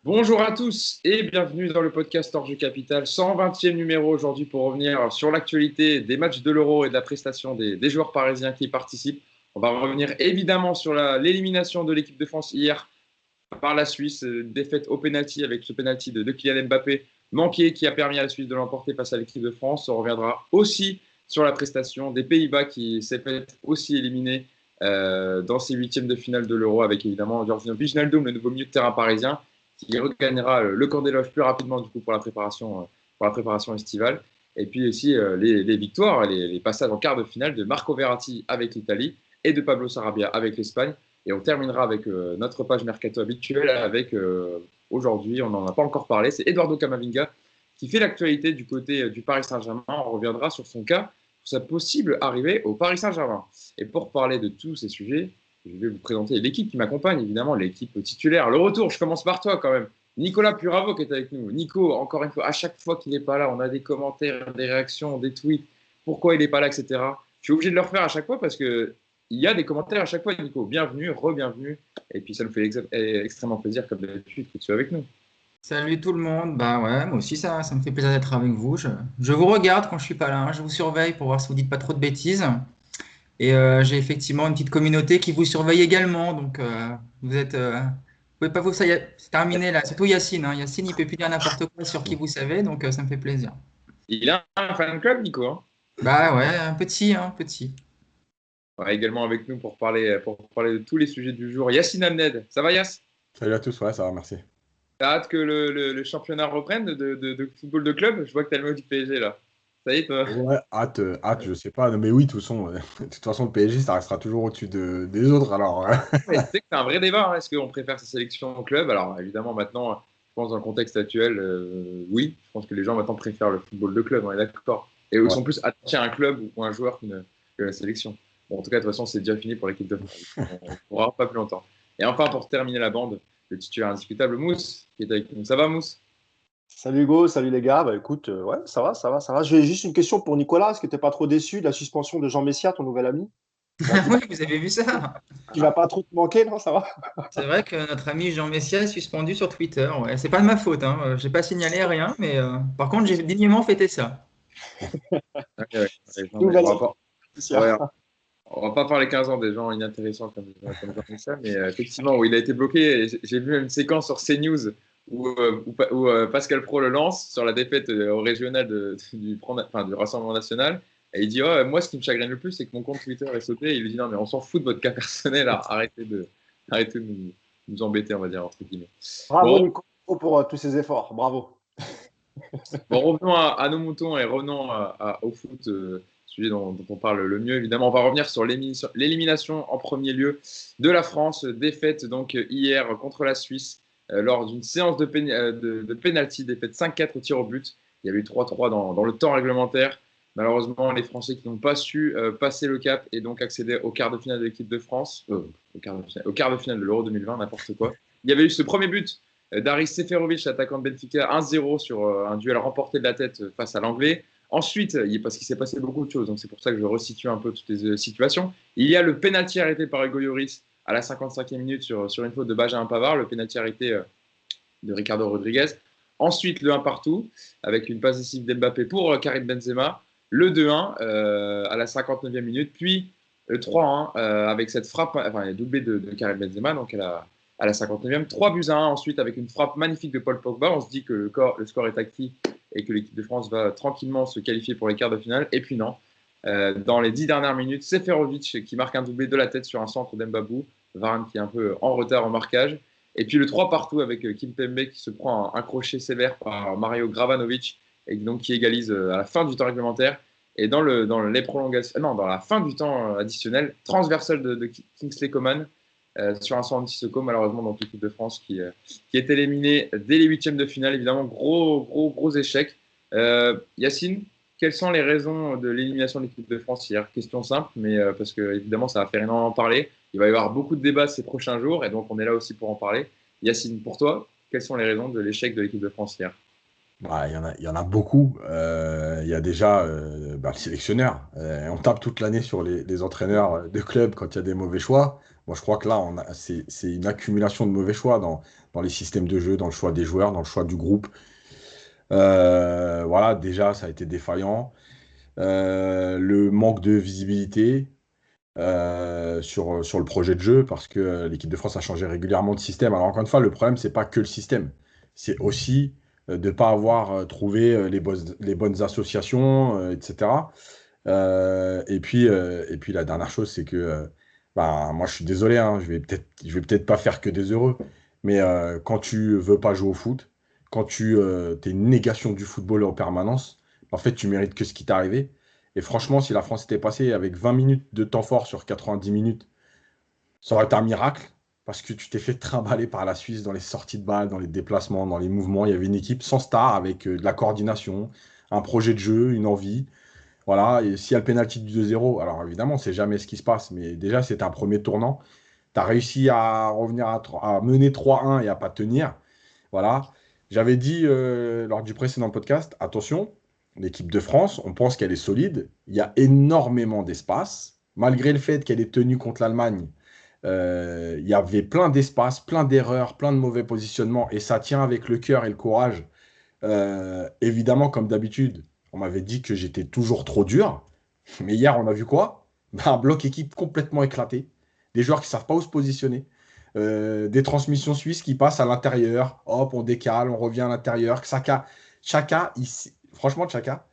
Bonjour à tous et bienvenue dans le podcast Orge Capital, 120e numéro aujourd'hui pour revenir sur l'actualité des matchs de l'Euro et de la prestation des joueurs parisiens qui y participent. On va revenir évidemment sur l'élimination de l'équipe de France hier par la Suisse, défaite au pénalty avec ce pénalty de Kylian Mbappé manqué qui a permis à la Suisse de l'emporter face à l'équipe de France. On reviendra aussi sur la prestation des Pays-Bas qui s'est fait aussi éliminer dans ces huitièmes de finale de l'Euro avec évidemment Georginio Wijnaldum, le nouveau milieu de terrain parisien, qui regagnera le camp des loges plus rapidement du coup pour la préparation estivale. Et puis aussi les victoires, les passages en quart de finale de Marco Verratti avec l'Italie et de Pablo Sarabia avec l'Espagne. Et on terminera avec notre page mercato habituelle avec aujourd'hui, on n'en a pas encore parlé, c'est Eduardo Camavinga qui fait l'actualité du côté du Paris Saint-Germain. On reviendra sur son cas, sur sa possible arrivée au Paris Saint-Germain. Et pour parler de tous ces sujets, je vais vous présenter l'équipe qui m'accompagne, évidemment, l'équipe titulaire. Le retour, je commence par toi quand même. Nicolas Puravo qui est avec nous. Nico, encore une fois, à chaque fois qu'il n'est pas là, on a des commentaires, des réactions, des tweets, pourquoi il n'est pas là, etc. Je suis obligé de le refaire à chaque fois parce qu'il y a des commentaires à chaque fois, Nico. Bienvenue, re-bienvenue. Et puis ça nous fait extrêmement plaisir, comme d'habitude, que tu sois avec nous. Salut tout le monde, bah ouais, moi aussi ça me fait plaisir d'être avec vous. Je vous regarde quand je suis pas là, hein. Je vous surveille pour voir si vous dites pas trop de bêtises. Et j'ai effectivement une petite communauté qui vous surveille également, donc vous pouvez pas c'est terminé là. Surtout Yacine, hein. Yacine il peut plus dire n'importe quoi sur qui vous savez, donc ça me fait plaisir. Il a un fan club, Nico. Hein. Bah ouais, un petit, hein, petit. Ouais, également avec nous pour parler de tous les sujets du jour. Yacine Amned, ça va Yass? Salut à tous, ouais, ça va, merci. T'as hâte que le championnat reprenne de football de club? Je vois que t'as le mot du PSG là. Ça y est, toi? Ouais, hâte, je sais pas, non, mais oui, de toute façon, le PSG, ça restera toujours au-dessus des autres, alors. Mais tu sais que c'est un vrai débat. Hein. Est-ce qu'on préfère sa sélection au club? Alors évidemment, maintenant, je pense dans le contexte actuel, oui. Je pense que les gens maintenant préfèrent le football de club, on est d'accord. Et ils Ouais. sont plus attachés à un club ou à un joueur que la sélection. Bon, en tout cas, de toute façon, c'est déjà fini pour l'équipe de France. On ne pourra pas plus longtemps. Et enfin, pour terminer la bande, le titulaire indiscutable, Mousse, qui est avec nous. Ça va, Mousse? Salut Hugo, salut les gars. Bah écoute, ouais, ça va, ça va, ça va. J'ai juste une question pour Nicolas. Est-ce que t'es pas trop déçu de la suspension de Jean Messia, ton nouvel ami? Bon, Ah oui, vous avez vu ça? il va pas trop te manquer, non? Ça va? C'est vrai que notre ami Jean Messia est suspendu sur Twitter. Ouais, c'est pas de ma faute, hein. J'ai pas signalé rien, mais par contre j'ai dignement fêté ça. Ouais, ouais. Nouvelle Ouais, Messia. on va pas parler 15 ans des gens inintéressants comme Jean-Michel, mais effectivement, où il a été bloqué. Et j'ai vu une séquence sur CNews où Pascal Pro le lance sur la défaite au régional du Rassemblement national. Et il dit moi, ce qui me chagrine le plus, c'est que mon compte Twitter est sauté. Et il lui dit non, mais on s'en fout de votre cas personnel. Arrêtez de nous embêter, on va dire, entre guillemets. Bravo Bon, Nico pour tous ces efforts. Bravo. Bon, revenons à nos moutons et revenons au foot, sujet dont on parle le mieux. Évidemment, on va revenir sur l'élimination en premier lieu de la France, défaite donc hier contre la Suisse lors d'une séance de pénalty, défaite 5-4 au tir au but. Il y avait eu 3-3 dans le temps réglementaire. Malheureusement, les Français qui n'ont pas su passer le cap et donc accéder au quart de finale de l'équipe de France, au quart de finale de l'Euro 2020, n'importe quoi. Il y avait eu ce premier but Daris Seferovic, l'attaquant de Benfica, 1-0 sur un duel remporté de la tête face à l'Anglais. Ensuite, parce qu'il s'est passé beaucoup de choses, donc c'est pour ça que je resitue un peu toutes les situations. Il y a le pénalty arrêté par Hugo Lloris à la 55e minute sur une faute de Benjamin Pavard, le pénalty arrêté de Ricardo Rodriguez. Ensuite, le 1 partout, avec une passe décisive d'Mbappé pour Karim Benzema. Le 2-1 à la 59e minute, puis le 3-1 avec cette frappe, enfin, doublé de Karim Benzema, donc à la 59e. 3-1 ensuite avec une frappe magnifique de Paul Pogba. On se dit que le score est acquis et que l'équipe de France va tranquillement se qualifier pour les quarts de finale. Et puis non. Dans les 10 dernières minutes, Seferovic qui marque un doublé de la tête sur un centre d'Mbabou. Varane qui est un peu en retard en marquage. Et puis le 3 partout avec Kim Pembe qui se prend un crochet sévère par Mario Gravanovic et donc qui égalise à la fin du temps réglementaire. Et dans les prolongations, non, dans la fin du temps additionnel, transversal de Kingsley Coman sur un 110 secours, malheureusement, dans l'équipe de France qui est éliminée dès les huitièmes de finale. Évidemment, gros échec. Yacine, quelles sont les raisons de l'élimination de l'équipe de France hier? Question simple, mais parce que évidemment, ça va faire énormément parler. Il va y avoir beaucoup de débats ces prochains jours, et donc on est là aussi pour en parler. Yacine, pour toi, quelles sont les raisons de l'échec de l'équipe de France hier? Bah, il y en a beaucoup. Il y a déjà le sélectionneur. On tape toute l'année sur les entraîneurs de club quand il y a des mauvais choix. Moi, je crois que là, c'est une accumulation de mauvais choix dans les systèmes de jeu, dans le choix des joueurs, dans le choix du groupe. Voilà, déjà, ça a été défaillant. Le manque de visibilité sur le projet de jeu, parce que l'équipe de France a changé régulièrement de système. Alors, encore une fois, le problème, c'est pas que le système. C'est aussi de ne pas avoir trouvé les bonnes associations, etc. Et puis, la dernière chose, c'est que bah, moi, je suis désolé, hein, je vais peut-être pas faire que des heureux, mais quand tu veux pas jouer au foot, quand tu es une négation du football en permanence, en fait, tu mérites que ce qui t'est arrivé. Et franchement, si la France était passée avec 20 minutes de temps fort sur 90 minutes, ça aurait été un miracle, parce que tu t'es fait trimballer par la Suisse dans les sorties de balles, dans les déplacements, dans les mouvements. Il y avait une équipe sans star, avec de la coordination, un projet de jeu, une envie. Voilà, et s'il y a le pénalty du 2-0, alors évidemment, on ne sait jamais ce qui se passe, mais déjà, c'est un premier tournant. Tu as réussi à revenir à mener 3-1 et à pas tenir. Voilà. J'avais dit lors du précédent podcast, attention, l'équipe de France, on pense qu'elle est solide. Il y a énormément d'espace. Malgré le fait qu'elle est tenue contre l'Allemagne, il y avait plein d'espace, plein d'erreurs, plein de mauvais positionnements. Et ça tient avec le cœur et le courage. Évidemment, comme d'habitude, on m'avait dit que j'étais toujours trop dur. Mais hier, on a vu quoi? Ben, un bloc équipe complètement éclaté. Des joueurs qui ne savent pas où se positionner. Des transmissions suisses qui passent à l'intérieur. Hop, on décale, on revient à l'intérieur. Chaka, franchement, Chaka,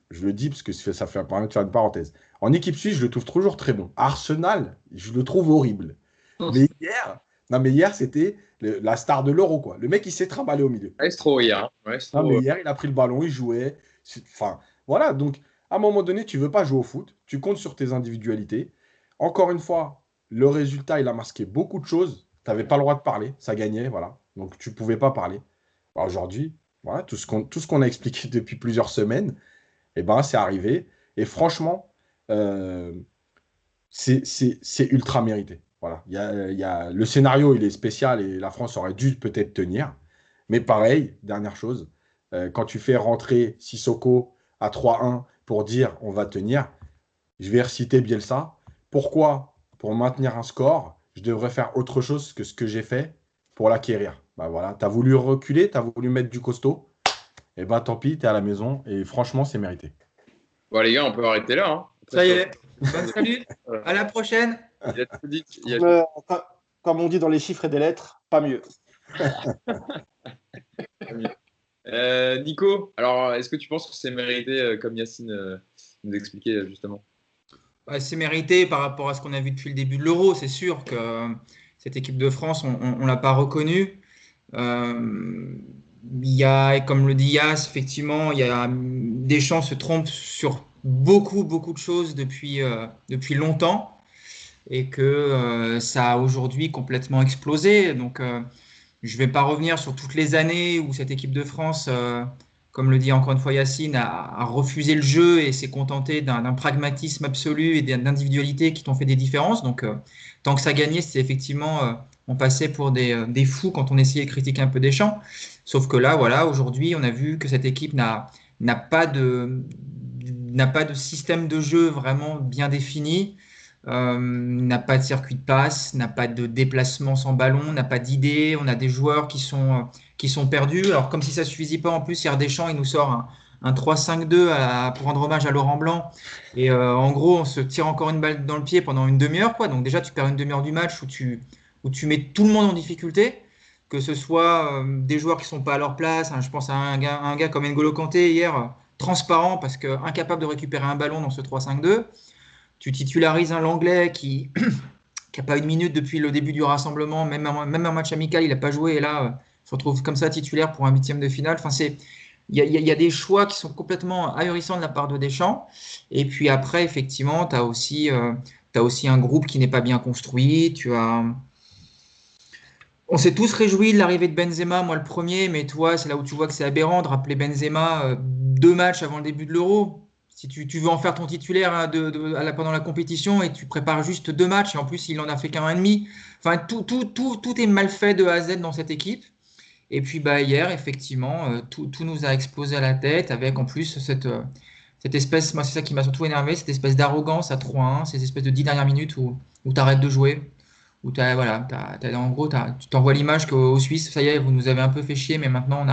je le dis parce que ça fait permettre de faire une parenthèse. En équipe suisse, je le trouve toujours très bon. Arsenal, je le trouve horrible. Mais hier, non, mais hier, c'était la star de l'Euro, quoi. Le mec, il s'est trimballé au milieu. Ouais, c'est trop hier. Hein. Ouais, Non, mais hier, il a pris le ballon, il jouait. Enfin, voilà. Donc, à un moment donné, tu veux pas jouer au foot. Tu comptes sur tes individualités. Encore une fois, le résultat, il a masqué beaucoup de choses. Tu n'avais pas le droit de parler. Ça gagnait, voilà. Donc, tu pouvais pas parler. Bah, aujourd'hui, voilà, tout ce qu'on a expliqué depuis plusieurs semaines, eh ben, c'est arrivé. Et franchement, euh, c'est ultra mérité. Voilà. Le scénario, il est spécial et la France aurait dû peut-être tenir. Mais pareil, dernière chose, quand tu fais rentrer Sissoko à 3-1 pour dire on va tenir, je vais reciter Bielsa. Pourquoi, pour maintenir un score, je devrais faire autre chose que ce que j'ai fait pour l'acquérir? Bah voilà, tu as voulu reculer, tu as voulu mettre du costaud. Et bah tant pis, tu es à la maison et franchement, c'est mérité. Bon, les gars, on peut arrêter là. Hein. Ça y est. Bonne salut. À la prochaine. Il a tout dit. Comme on dit dans les chiffres et des lettres, pas mieux. Nico, alors est-ce que tu penses que c'est mérité, comme Yacine nous expliquait justement? C'est mérité par rapport à ce qu'on a vu depuis le début de l'Euro. C'est sûr que cette équipe de France, on ne l'a pas reconnue. Il y a, comme le dit Yass, effectivement, il y a Deschamps se trompe sur beaucoup de choses depuis longtemps et que ça a aujourd'hui complètement explosé. Donc, je ne vais pas revenir sur toutes les années où cette équipe de France, comme le dit encore une fois Yacine, a refusé le jeu et s'est contenté d'un pragmatisme absolu et d'individualité qui t'ont fait des différences. Donc, tant que ça gagnait, c'est effectivement, on passait pour des fous quand on essayait de critiquer un peu Deschamps. Sauf que là, voilà, aujourd'hui, on a vu que cette équipe n'a pas de système de jeu vraiment bien défini. N'a pas de circuit de passe, n'a pas de déplacement sans ballon, n'a pas d'idée. On a des joueurs qui sont perdus. Alors, comme si ça ne suffisait pas, en plus, hier Deschamps, il nous sort un 3-5-2 pour rendre hommage à Laurent Blanc. Et en gros, on se tire encore une balle dans le pied pendant une demi-heure, quoi. Donc, déjà, tu perds une demi-heure du match où tu mets tout le monde en difficulté, que ce soit des joueurs qui ne sont pas à leur place. Hein, je pense à un gars comme N'Golo Kanté hier, transparent parce qu'incapable de récupérer un ballon dans ce 3-5-2. Tu titularises un Langlais qui n'a pas une minute depuis le début du rassemblement, même un match amical, il n'a pas joué, et là, se retrouve comme ça titulaire pour un 8e de finale. Enfin, il y a des choix qui sont complètement ahurissants de la part de Deschamps. Et puis après, effectivement, tu as aussi un groupe qui n'est pas bien construit. On s'est tous réjouis de l'arrivée de Benzema, moi le premier, mais toi, c'est là où tu vois que c'est aberrant de rappeler Benzema 2 matchs avant le début de l'Euro. Si tu veux en faire ton titulaire hein, pendant la compétition et tu prépares juste 2 matchs, et en plus il en a fait qu'1 et demi. Enfin, tout est mal fait de A à Z dans cette équipe. Et puis hier, effectivement, tout nous a explosé à la tête avec en plus cette espèce, moi c'est ça qui m'a surtout énervé, cette espèce d'arrogance à 3-1, ces espèces de 10 dernières minutes où tu arrêtes de jouer, où en gros, tu t'envoies l'image qu'aux Suisses, ça y est, vous nous avez un peu fait chier, mais maintenant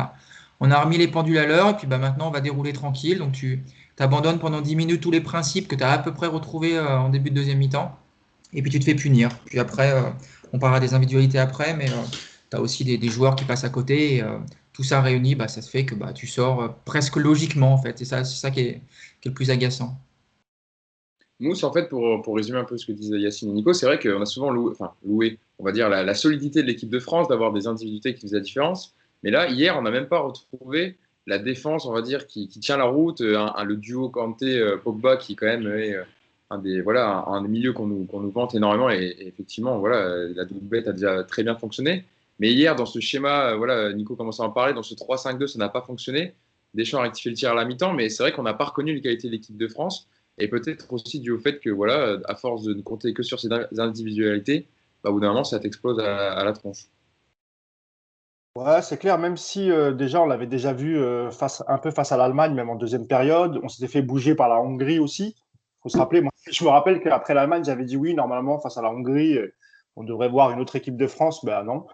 on a remis les pendules à l'heure, et puis maintenant on va dérouler tranquille. Donc tu abandonnes pendant 10 minutes tous les principes que tu as à peu près retrouvés en début de deuxième mi-temps, et puis tu te fais punir. Puis après, on parlera des individualités après, mais tu as aussi des joueurs qui passent à côté, et tout ça réuni, ça se fait que tu sors presque logiquement, en fait. Et ça, c'est ça qui est le plus agaçant. Mousse, en fait, pour résumer un peu ce que disaient Yacine et Nico, c'est vrai qu'on a souvent loué, on va dire, la solidité de l'équipe de France, d'avoir des individualités qui faisaient la différence. Mais là, hier, on n'a même pas retrouvé la défense, on va dire, qui tient la route, le duo Kanté-Pogba, qui quand même est un des milieux qu'on nous vante énormément. Et effectivement, voilà, la doublette a déjà très bien fonctionné. Mais hier, dans ce schéma, voilà, Nico commençait à en parler, dans ce 3-5-2, ça n'a pas fonctionné. Deschamps a rectifié le tir à la mi-temps, mais c'est vrai qu'on n'a pas reconnu les qualités de l'équipe de France. Et peut-être aussi dû au fait que, voilà, à force de ne compter que sur ces individualités, au bout d'un moment, ça t'explose à la tronche. Ouais, c'est clair, même si déjà on l'avait déjà vu un peu face à l'Allemagne, même en deuxième période, on s'était fait bouger par la Hongrie aussi. Il faut se rappeler, moi, je me rappelle qu'après l'Allemagne, j'avais dit oui, normalement, face à la Hongrie, on devrait voir une autre équipe de France. Ben non,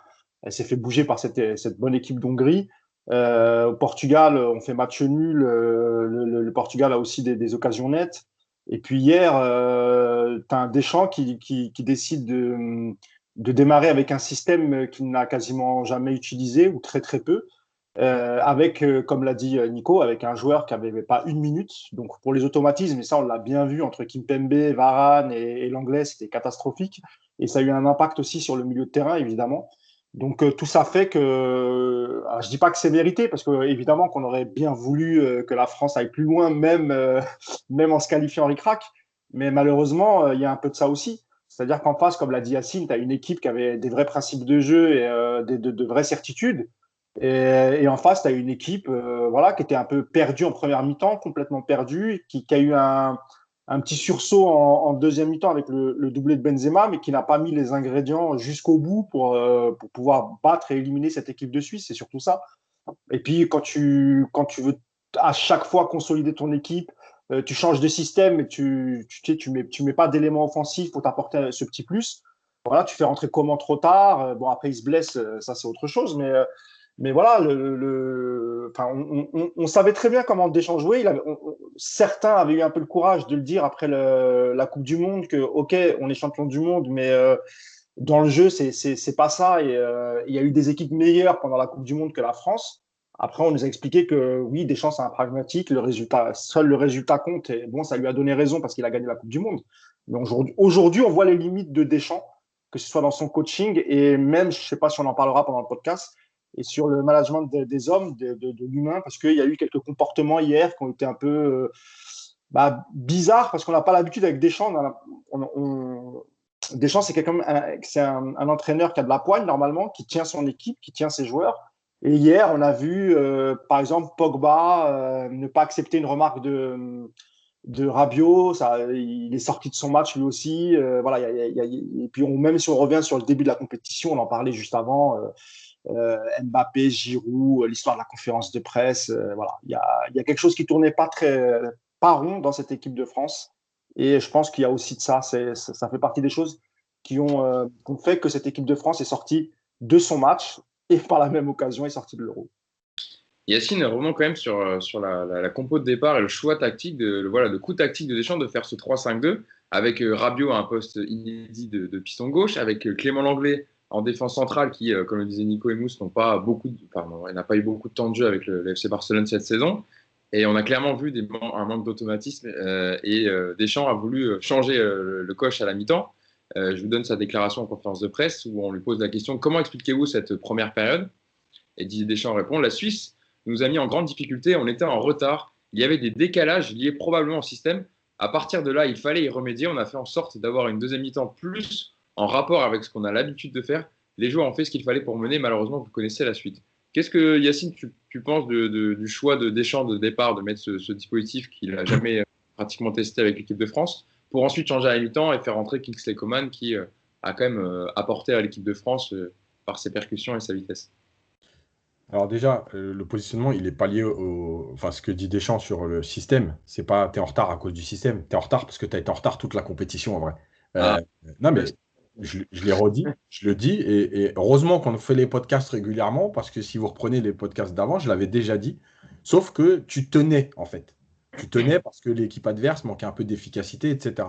elle s'est fait bouger par cette bonne équipe d'Hongrie. Au Portugal, on fait match nul. Le Portugal a aussi des occasions nettes. Et puis hier, tu as un Deschamps qui décide de démarrer avec un système qu'il n'a quasiment jamais utilisé ou très très peu, avec, comme l'a dit Nico, avec un joueur qui n'avait pas une minute. Donc pour les automatismes, et ça on l'a bien vu entre Kimpembe, Varane et l'anglais, c'était catastrophique. Et ça a eu un impact aussi sur le milieu de terrain, évidemment. Donc tout ça fait que, alors, je dis pas que c'est mérité, parce que évidemment qu'on aurait bien voulu que la France aille plus loin, même, même en se qualifiant en ric-rac. Mais malheureusement, il y a un peu de ça aussi. C'est-à-dire qu'en face, comme l'a dit Yacine, tu as une équipe qui avait des vrais principes de jeu et de vraies certitudes. Et en face, tu as une équipe voilà, qui était un peu perdue en première mi-temps, complètement perdue, qui a eu un petit sursaut en deuxième mi-temps avec le doublé de Benzema, mais qui n'a pas mis les ingrédients jusqu'au bout pour pouvoir battre et éliminer cette équipe de Suisse. C'est surtout ça. Et puis, quand tu veux à chaque fois consolider ton équipe, tu changes de système, mais tu mets pas d'éléments offensifs pour t'apporter ce petit plus. Voilà, tu fais rentrer Coman trop tard. Bon, après, il se blesse, ça c'est autre chose. Mais voilà, enfin, on savait très bien comment Deschamps jouait. Certains avaient eu un peu le courage de le dire après la Coupe du Monde que, OK, on est champion du monde, mais dans le jeu, c'est pas ça. Et il y a eu des équipes meilleures pendant la Coupe du Monde que la France. Après, on nous a expliqué que oui, Deschamps, c'est un pragmatique. Seul le résultat compte. Et bon, ça lui a donné raison parce qu'il a gagné la Coupe du Monde. Mais aujourd'hui, on voit les limites de Deschamps, que ce soit dans son coaching et même, je sais pas si on en parlera pendant le podcast, et sur le management des hommes, de l'humain, parce qu'il y a eu quelques comportements hier qui ont été un peu bizarres, parce qu'on n'a pas l'habitude avec Deschamps. Deschamps, c'est un entraîneur qui a de la poigne normalement, qui tient son équipe, qui tient ses joueurs. Et hier, on a vu, par exemple, Pogba ne pas accepter une remarque de Rabiot. Il est sorti de son match lui aussi. Voilà, et puis même si on revient sur le début de la compétition, on en parlait juste avant. Mbappé, Giroud, l'histoire de la conférence de presse. Voilà, il y a quelque chose qui tournait pas rond dans cette équipe de France. Et je pense qu'il y a aussi de ça. Ça fait partie des choses qui ont fait que cette équipe de France est sortie de son match et par la même occasion est sortie de l'Euro. Yacine, revenons quand même sur la compo de départ et le choix tactique, le coup tactique de Deschamps de faire ce 3-5-2 avec Rabiot à un poste inédit de piston gauche, avec Clément Lenglet en défense centrale qui, comme le disait Nico et Mousse, n'a pas eu beaucoup de temps de jeu avec le FC Barcelone cette saison. Et on a clairement vu un manque d'automatisme et Deschamps a voulu changer le coach à la mi-temps. Je vous donne sa déclaration en conférence de presse où on lui pose la question: comment expliquez-vous cette première période? Et Didier Deschamps répond: la Suisse nous a mis en grande difficulté, on était en retard, il y avait des décalages liés probablement au système. À partir de là, il fallait y remédier. On a fait en sorte d'avoir une deuxième mi-temps plus en rapport avec ce qu'on a l'habitude de faire. Les joueurs ont fait ce qu'il fallait pour mener. Malheureusement, vous connaissez la suite. Qu'est-ce que, Yacine, tu penses du choix de Deschamps de départ de mettre ce dispositif qu'il n'a jamais pratiquement testé avec l'équipe de France pour ensuite changer à la mi-temps et faire rentrer Kingsley Coman qui a quand même apporté à l'équipe de France par ses percussions et sa vitesse? Alors déjà, le positionnement, il n'est pas lié enfin, ce que dit Deschamps sur le système. C'est pas t'es en retard à cause du système. T'es en retard parce que tu as été en retard toute la compétition en vrai. Ah, Euh, non mais je l'ai redit, je le dis, et heureusement qu'on fait les podcasts régulièrement parce que si vous reprenez les podcasts d'avant, je l'avais déjà dit. Sauf que tu tenais en fait. Tu tenais parce que l'équipe adverse manquait un peu d'efficacité, etc.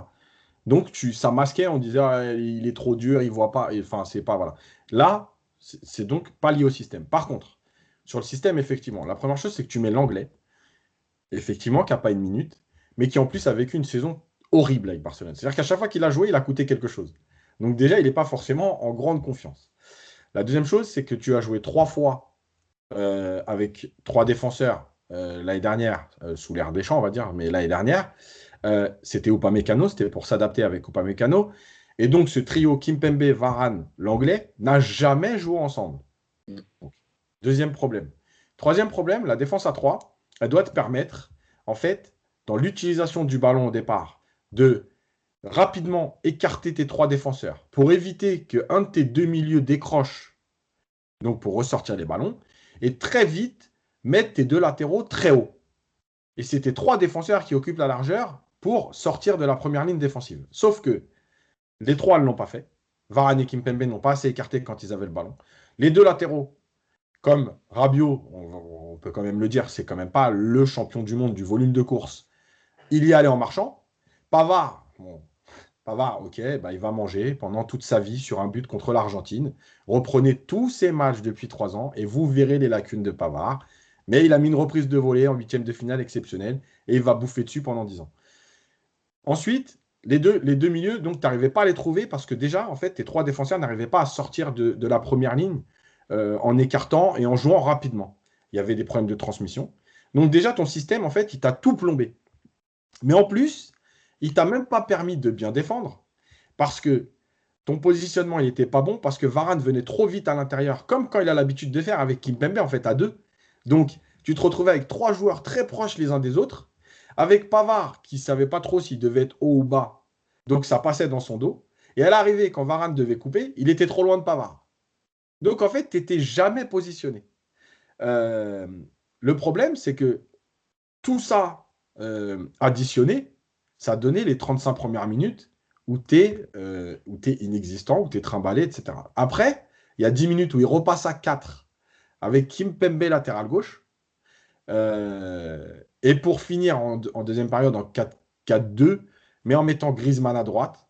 Donc ça masquait, on disait ah, il est trop dur, il voit pas. Enfin, c'est pas voilà. Là, c'est donc pas lié au système. Par contre, sur le système, effectivement, la première chose, c'est que tu mets l'anglais, effectivement, qui n'a pas une minute, mais qui en plus a vécu une saison horrible avec Barcelone. C'est-à-dire qu'à chaque fois qu'il a joué, il a coûté quelque chose. Donc déjà, il n'est pas forcément en grande confiance. La deuxième chose, c'est que tu as joué 3 fois avec 3 défenseurs l'année dernière, sous l'ère Deschamps, on va dire, mais l'année dernière, c'était Upamecano, c'était pour s'adapter avec Upamecano. Et donc, ce trio Kimpembe, Varane, l'anglais, n'a jamais joué ensemble. Donc, deuxième problème. Troisième problème, la défense à 3, elle doit te permettre, en fait, dans l'utilisation du ballon au départ, de rapidement écarter tes 3 défenseurs pour éviter qu'un de tes 2 milieux décroche, donc pour ressortir les ballons, et très vite mettre tes 2 latéraux très haut. Et c'est tes 3 défenseurs qui occupent la largeur pour sortir de la première ligne défensive. Sauf que les 3 ne l'ont pas fait. Varane et Kimpembe n'ont pas assez écarté quand ils avaient le ballon. Les 2 latéraux, comme Rabiot, on peut quand même le dire, c'est quand même pas le champion du monde du volume de course. Il y allait en marchant. Pavard, bon, Pavard, ok, bah, il va manger pendant toute sa vie sur un but contre l'Argentine. Reprenez tous ces matchs depuis 3 ans et vous verrez les lacunes de Pavard. Mais il a mis une reprise de volée en huitième de finale exceptionnelle et il va bouffer dessus pendant 10 ans. Ensuite, les deux milieux, donc, tu n'arrivais pas à les trouver parce que déjà, en fait, tes 3 défenseurs n'arrivaient pas à sortir de la première ligne en écartant et en jouant rapidement. Il y avait des problèmes de transmission. Donc déjà, ton système, en fait, il t'a tout plombé. Mais en plus, il t'a même pas permis de bien défendre parce que ton positionnement, il n'était pas bon parce que Varane venait trop vite à l'intérieur, comme quand il a l'habitude de faire avec Kimpembe, en fait, à 2. Donc, tu te retrouvais avec 3 joueurs très proches les uns des autres, avec Pavard qui ne savait pas trop s'il devait être haut ou bas, donc ça passait dans son dos. Et à l'arrivée, quand Varane devait couper, il était trop loin de Pavard. Donc, en fait, tu n'étais jamais positionné. Euh, le problème, c'est que tout ça additionné, ça donnait les 35 premières minutes où tu es, inexistant, où tu es trimballé, etc. Après, il y a 10 minutes où il repasse à 4 avec Kimpembe latéral gauche. Et pour finir en deuxième période en 4-4-2, mais en mettant Griezmann à droite.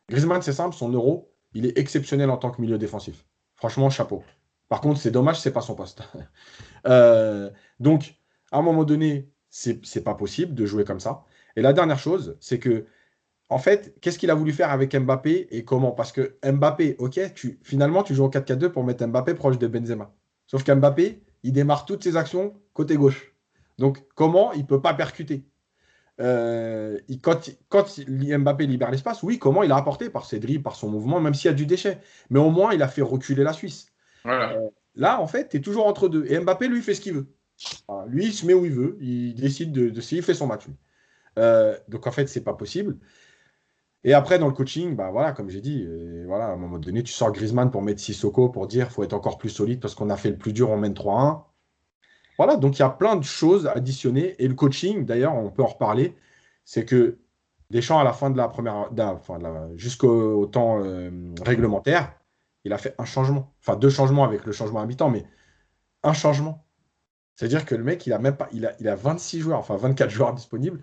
Griezmann, c'est simple, son euro, il est exceptionnel en tant que milieu défensif. Franchement, chapeau. Par contre, c'est dommage, c'est pas son poste. Donc, à un moment donné, c'est pas possible de jouer comme ça. Et la dernière chose, c'est que, en fait, qu'est-ce qu'il a voulu faire avec Mbappé et comment? Parce que Mbappé, ok, finalement, tu joues en 4-4-2 pour mettre Mbappé proche de Benzema. Sauf qu'Mbappé, il démarre toutes ses actions côté gauche. Donc, comment il ne peut pas percuter? Quand Mbappé libère l'espace, oui, comment il a apporté par ses dribbles, par son mouvement, même s'il y a du déchet. Mais au moins, il a fait reculer la Suisse. voilà. Là, en fait, tu es toujours entre deux. Et Mbappé, lui, il fait ce qu'il veut. Voilà, lui, il se met où il veut. Il décide il fait son match. Lui. Donc, en fait, c'est pas possible. Et après, dans le coaching, bah, voilà, comme j'ai dit, voilà, à un moment donné, tu sors Griezmann pour mettre Sissoko pour dire qu'il faut être encore plus solide parce qu'on a fait le plus dur, on mène 3-1. Voilà, donc il y a plein de choses additionnées. Et le coaching, d'ailleurs, on peut en reparler, c'est que Deschamps, à la fin de la première, jusqu'au temps réglementaire, il a fait un changement. Enfin, 2 changements avec le changement à mi-temps, mais un changement. C'est-à-dire que le mec, il a même pas, il a 26 joueurs, enfin 24 joueurs disponibles.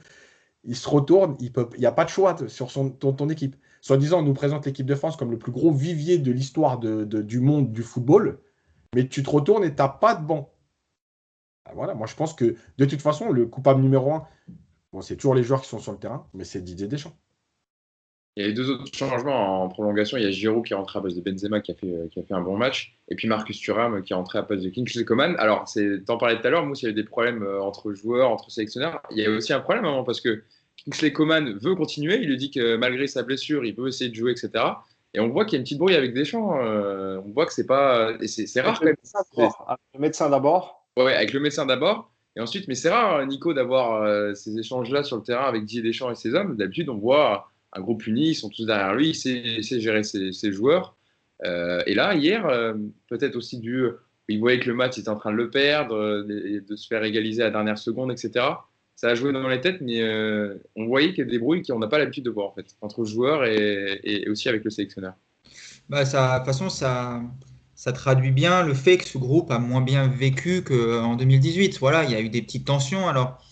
Il se retourne, il n'y a pas de choix sur ton équipe. Soi-disant, on nous présente l'équipe de France comme le plus gros vivier de l'histoire du monde du football, mais tu te retournes et tu n'as pas de banc. Ah, voilà, moi je pense que de toute façon, le coupable numéro 1, bon, c'est toujours les joueurs qui sont sur le terrain, mais c'est Didier Deschamps. Il y a eu 2 autres changements en prolongation. Il y a Giroud qui est rentré à la place de Benzema qui a fait un bon match. Et puis Marcus Thuram qui est rentré à la place de Kingsley Coman. Alors, t'en parlais tout à l'heure, Mousse, il y a eu des problèmes entre joueurs, entre sélectionneurs. Il y a aussi un problème parce que Kingsley Coman veut continuer. Il lui dit que malgré sa blessure, il veut essayer de jouer, etc. Et on voit qu'il y a une petite brouille avec Deschamps. On voit que c'est pas. Et c'est rare quand même. Le médecin d'abord. Ouais, avec le médecin d'abord. Et ensuite, mais c'est rare, Nico, d'avoir ces échanges-là sur le terrain avec Didier Deschamps et ses hommes. D'habitude, on voit un groupe uni, ils sont tous derrière lui, il sait gérer ses joueurs. Et là, hier, peut-être aussi dû il voyait que le match était en train de le perdre, et de se faire égaliser à la dernière seconde, etc. Ça a joué dans les têtes, mais on voyait qu'il y a des brouilles qu'on n'a pas l'habitude de voir, en fait, entre joueurs et aussi avec le sélectionneur. Bah, de toute façon, ça traduit bien le fait que ce groupe a moins bien vécu qu'en 2018. Voilà, il y a eu des petites tensions. Alors,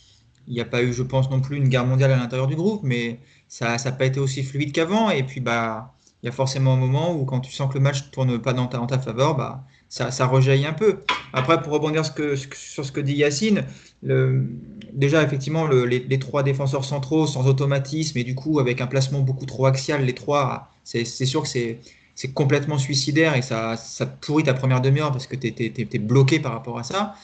il n'y a pas eu, je pense, non plus une guerre mondiale à l'intérieur du groupe, mais ça n'a pas été aussi fluide qu'avant. Et puis, bah, il y a forcément un moment où, quand tu sens que le match ne tourne pas en ta faveur, bah, ça rejaillit un peu. Après, pour rebondir sur ce que dit Yacine, le- déjà, effectivement, les trois défenseurs centraux sans automatisme et du coup, avec un placement beaucoup trop axial, les trois, c'est sûr que c'est complètement suicidaire et ça pourrit ta première demi-heure parce que tu es bloqué par rapport à ça.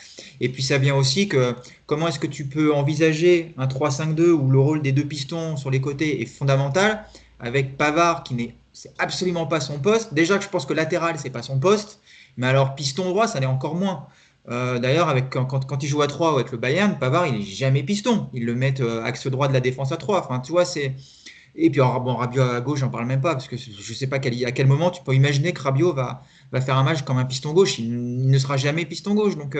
Et puis, ça vient aussi que comment est-ce que tu peux envisager un 3-5-2 où le rôle des deux pistons sur les côtés est fondamental avec Pavard qui c'est absolument pas son poste. Déjà que je pense que latéral, c'est pas son poste, mais alors piston droit, ça l'est encore moins. D'ailleurs, quand il joue à 3 avec le Bayern, Pavard, il est jamais piston. Ils le mettent axe droit de la défense à 3. Enfin, tu vois, c'est. Et puis, alors, bon, Rabiot à gauche, j'en parle même pas, parce que je ne sais pas à quel moment tu peux imaginer que Rabiot va faire un match comme un piston gauche. Il ne sera jamais piston gauche. Donc,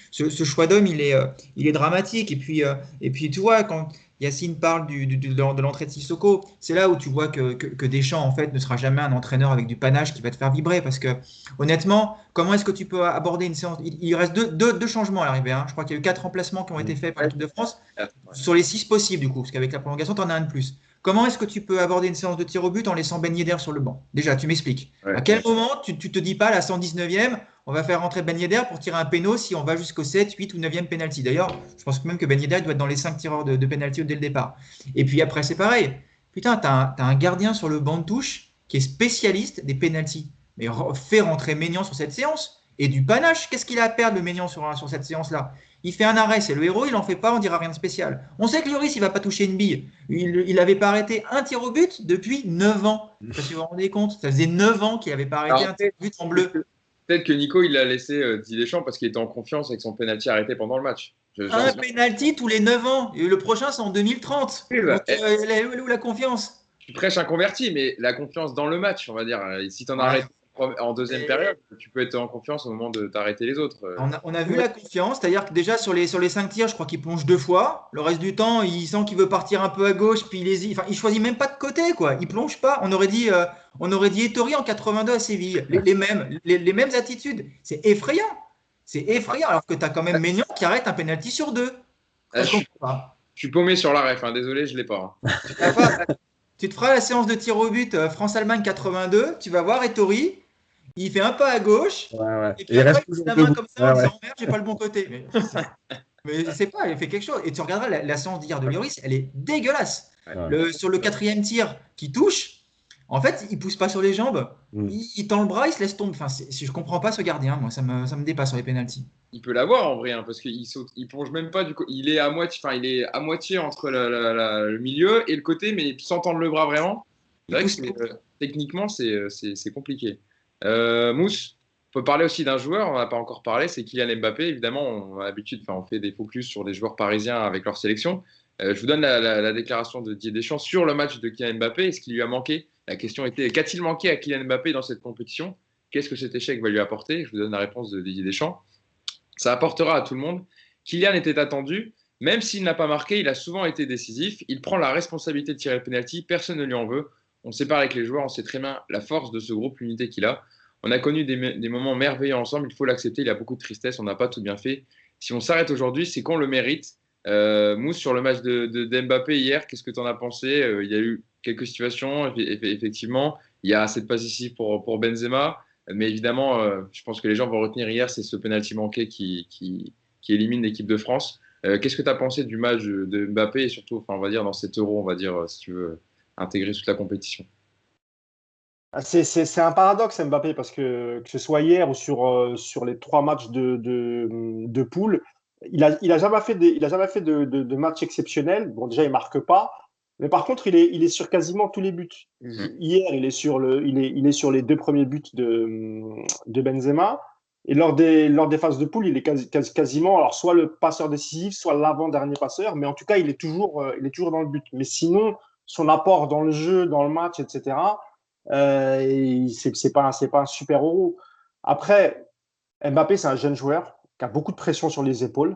ce choix d'homme, il est dramatique. Et puis, tu vois, quand Yacine parle de l'entrée de Sissoko, c'est là où tu vois que Deschamps, en fait, ne sera jamais un entraîneur avec du panache qui va te faire vibrer. Parce que, honnêtement, comment est-ce que tu peux aborder une séance? Il reste deux changements à l'arrivée. Hein. Je crois qu'il y a eu 4 remplacements qui ont été faits par l'équipe de France sur les 6 possibles, du coup, parce qu'avec la prolongation, tu en as un de plus. Comment est-ce que tu peux aborder une séance de tir au but en laissant Ben Yedder sur le banc? Déjà, tu m'expliques. Ouais. À quel moment tu te dis pas à la 119e, on va faire rentrer Ben Yedder pour tirer un péno si on va jusqu'au 7, 8 ou 9e penalty? D'ailleurs, je pense même que Ben Yedder doit être dans les 5 tireurs de penalty dès le départ. Et puis après, c'est pareil. Putain, tu as un gardien sur le banc de touche qui est spécialiste des penalties. Mais fais rentrer Maignan sur cette séance. Et du panache, qu'est-ce qu'il a à perdre, le Maignan, sur cette séance-là? Il fait un arrêt, c'est le héros, il en fait pas, on dira rien de spécial. On sait que Lloris, il va pas toucher une bille. Il n'avait pas arrêté un tir au but depuis 9 ans. Je sais pas si vous vous rendez compte, ça faisait 9 ans qu'il n'avait pas arrêté un tir au but en bleu. Peut-être que Nico, il l'a laissé Didier Deschamps parce qu'il était en confiance avec son penalty arrêté pendant le match. Un penalty tous les 9 ans. Et le prochain, c'est en 2030. Oui, bah, Donc, elle est où la confiance? tu prêches un converti, mais la confiance dans le match, on va dire. Si tu en arrêtes en deuxième période, tu peux être en confiance au moment de t'arrêter les autres. On a vu la confiance, c'est-à-dire que déjà sur les 5 tirs, je crois qu'il plonge 2 fois. Le reste du temps, il sent qu'il veut partir un peu à gauche, puis il hésite. Enfin, il choisit même pas de côté, quoi. Il plonge pas. On aurait dit Ettori en 82 à Séville. Les mêmes attitudes. C'est effrayant. C'est effrayant, alors que tu as quand même Maignan qui arrête un penalty sur 2. Je suis paumé sur la ref, hein. Désolé, je ne l'ai pas. Tu te feras la séance de tir au but France-Allemagne 82, tu vas voir Ettori. Il fait un pas à gauche, et puis après, il fait la main comme ça, en disant merde, j'ai pas le bon côté. Mais c'est pas, il fait quelque chose. Et tu regarderas la séance d'hier de Lloris, elle est dégueulasse. Sur le 4e tir qui touche, en fait, il pousse pas sur les jambes, il tend le bras, il se laisse tomber. Enfin, je comprends pas ce gardien, moi, ça me dépasse sur les pénaltys. Il peut l'avoir en vrai, hein, parce qu'il saute, il plonge même pas du coup. Il est à moitié entre le milieu et le côté, mais sans tendre le bras vraiment. C'est vrai que techniquement, c'est compliqué. Mousse, on peut parler aussi d'un joueur, on n'a pas encore parlé, c'est Kylian Mbappé. Évidemment, on a l'habitude, on fait des focus sur des joueurs parisiens avec leur sélection. Je vous donne la déclaration de Didier Deschamps sur le match de Kylian Mbappé et ce qui lui a manqué. La question était, qu'a-t-il manqué à Kylian Mbappé dans cette compétition? Qu'est-ce que cet échec va lui apporter? Je vous donne la réponse de Didier Deschamps. Ça apportera à tout le monde. Kylian était attendu. Même s'il n'a pas marqué, il a souvent été décisif. Il prend la responsabilité de tirer le penalty. Personne ne lui en veut. On sait pas avec les joueurs, on sait très bien la force de ce groupe, l'unité qu'il a. On a connu des moments merveilleux ensemble. Il faut l'accepter. Il a beaucoup de tristesse. On n'a pas tout bien fait. Si on s'arrête aujourd'hui, c'est qu'on le mérite. Mousse, sur le match de Mbappé hier, qu'est-ce que tu en as pensé? Il y a eu quelques situations, effectivement. Il y a cette passe ici pour Benzema. Mais évidemment, je pense que les gens vont retenir hier, c'est ce penalty manqué qui élimine l'équipe de France. Qu'est-ce que tu as pensé du match de Mbappé et surtout, on va dire, dans cet Euro, on va dire, si tu veux, intégrer toute la compétition? C'est un paradoxe, Mbappé, parce que ce soit hier ou sur les 3 matchs de poule, il a jamais fait de match exceptionnel. Bon, déjà, il marque pas. Mais par contre, il est sur quasiment tous les buts. Hier, il est sur les 2 premiers buts de Benzema. Et lors des phases de poule, il est quasiment alors, soit le passeur décisif, soit l'avant-dernier passeur. Mais en tout cas, il est toujours dans le but. Mais sinon, son apport dans le jeu, dans le match, etc., c'est pas un super euro. Après, Mbappé, c'est un jeune joueur qui a beaucoup de pression sur les épaules.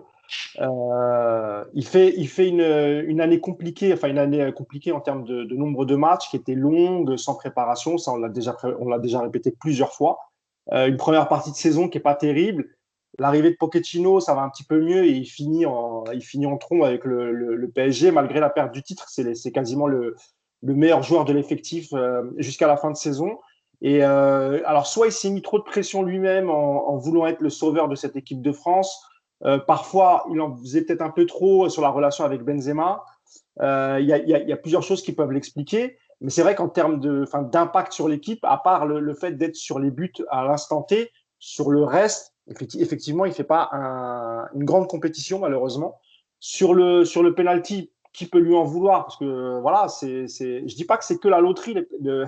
Il fait une année compliquée, enfin une année compliquée en termes de nombre de matchs, qui était longue, sans préparation. Ça, on l'a déjà répété plusieurs fois. Une première partie de saison qui est pas terrible. L'arrivée de Pochettino, ça va un petit peu mieux et il finit en trombe avec le PSG malgré la perte du titre. C'est quasiment le meilleur joueur de l'effectif jusqu'à la fin de saison. Et alors, soit il s'est mis trop de pression lui-même en voulant être le sauveur de cette équipe de France. Parfois, il en faisait peut-être un peu trop sur la relation avec Benzema. Il y a plusieurs choses qui peuvent l'expliquer. Mais c'est vrai qu'en termes d'impact sur l'équipe, à part le fait d'être sur les buts à l'instant T, sur le reste, effectivement, il ne fait pas une grande compétition, malheureusement. Sur le penalty, qui peut lui en vouloir? Parce que voilà, je ne dis pas que c'est que la loterie,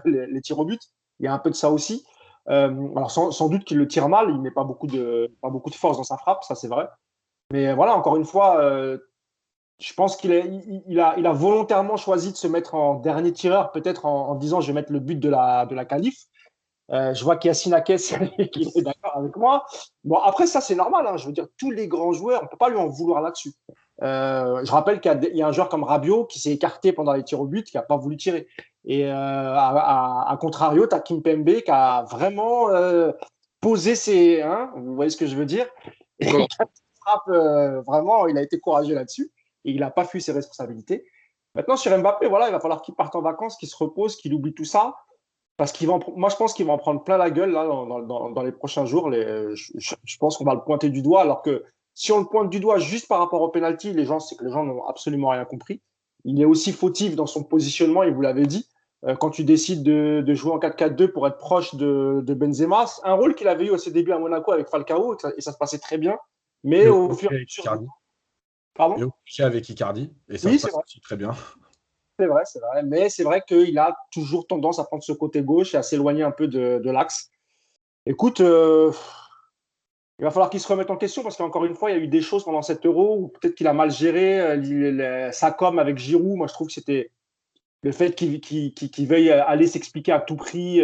les tirs au but. Il y a un peu de ça aussi. Alors, sans doute qu'il le tire mal. Il met pas beaucoup de force dans sa frappe, ça c'est vrai. Mais voilà, encore une fois, je pense qu'il a volontairement choisi de se mettre en dernier tireur, peut-être en disant je vais mettre le but de la qualif. Je vois qu'Yacine Akess qui est d'accord avec moi. Bon, après, ça, c'est normal. Hein. Je veux dire, tous les grands joueurs, on ne peut pas lui en vouloir là-dessus. Je rappelle qu'il y a un joueur comme Rabiot qui s'est écarté pendant les tirs au but, qui n'a pas voulu tirer. Et à contrario, tu as Kimpembe qui a vraiment posé ses. Hein, vous voyez ce que je veux dire? Et frappe, vraiment, il a été courageux là-dessus. Et il n'a pas fui ses responsabilités. Maintenant, sur Mbappé, voilà, il va falloir qu'il parte en vacances, qu'il se repose, qu'il oublie tout ça. Parce moi, je pense qu'il va en prendre plein la gueule là, dans les prochains jours. Je pense qu'on va le pointer du doigt, alors que si on le pointe du doigt juste par rapport au penalty, c'est que les gens n'ont absolument rien compris. Il est aussi fautif dans son positionnement, et vous l'avez dit, quand tu décides de jouer en 4-4-2 pour être proche de Benzema. C'est un rôle qu'il avait eu à ses débuts à Monaco avec Falcao, et ça se passait très bien. Mais Et au fur et à avec mesure. Icardi. Pardon? Et aussi avec Icardi. Et ça Oui, se c'est passe vrai. aussi très bien. C'est vrai, c'est vrai. Mais c'est vrai qu'il a toujours tendance à prendre ce côté gauche et à s'éloigner un peu de l'axe. Écoute, il va falloir qu'il se remette en question parce qu'encore une fois, il y a eu des choses pendant cet Euro où peut-être qu'il a mal géré sa com avec Giroud. Moi, je trouve que c'était le fait qu'il veuille aller s'expliquer à tout prix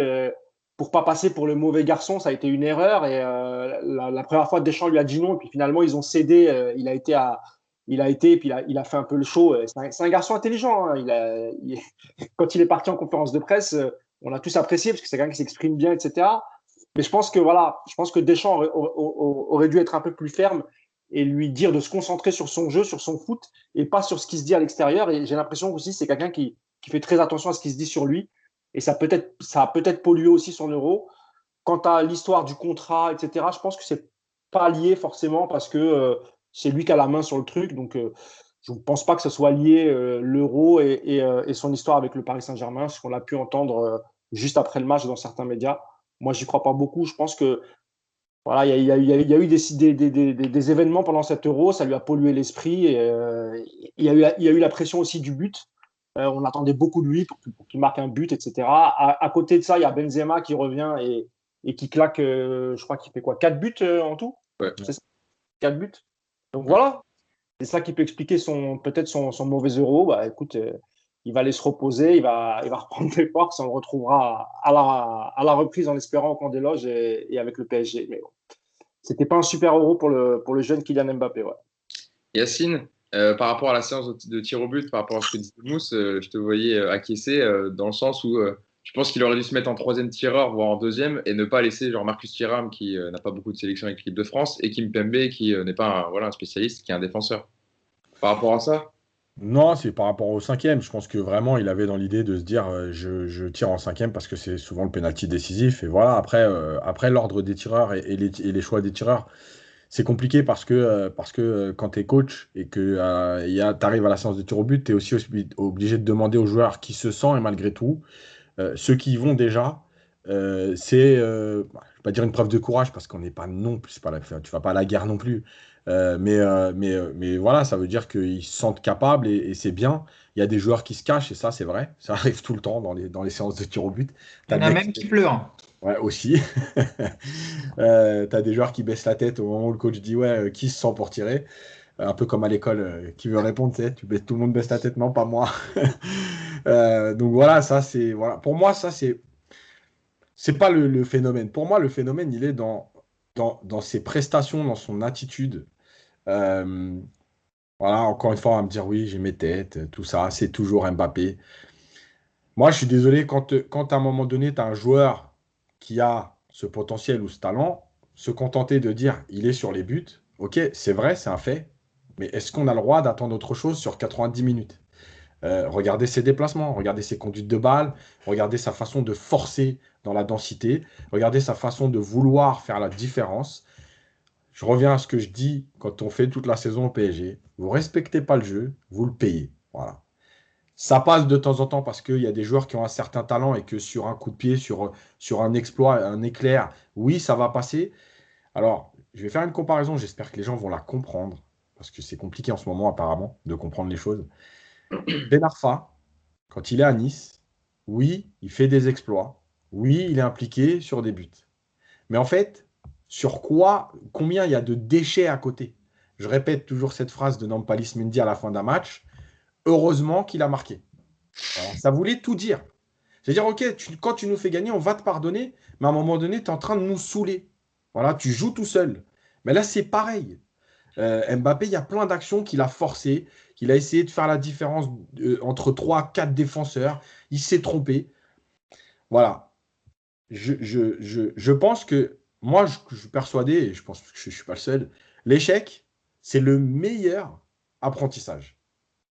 pour pas passer pour le mauvais garçon. Ça a été une erreur. Et la première fois, Deschamps lui a dit non. Et puis finalement, ils ont cédé. Et puis il a fait un peu le show. C'est un garçon intelligent. Hein. Quand il est parti en conférence de presse, on l'a tous apprécié parce que c'est quelqu'un qui s'exprime bien, etc. Mais je pense que voilà, je pense que Deschamps aurait dû être un peu plus ferme et lui dire de se concentrer sur son jeu, sur son foot et pas sur ce qui se dit à l'extérieur. Et j'ai l'impression aussi c'est quelqu'un qui fait très attention à ce qui se dit sur lui. Et ça a peut-être pollué aussi son euro. Quant à l'histoire du contrat, etc., je pense que c'est pas lié forcément parce que c'est lui qui a la main sur le truc. Donc, je ne pense pas que ce soit lié l'euro et son histoire avec le Paris Saint-Germain, ce qu'on a pu entendre juste après le match dans certains médias. Moi, j'y crois pas beaucoup. Je pense que voilà, il y a eu des événements pendant cet Euro, ça lui a pollué l'esprit. Et, il y a eu la pression aussi du but. On attendait beaucoup de lui pour qu'il marque un but, etc. À côté de ça, il y a Benzema qui revient et qui claque, je crois qu'il fait quoi, 4 buts en tout. Ouais. C'est ça, 4 buts. Donc Ouais. voilà, c'est ça qui peut expliquer peut-être son mauvais Euro. Bah, écoute, il va aller se reposer, il va reprendre des forces. On le retrouvera à la reprise en espérant au camp des loges et avec le PSG. Mais bon, c'était pas un super Euro pour le jeune Kylian Mbappé. Ouais. Yacine, par rapport à la séance de tir au but, par rapport à ce que disait Mousse, je te voyais acquiescer dans le sens où je pense qu'il aurait dû se mettre en troisième tireur, voire en deuxième, et ne pas laisser genre Marcus Thuram qui n'a pas beaucoup de sélection avec l'équipe de France, et Kimpembe qui n'est pas voilà, un spécialiste, qui est un défenseur. Par rapport à ça, Non, c'est par rapport au cinquième. Je pense que vraiment, il avait dans l'idée de se dire je tire en cinquième parce que c'est souvent le pénalty décisif. Et voilà, après l'ordre des tireurs et les choix des tireurs, c'est compliqué parce que quand tu es coach et que tu arrives à la séance de tir au but, tu es aussi obligé de demander aux joueurs qui se sent et malgré tout, ceux qui y vont déjà, c'est, je vais pas dire une preuve de courage parce qu'on n'est pas non plus, c'est pas tu vas pas à la guerre non plus. Mais voilà, ça veut dire qu'ils se sentent capables et c'est bien. Il y a des joueurs qui se cachent et ça, c'est vrai. Ça arrive tout le temps dans les séances de tir au but. Il y T'as en le a mec même qui pleurent. Ouais, aussi. T'as des joueurs qui baissent la tête au moment où le coach dit ouais, qui se sent pour tirer. Un peu comme à l'école, qui veut répondre, tu sais, tout le monde baisse la tête, non, pas moi. Donc voilà, ça c'est voilà. Pour moi, ça c'est pas le phénomène. Pour moi, le phénomène, il est dans dans ses prestations, dans son attitude. Euh, voilà, encore une fois, on va me dire oui, j'ai mes têtes, tout ça, c'est toujours Mbappé. Moi, je suis désolé, quand à un moment donné, tu as un joueur qui a ce potentiel ou ce talent, se contenter de dire il est sur les buts, ok, c'est vrai, c'est un fait, mais est-ce qu'on a le droit d'attendre autre chose sur 90 minutes? Regardez ses déplacements, regardez ses conduites de balle, regardez sa façon de forcer dans la densité, regardez sa façon de vouloir faire la différence. Je reviens à ce que je dis quand on fait toute la saison au PSG. Vous respectez pas le jeu, vous le payez. Voilà. Ça passe de temps en temps parce qu'il y a des joueurs qui ont un certain talent et que sur un coup de pied, sur un exploit, un éclair, oui, ça va passer. Alors, je vais faire une comparaison, j'espère que les gens vont la comprendre, parce que c'est compliqué en ce moment apparemment de comprendre les choses. Ben Arfa, quand il est à Nice, oui, il fait des exploits, oui, il est impliqué sur des buts. Mais en fait, combien il y a de déchets à côté? Je répète toujours cette phrase de Nampalys Mendy à la fin d'un match. Heureusement qu'il a marqué. Voilà, ça voulait tout dire. C'est-à-dire, ok, quand tu nous fais gagner, on va te pardonner, mais à un moment donné, tu es en train de nous saouler. Voilà, tu joues tout seul. Mais là, c'est pareil. Mbappé, il y a plein d'actions qu'il a forcées, qu'il a essayé de faire la différence entre 3, 4 défenseurs. Il s'est trompé. Voilà. Je pense que, moi, je suis persuadé, et je pense que je ne suis pas le seul, l'échec, c'est le meilleur apprentissage,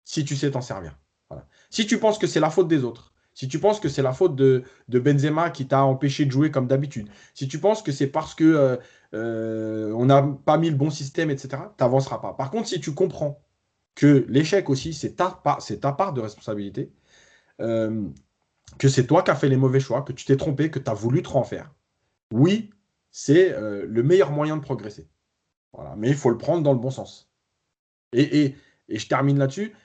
si tu sais t'en servir. Voilà. Si tu penses que c'est la faute des autres, si tu penses que c'est la faute de Benzema qui t'a empêché de jouer comme d'habitude, si tu penses que c'est parce que on n'a pas mis le bon système, etc., tu n'avanceras pas. Par contre, si tu comprends que l'échec aussi, c'est ta part de responsabilité, euh, que c'est toi qui as fait les mauvais choix, que tu t'es trompé, que tu as voulu te renfaire, oui, c'est le meilleur moyen de progresser. Voilà. Mais il faut le prendre dans le bon sens. Et je termine là-dessus.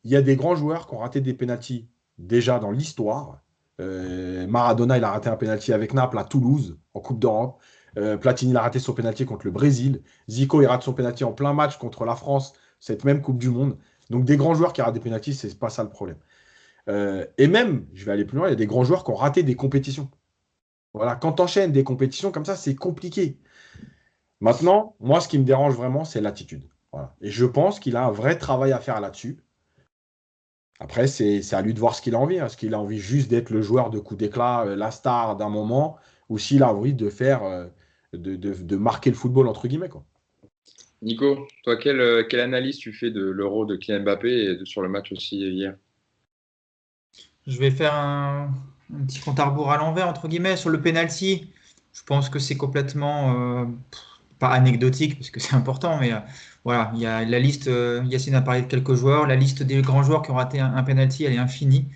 Il y a des grands joueurs qui ont raté des pénaltys déjà dans l'histoire. Maradona, il a raté un pénalty avec Naples à Toulouse, en Coupe d'Europe. Platini, il a raté son pénalty contre le Brésil. Zico, il rate son pénalty en plein match contre la France, cette même Coupe du Monde. Donc des grands joueurs qui ratent des pénaltys, c'est pas ça le problème. Et même, je vais aller plus loin, il y a des grands joueurs qui ont raté des compétitions. Voilà, quand tu enchaînes des compétitions comme ça, c'est compliqué. Maintenant, moi, ce qui me dérange vraiment, c'est l'attitude. Voilà. Et je pense qu'il a un vrai travail à faire là-dessus. Après, c'est à lui de voir ce qu'il a envie. Est-ce qu'il a envie juste d'être le joueur de coup d'éclat, la star d'un moment, ou s'il a envie de faire, de marquer le football, entre guillemets, quoi. Nico, toi, quelle analyse tu fais de l'Euro de Kylian Mbappé et sur le match aussi hier? Je vais faire un petit compte à rebours à l'envers, entre guillemets, sur le penalty. Je pense que c'est complètement, pas anecdotique, parce que c'est important, mais voilà, il y a la liste, Yacine a parlé de quelques joueurs, la liste des grands joueurs qui ont raté un penalty, elle est infinie.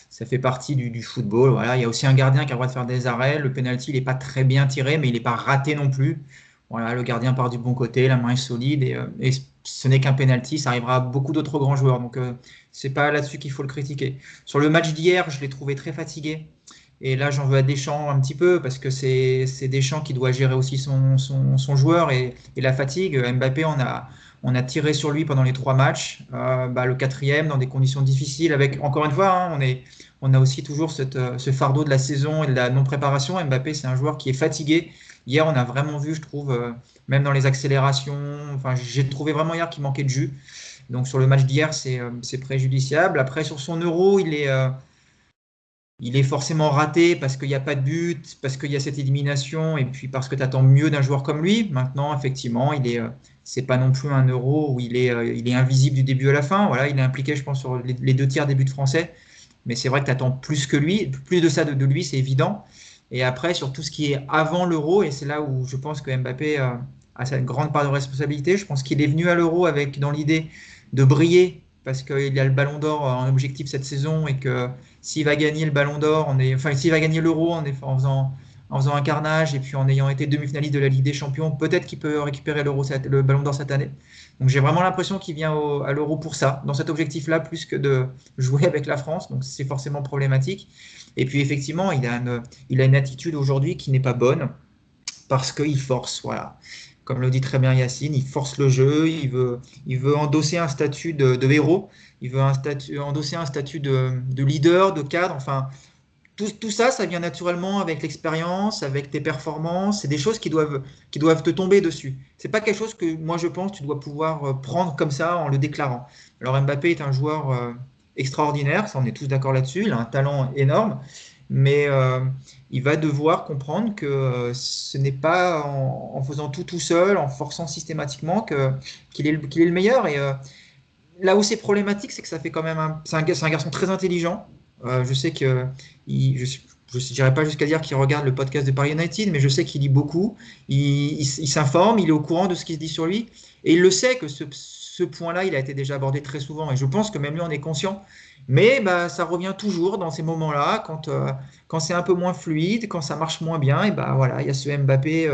Ça fait partie du football. Voilà. Il y a aussi un gardien qui a le droit de faire des arrêts. Le penalty, il n'est pas très bien tiré, mais il n'est pas raté non plus. Voilà, le gardien part du bon côté, la main est solide et ce n'est qu'un penalty. Ça arrivera à beaucoup d'autres grands joueurs. Donc, c'est pas là-dessus qu'il faut le critiquer. Sur le match d'hier, je l'ai trouvé très fatigué. Et là, j'en veux à Deschamps un petit peu parce que c'est Deschamps qui doit gérer aussi son joueur et la fatigue. Mbappé, on a tiré sur lui pendant les 3 matchs. Le quatrième, dans des conditions difficiles, avec, encore une fois, hein, on a aussi toujours ce fardeau de la saison et de la non-préparation. Mbappé, c'est un joueur qui est fatigué. Hier, on a vraiment vu, je trouve, même dans les accélérations, enfin, j'ai trouvé vraiment hier qu'il manquait de jus. Donc sur le match d'hier, c'est préjudiciable. Après, sur son euro, il est forcément raté parce qu'il n'y a pas de but, parce qu'il y a cette élimination et puis parce que tu attends mieux d'un joueur comme lui. Maintenant, effectivement, c'est pas non plus un euro où il est invisible du début à la fin. Voilà, il est impliqué, je pense, sur les 2 tiers des buts français. Mais c'est vrai que tu attends plus que lui, plus de ça de lui, c'est évident. Et après, sur tout ce qui est avant l'euro, et c'est là où je pense que Mbappé a cette grande part de responsabilité, je pense qu'il est venu à l'euro dans l'idée de briller parce qu'il y a le Ballon d'Or en objectif cette saison et que s'il va gagner le Ballon d'Or, s'il va gagner l'Euro en faisant un carnage et puis en ayant été demi-finaliste de la Ligue des Champions, peut-être qu'il peut récupérer le Ballon d'Or cette année. Donc j'ai vraiment l'impression qu'il vient à l'Euro pour ça, dans cet objectif-là, plus que de jouer avec la France. Donc c'est forcément problématique. Et puis effectivement, il a une attitude aujourd'hui qui n'est pas bonne parce qu'il force. Voilà. Comme le dit très bien Yacine, il force le jeu, il veut endosser un statut de héros, il veut endosser un statut de leader, de cadre, enfin, tout ça, ça vient naturellement avec l'expérience, avec tes performances. C'est des choses qui doivent te tomber dessus. C'est pas quelque chose que moi je pense tu dois pouvoir prendre comme ça en le déclarant. Alors Mbappé est un joueur extraordinaire, ça on est tous d'accord là-dessus. Il a un talent énorme, mais il va devoir comprendre que ce n'est pas en faisant tout seul, en forçant systématiquement qu'il est le meilleur. Et là où c'est problématique, c'est que ça fait quand même c'est un garçon très intelligent. Je sais que je ne dirais pas jusqu'à dire qu'il regarde le podcast de Paris United, mais je sais qu'il lit beaucoup. Il s'informe, il est au courant de ce qui se dit sur lui, et il le sait que ce point-là, il a été déjà abordé très souvent. Et je pense que même lui en est conscient. Mais bah, ça revient toujours dans ces moments-là, quand c'est un peu moins fluide, quand ça marche moins bien. Et bah voilà, il y a ce Mbappé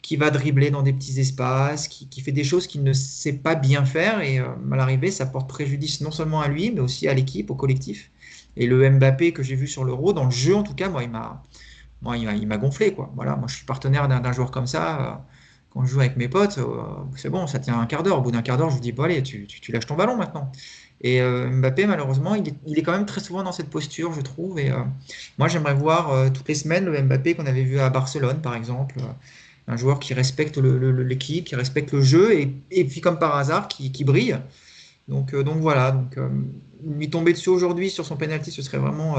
qui va dribbler dans des petits espaces, qui fait des choses qu'il ne sait pas bien faire. Et à l'arrivée, ça porte préjudice non seulement à lui, mais aussi à l'équipe, au collectif. Et le Mbappé que j'ai vu sur l'Euro, dans le jeu en tout cas, il m'a gonflé, quoi. Voilà, moi je suis partenaire d'un joueur comme ça. Quand je joue avec mes potes, c'est bon, ça tient un quart d'heure. Au bout d'un quart d'heure, je vous dis, bon allez, tu lâches ton ballon maintenant. Et Mbappé, malheureusement, il est quand même très souvent dans cette posture, je trouve. Et moi, j'aimerais voir toutes les semaines le Mbappé qu'on avait vu à Barcelone, par exemple. Un joueur qui respecte l'équipe, qui respecte le jeu, et puis comme par hasard, qui brille. Donc voilà, lui tomber dessus aujourd'hui sur son penalty, ce serait vraiment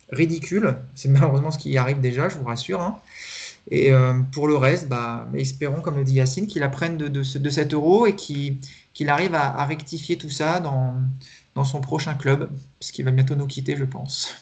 ridicule. C'est malheureusement ce qui arrive déjà, je vous rassure, hein. Et pour le reste, bah, espérons, comme le dit Yacine, qu'il apprenne de cet euro et qu'il arrive à rectifier tout ça dans son prochain club, parce qu'il va bientôt nous quitter, je pense.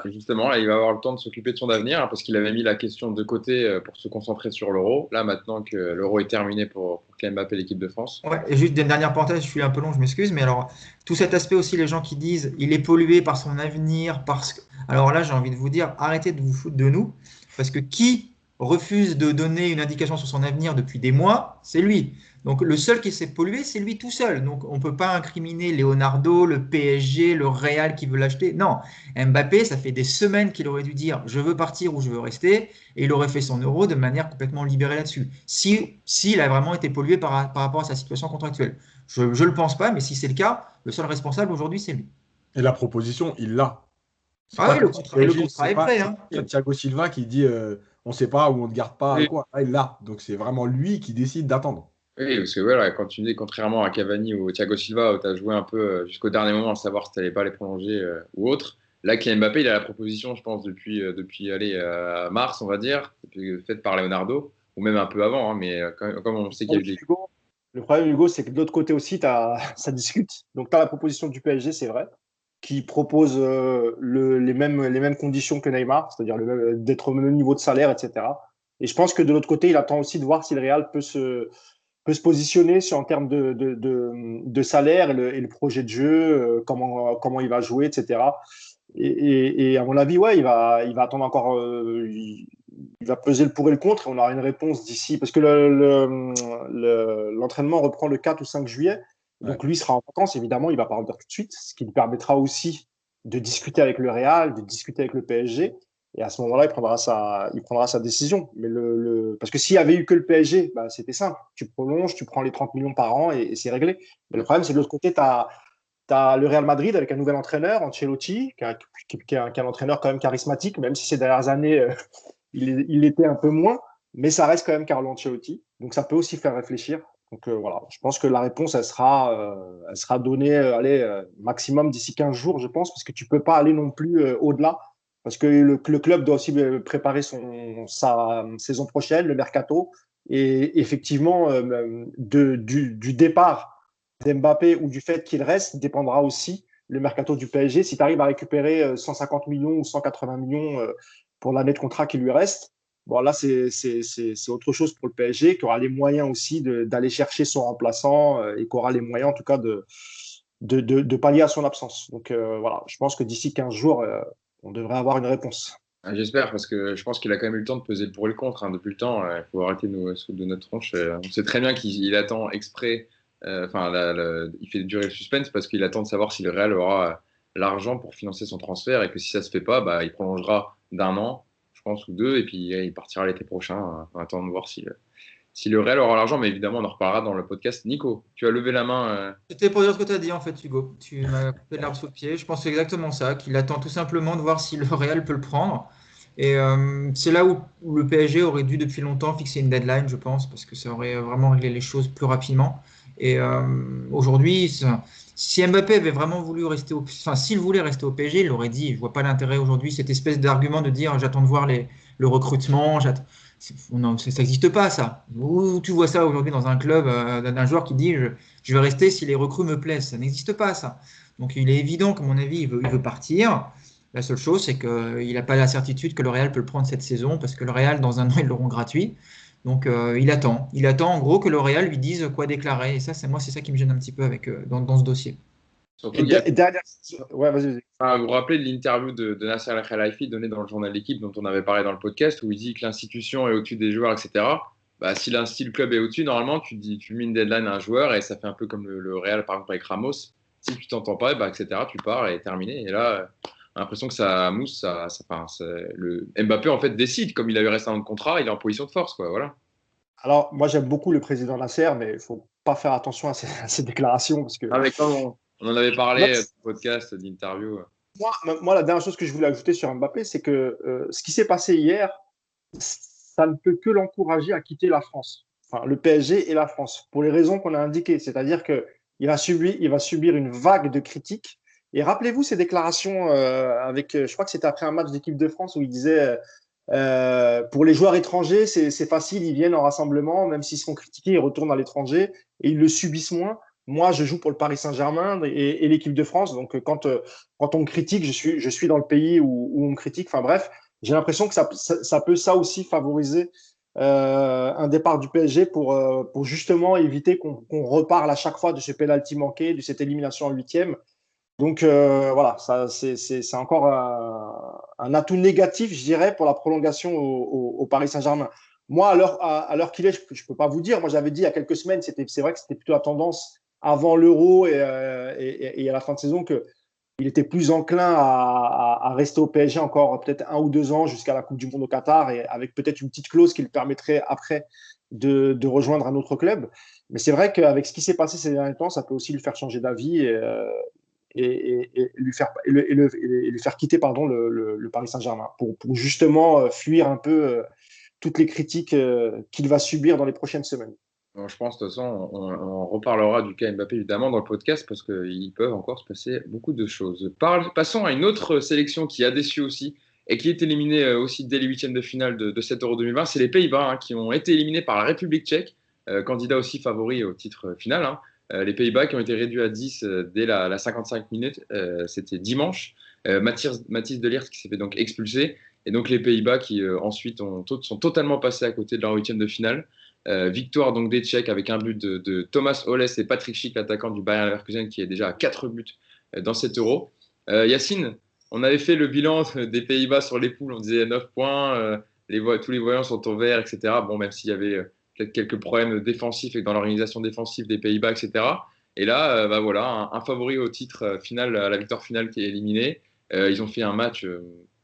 Justement, là, il va avoir le temps de s'occuper de son avenir, hein, parce qu'il avait mis la question de côté pour se concentrer sur l'Euro. Là, maintenant que l'Euro est terminé pour Kylian Mbappé, l'équipe de France. Ouais, et juste une dernière parenthèse, je suis un peu long, je m'excuse, mais alors, tout cet aspect aussi, les gens qui disent il est pollué par son avenir, parce que. Alors là, j'ai envie de vous dire, arrêtez de vous foutre de nous, parce que qui refuse de donner une indication sur son avenir depuis des mois, c'est lui. Donc le seul qui s'est pollué, c'est lui tout seul. Donc on ne peut pas incriminer Leonardo, le PSG, le Real qui veut l'acheter. Non, Mbappé, ça fait des semaines qu'il aurait dû dire je veux partir ou je veux rester, et il aurait fait son euro de manière complètement libérée là-dessus. S'il a vraiment été pollué par rapport à sa situation contractuelle. Je ne le pense pas, mais si c'est le cas, le seul responsable aujourd'hui, c'est lui. Et la proposition, il l'a. C'est Ah pas oui, comme si le PSG, contrat est prêt, hein. c'est pas Thiago Silva qui dit on sait pas ou on ne garde pas Oui, quoi. Ah, il l'a. Donc c'est vraiment lui qui décide d'attendre. oui, parce que voilà, quand tu dis contrairement à Cavani ou Thiago Silva, où tu as joué un peu jusqu'au dernier moment à savoir si tu n'allais pas les prolonger ou autre, là, Kylian Mbappé, il a la proposition, je pense, depuis allez, mars, on va dire, faite par Leonardo, ou même un peu avant, hein, mais comme on sait qu'il y a eu des. Hugo, le problème, Hugo, c'est que de l'autre côté aussi, ça discute. Donc, tu as la proposition du PSG, c'est vrai, qui propose les mêmes conditions que Neymar, c'est-à-dire d'être au même niveau de salaire, etc. Et je pense que de l'autre côté, il attend aussi de voir si le Real peut se positionner en termes de salaire et le projet de jeu, comment il va jouer, etc. Et à mon avis, ouais, il va attendre encore. Il va peser le pour et le contre. Et on aura une réponse d'ici. Parce que l'entraînement reprend le 4 ou 5 juillet. Ouais. Donc lui sera en vacances, évidemment, il ne va pas revenir tout de suite. Ce qui lui permettra aussi de discuter avec le Real, de discuter avec le PSG. Et à ce moment-là, il prendra sa décision. Mais parce que s'il n'y avait eu que le PSG, bah, c'était simple. Tu prolonges, tu prends les 30 millions par an et c'est réglé. Mais le problème, c'est que de l'autre côté, tu as le Real Madrid avec un nouvel entraîneur, Ancelotti, qui est un entraîneur quand même charismatique, même si ces dernières années, il était un peu moins, mais ça reste quand même Carlo Ancelotti. Donc ça peut aussi faire réfléchir. Donc voilà, je pense que la réponse, elle sera donnée allez, maximum d'ici 15 jours, je pense, parce que tu ne peux pas aller non plus au-delà, parce que le club doit aussi préparer sa saison prochaine, le mercato, et effectivement, du départ d'Mbappé ou du fait qu'il reste dépendra aussi le mercato du PSG. Si tu arrives à récupérer 150 millions ou 180 millions pour l'année de contrat qui lui reste, bon, là, c'est autre chose pour le PSG, qui aura les moyens aussi d'aller chercher son remplaçant et qui aura les moyens, en tout cas, de pallier à son absence. Donc, voilà, je pense que d'ici 15 jours, on devrait avoir une réponse. J'espère, parce que je pense qu'il a quand même eu le temps de peser le pour et le contre, hein. Depuis le temps, il faut arrêter de nous foutre de notre tronche. On sait très bien qu'il attend exprès, enfin, il fait durer le suspense parce qu'il attend de savoir si le Real aura l'argent pour financer son transfert, et que si ça se fait pas, bah, il prolongera d'1 an, je pense, ou 2, et puis il partira l'été prochain, en attendant de voir si si le Real aura l'argent, mais évidemment, on en reparlera dans le podcast. Nico, tu as levé la main. C'était pour dire ce que tu as dit en fait, Hugo. Tu m'as coupé l'herbe sous le pied. Je pense que c'est exactement ça, qu'il attend tout simplement de voir si le Real peut le prendre. Et c'est là où le PSG aurait dû depuis longtemps fixer une deadline, je pense, parce que ça aurait vraiment réglé les choses plus rapidement. Et aujourd'hui, si Mbappé avait vraiment voulu rester enfin, s'il voulait rester au PSG, il l'aurait dit. Je vois pas l'intérêt aujourd'hui, cette espèce d'argument de dire j'attends de voir le recrutement. Non, ça n'existe pas, ça. Où tu vois ça aujourd'hui dans un club d'un joueur qui dit je vais rester si les recrues me plaisent. Ça n'existe pas, ça. Donc il est évident qu'à mon avis, il veut partir. La seule chose, c'est qu'il n'a pas la certitude que le Real peut le prendre cette saison, parce que le Real, dans un an, ils l'auront gratuit. Donc il attend. Il attend en gros que le Real lui dise quoi déclarer. Et ça, c'est ça qui me gêne un petit peu dans ce dossier. Surtout, Dernière... Ouais, vas-y. Vous vous rappelez de l'interview de Nasser Al-Khelaifi donnée dans le journal L'équipe dont on avait parlé dans le podcast où il dit que l'institution est au-dessus des joueurs, etc. Bah, si le club est au-dessus, normalement, tu mets une deadline à un joueur et ça fait un peu comme le Real, par exemple, avec Ramos. Si tu t'entends pas, bah, etc., tu pars et terminé. Et là, on a l'impression que ça mousse. Le Mbappé, en fait, décide. Comme il avait resté en contrat, il est en position de force, quoi. Voilà. Alors, moi, j'aime beaucoup le président Nasser, mais il ne faut pas faire attention à ces déclarations. Parce que... Avec on en avait parlé de podcast, d'interview. Moi, la dernière chose que je voulais ajouter sur Mbappé, c'est que ce qui s'est passé hier, ça ne peut que l'encourager à quitter la France, enfin le PSG et la France, pour les raisons qu'on a indiquées. C'est-à-dire qu'il va subir une vague de critiques. Et rappelez-vous ces déclarations je crois que c'était après un match d'équipe de France où il disait pour les joueurs étrangers, c'est facile, ils viennent en rassemblement, même s'ils sont critiqués, ils retournent à l'étranger et ils le subissent moins. Moi, je joue pour le Paris Saint-Germain et l'équipe de France. Donc, quand on me critique, je suis dans le pays où on me critique. Enfin bref, j'ai l'impression que ça peut ça aussi favoriser un départ du PSG pour justement éviter qu'on reparle à chaque fois de ce penalty manqué, de cette élimination en huitième. Donc voilà, c'est encore un atout négatif, je dirais, pour la prolongation au Paris Saint-Germain. Moi, à l'heure qu'il est, je ne peux pas vous dire. Moi, j'avais dit il y a quelques semaines, c'est vrai que c'était plutôt la tendance avant l'Euro et à la fin de saison qu'il était plus enclin à rester au PSG encore peut-être 1 ou 2 ans jusqu'à la Coupe du Monde au Qatar et avec peut-être une petite clause qui le permettrait après de rejoindre un autre club. Mais c'est vrai qu'avec ce qui s'est passé ces derniers temps, ça peut aussi lui faire changer d'avis et lui faire quitter le Paris Saint-Germain pour justement fuir un peu toutes les critiques qu'il va subir dans les prochaines semaines. Bon, je pense de toute façon, on reparlera du cas Mbappé évidemment dans le podcast parce qu'il peuvent encore se passer beaucoup de choses. Passons à une autre sélection qui a déçu aussi et qui est éliminée aussi dès les huitièmes de finale de cet Euro 2020. C'est les Pays-Bas qui ont été éliminés par la République tchèque, candidat aussi favori au titre final. Les Pays-Bas qui ont été réduits à 10 dès la 55 minutes, c'était dimanche. Mathis de Ligt qui s'est fait donc expulser. Et donc les Pays-Bas qui ensuite sont totalement passés à côté de leur huitième de finale. Victoire donc des Tchèques avec un but de Thomas Holes et Patrick Schick, l'attaquant du Bayer Leverkusen qui est déjà à 4 buts dans cet Euro. Yacine, on avait fait le bilan des Pays-Bas sur les poules, on disait 9 points, tous les voyants sont au vert, etc. Bon, même s'il y avait peut-être quelques problèmes défensifs et dans l'organisation défensive des Pays-Bas, etc. Et là, voilà, un favori au titre final, à la victoire finale qui est éliminé. Ils ont fait un match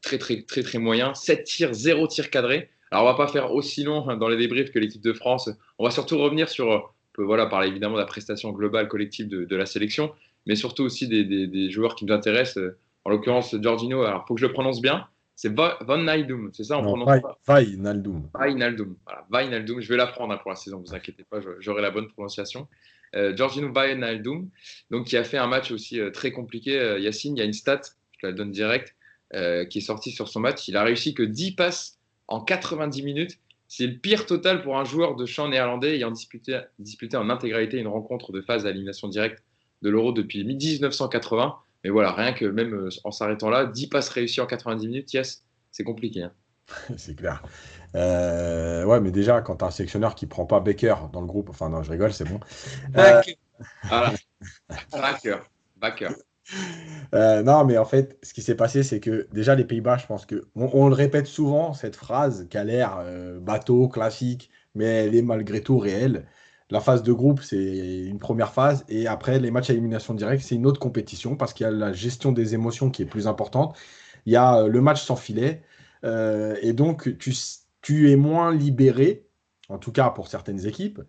très, très, très, très moyen. 7 tirs, 0 tir cadré. Alors, on va pas faire aussi long dans les débriefs que l'équipe de France. On va surtout revenir sur, on peut voilà, parler évidemment de la prestation globale collective de la sélection, mais surtout aussi des joueurs qui nous intéressent. En l'occurrence, Jorginho, alors il faut que je le prononce bien. C'est Van Naldum, c'est ça on prononce Wijnaldum. Wijnaldum. Voilà, Wijnaldum. Je vais l'apprendre pour la saison, ne vous inquiétez pas, j'aurai la bonne prononciation. Jorginho Wijnaldum, donc qui a fait un match aussi très compliqué. Yacine, il y a une stat, je te la donne direct, qui est sortie sur son match. Il a réussi que 10 passes en 90 minutes. C'est le pire total pour un joueur de champ néerlandais ayant disputé en intégralité une rencontre de phase à élimination directe de l'Euro depuis 1980. Mais voilà, rien que même en s'arrêtant là, 10 passes réussies en 90 minutes, yes, c'est compliqué. C'est clair. Ouais, mais déjà, quand tu as un sélectionneur qui prend pas Baker dans le groupe, enfin non, je rigole, c'est bon. Voilà. Backer. Non, mais en fait, ce qui s'est passé, c'est que déjà, les Pays-Bas, je pense que on le répète souvent, cette phrase qui a l'air bateau, classique, mais elle est malgré tout réelle. La phase de groupe, c'est une première phase, et après, les matchs à élimination directe, c'est une autre compétition parce qu'il y a la gestion des émotions qui est plus importante. Il y a le match sans filet, et donc tu es moins libéré en tout cas pour certaines équipes,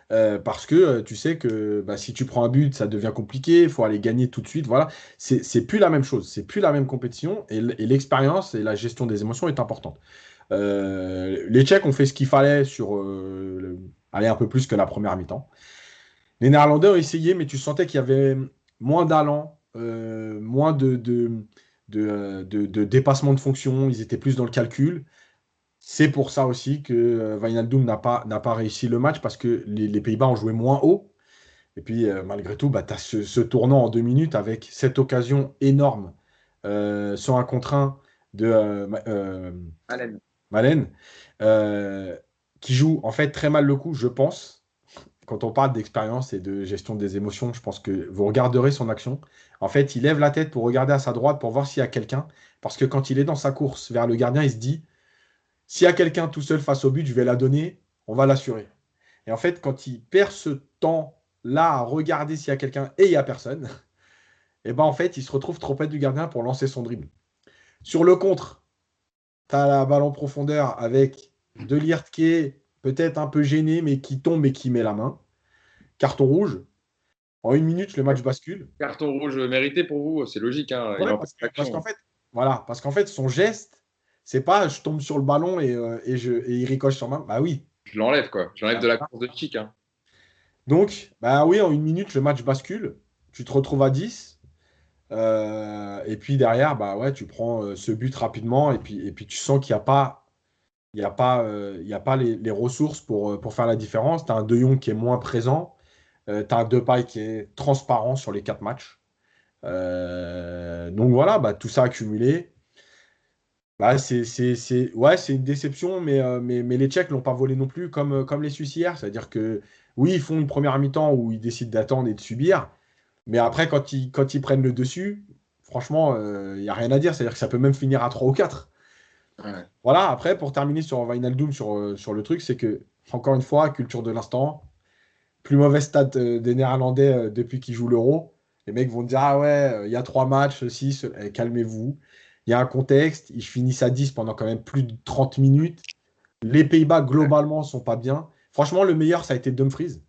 parce que tu sais que si tu prends un but, ça devient compliqué, il faut aller gagner tout de suite. Voilà, c'est plus la même chose, c'est plus la même compétition, et l'expérience et la gestion des émotions est importante. Les Tchèques ont fait ce qu'il fallait sur aller un peu plus que la première mi-temps. Les Néerlandais ont essayé, mais tu sentais qu'il y avait moins d'allant, moins de dépassement de fonction. Ils étaient plus dans le calcul. C'est pour ça aussi que Wijnaldum n'a pas réussi le match parce que les Pays-Bas ont joué moins haut. Et puis, malgré tout, tu as ce tournant en 2 minutes avec cette occasion énorme sur un contre 1 de Malen, qui joue en fait très mal le coup, je pense. Quand on parle d'expérience et de gestion des émotions, je pense que vous regarderez son action. En fait, il lève la tête pour regarder à sa droite pour voir s'il y a quelqu'un. Parce que quand il est dans sa course vers le gardien, il se dit, s'il y a quelqu'un tout seul face au but, je vais la donner, on va l'assurer. Et en fait, quand il perd ce temps-là à regarder s'il y a quelqu'un et il n'y a personne, et ben en fait, il se retrouve trop près du gardien pour lancer son dribble. Sur le contre, tu as la balle en profondeur avec De Ligt qui est peut-être un peu gêné, mais qui tombe et qui met la main. Carton rouge. En 1 minute, le match bascule. Carton rouge mérité pour vous, c'est logique. Hein. Ouais, parce qu'en fait, son geste, c'est pas je tombe sur le ballon et il ricoche sur main. Bah oui. Je l'enlève, quoi. J'enlève de la course de kick. Hein. Donc, bah oui, en 1 minute, le match bascule. Tu te retrouves à 10. Et puis derrière, bah ouais, tu prends ce but rapidement. Et puis tu sens qu'il n'y a pas, les ressources pour faire la différence. Tu as un De Jong qui est moins présent. Tu as un Depay qui est transparent sur les 4 matchs. Donc voilà, tout ça accumulé. C'est une déception, mais les Tchèques ne l'ont pas volé non plus comme les Suisses hier. C'est-à-dire que oui, ils font une première mi-temps où ils décident d'attendre et de subir. Mais après, quand ils prennent le dessus, franchement, il n'y a rien à dire. C'est-à-dire que ça peut même finir à 3 ou 4. Ouais. Voilà, après, pour terminer sur Wijnaldum, sur le truc, c'est que, encore une fois, culture de l'instant, plus mauvaise stat des Néerlandais depuis qu'ils jouent l'Euro. Les mecs vont dire, ah ouais, il y a 3 matchs, 6, calmez-vous. Il y a un contexte, ils finissent à 10 pendant quand même plus de 30 minutes. Les Pays-Bas, globalement, sont pas bien. Franchement, le meilleur, ça a été Dumfries.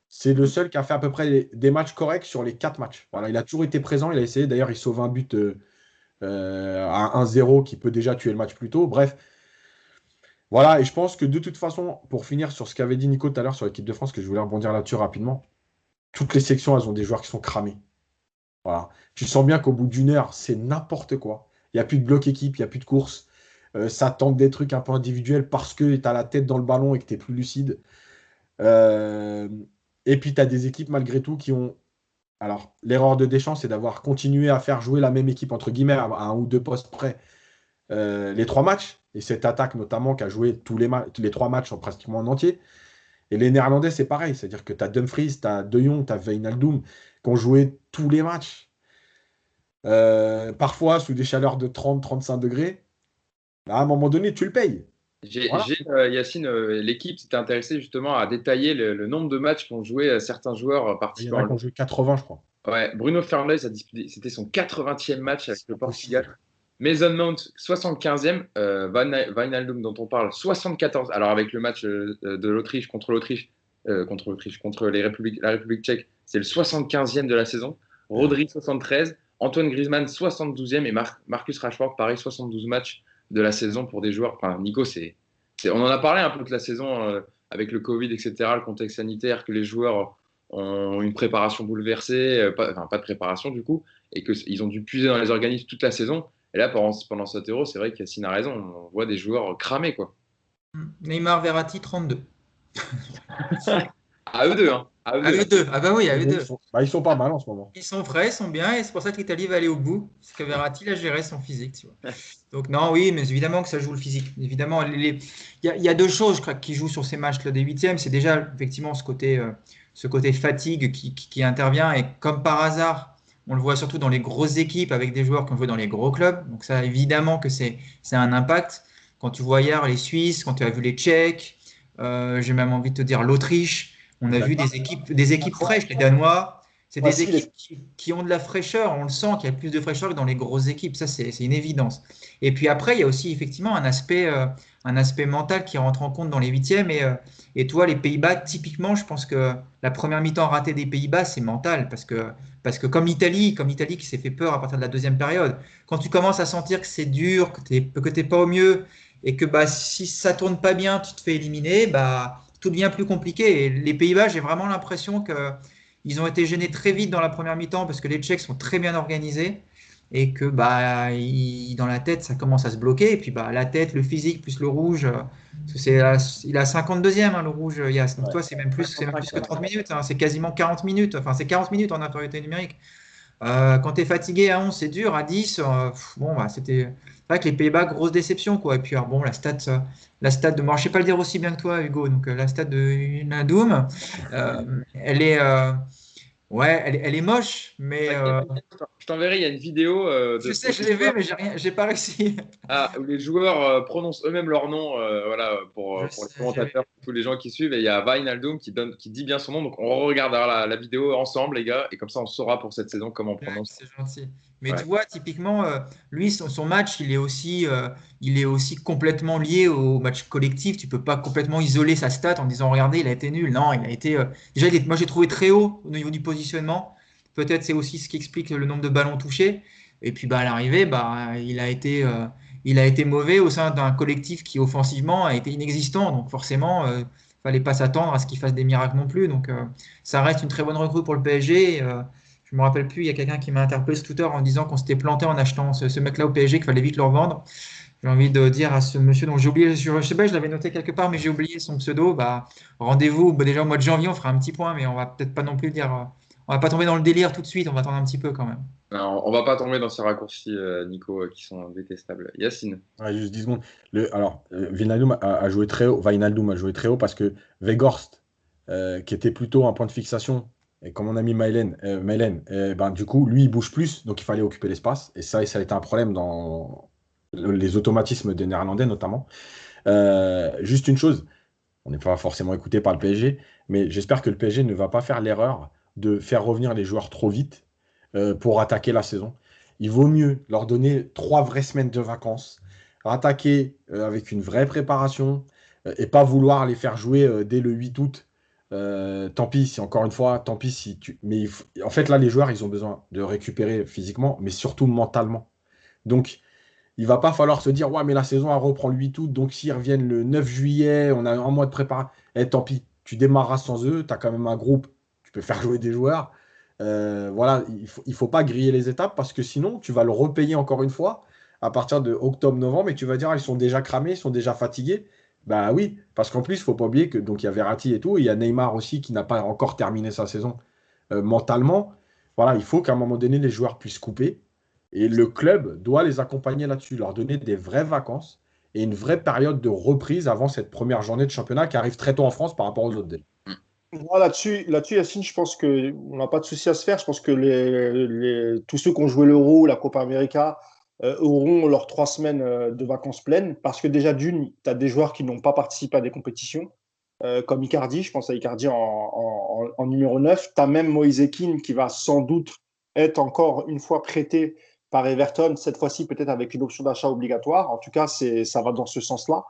C'est le seul qui a fait à peu près des matchs corrects sur les 4 matchs. Voilà, il a toujours été présent, il a essayé. D'ailleurs, il sauve un but à 1-0 qui peut déjà tuer le match plus tôt. Bref, voilà, et je pense que de toute façon, pour finir sur ce qu'avait dit Nico tout à l'heure sur l'équipe de France, que je voulais rebondir là-dessus rapidement, toutes les sections, elles ont des joueurs qui sont cramés. Voilà. Tu sens bien qu'au bout d'une heure, c'est n'importe quoi. Il n'y a plus de bloc équipe, il n'y a plus de course. Ça tente des trucs un peu individuels parce que tu as la tête dans le ballon et que tu es plus lucide. Et puis, tu as des équipes, malgré tout, qui ont... Alors, l'erreur de Deschamps, c'est d'avoir continué à faire jouer la même équipe, entre guillemets, à 1 ou 2 postes près, les 3 matchs. Et cette attaque, notamment, qui a joué tous les 3 matchs en pratiquement en entier. Et les Néerlandais, c'est pareil. C'est-à-dire que tu as Dumfries, tu as De Jong, tu as Wijnaldum, qui ont joué tous les matchs. Parfois sous des chaleurs de 30-35 degrés. À un moment donné, tu le payes. Yacine, l'équipe s'était intéressée justement à détailler le nombre de matchs qu'ont joué certains joueurs participants. Il y en a qui ont joué 80, je crois. Ouais, Bruno Fernandes, c'était son 80e match avec le Portugal. Mason Mount, 75e. Wijnaldum, dont on parle, 74. Alors, avec le match de l'Autriche contre la République tchèque, c'est le 75e de la saison. Rodri, 73. Antoine Griezmann, 72e. Et Marcus Rashford, pareil, 72 matchs de la saison pour des joueurs. Enfin, Nico, on en a parlé un peu de la saison avec le Covid, etc., le contexte sanitaire, que les joueurs ont une préparation bouleversée, pas de préparation du coup, et qu'ils ont dû puiser dans les organismes toute la saison. Et là, pendant cet Euro, c'est vrai qu'Yacine a raison, on voit des joueurs cramés, quoi. Neymar, Verratti, 32. À eux deux, hein. À eux deux. Ah bah oui, à eux deux. Ils sont pas mal en ce moment. Ils sont frais, ils sont bien, et c'est pour ça que l'Italie va aller au bout, parce que Verratti a géré son physique, tu vois. Donc non, oui, mais évidemment que ça joue le physique. Évidemment, il y a 2 choses, je crois, qui jouent sur ces matchs-là des 8e. C'est déjà effectivement ce côté fatigue qui intervient, et comme par hasard, on le voit surtout dans les grosses équipes avec des joueurs qui ont joué dans les gros clubs. Donc ça, évidemment que c'est un impact. Quand tu vois hier les Suisses, quand tu as vu les Tchèques, j'ai même envie de te dire l'Autriche, on a vu des équipes fraîches, les Danois. c'est des équipes qui ont de la fraîcheur. On le sent qu'il y a plus de fraîcheur que dans les grosses équipes. Ça, c'est une évidence. Et puis après, il y a aussi effectivement un aspect mental qui rentre en compte dans les huitièmes. Et toi, les Pays-Bas, typiquement, je pense que la première mi-temps ratée des Pays-Bas, c'est mental. Parce que comme l'Italie qui s'est fait peur à partir de la deuxième période, quand tu commences à sentir que c'est dur, que tu n'es pas au mieux, et que si ça tourne pas bien, tu te fais éliminer, tout devient plus compliqué. Et les Pays-Bas, j'ai vraiment l'impression qu'ils ont été gênés très vite dans la première mi-temps parce que les Tchèques sont très bien organisés et que dans la tête, ça commence à se bloquer. Et puis la tête, le physique plus le rouge, il a 52e, hein, le rouge, Yas. Donc toi, c'est même plus que 30 minutes, hein, c'est quasiment 40 minutes. Enfin, c'est 40 minutes en infériorité numérique. Quand tu es fatigué à 11, c'est dur. À 10, c'était vrai que les Pays-Bas, grosse déception, quoi. Et puis, alors, bon, la stat de moi, je sais pas le dire aussi bien que toi, Hugo. Donc, la stat de Nadoum, elle est, ouais, elle est moche, mais Je t'enverrai, il y a une vidéo je sais, je l'ai vu, mais j'ai pas réussi. où les joueurs prononcent eux-mêmes leur nom, voilà, pour les commentateurs, pour tous les gens qui suivent. Et il y a Wijnaldum qui dit bien son nom. Donc, on regardera la vidéo ensemble, les gars, et comme ça, on saura pour cette saison comment on prononce. C'est gentil. Mais tu vois, typiquement, lui, son match, il est aussi complètement lié au match collectif. Tu peux pas complètement isoler sa stat en disant, regardez, il a été nul. Non, il a été. Déjà, moi, j'ai trouvé très haut au niveau du positionnement. Peut-être c'est aussi ce qui explique le nombre de ballons touchés. Et puis, à l'arrivée, il a été mauvais au sein d'un collectif qui, offensivement, a été inexistant. Donc, forcément, fallait pas s'attendre à ce qu'il fasse des miracles non plus. Donc, ça reste une très bonne recrue pour le PSG. Je me rappelle plus, il y a quelqu'un qui m'a interpellé sur Twitter en disant qu'on s'était planté en achetant ce mec-là au PSG, qu'il fallait vite le revendre. J'ai envie de dire à ce monsieur dont j'ai oublié, je sais pas, je l'avais noté quelque part, mais j'ai oublié son pseudo. Rendez-vous, déjà au mois de janvier, on fera un petit point, mais on va peut-être pas non plus dire, on va pas tomber dans le délire tout de suite, on va attendre un petit peu quand même. Non, on va pas tomber dans ces raccourcis, Nico, qui sont détestables. Yacine. Juste 10 secondes. Wijnaldum a joué très haut. Wijnaldum a joué très haut parce que Weghorst, qui était plutôt un point de fixation, et comme mon ami Mailen, du coup, lui, il bouge plus, donc il fallait occuper l'espace. Et ça a été un problème dans les automatismes des Néerlandais, notamment. Juste une chose, on n'est pas forcément écouté par le PSG, mais j'espère que le PSG ne va pas faire l'erreur de faire revenir les joueurs trop vite pour attaquer la saison. Il vaut mieux leur donner 3 vraies semaines de vacances, attaquer avec une vraie préparation et pas vouloir les faire jouer dès le 8 août. Tant pis si, encore une fois, tant pis si tu. Mais en fait, là, les joueurs, ils ont besoin de récupérer physiquement, mais surtout mentalement. Donc, il va pas falloir se dire, ouais, mais la saison, elle reprend le 8 août, donc s'ils reviennent le 9 juillet, on a un mois de préparation. Tant pis, tu démarras sans eux, tu as quand même un groupe, tu peux faire jouer des joueurs. Voilà, il faut pas griller les étapes parce que sinon, tu vas le repayer encore une fois à partir de octobre-novembre et tu vas dire, ils sont déjà cramés, ils sont déjà fatigués. Bah oui, parce qu'en plus, il ne faut pas oublier que donc il y a Verratti et tout, et il y a Neymar aussi qui n'a pas encore terminé sa saison mentalement. Voilà, il faut qu'à un moment donné, les joueurs puissent couper. Et le club doit les accompagner là-dessus, leur donner des vraies vacances et une vraie période de reprise avant cette première journée de championnat qui arrive très tôt en France par rapport aux autres délais. Moi, là-dessus, Yacine, je pense qu'on n'a pas de souci à se faire. Je pense que tous ceux qui ont joué l'Euro, la Copa América, auront leurs 3 semaines de vacances pleines. Parce que déjà, d'une, tu as des joueurs qui n'ont pas participé à des compétitions, comme Icardi. Je pense à Icardi en numéro 9. Tu as même Moïse Kean qui va sans doute être encore une fois prêté par Everton, cette fois-ci peut-être avec une option d'achat obligatoire. En tout cas, ça va dans ce sens-là.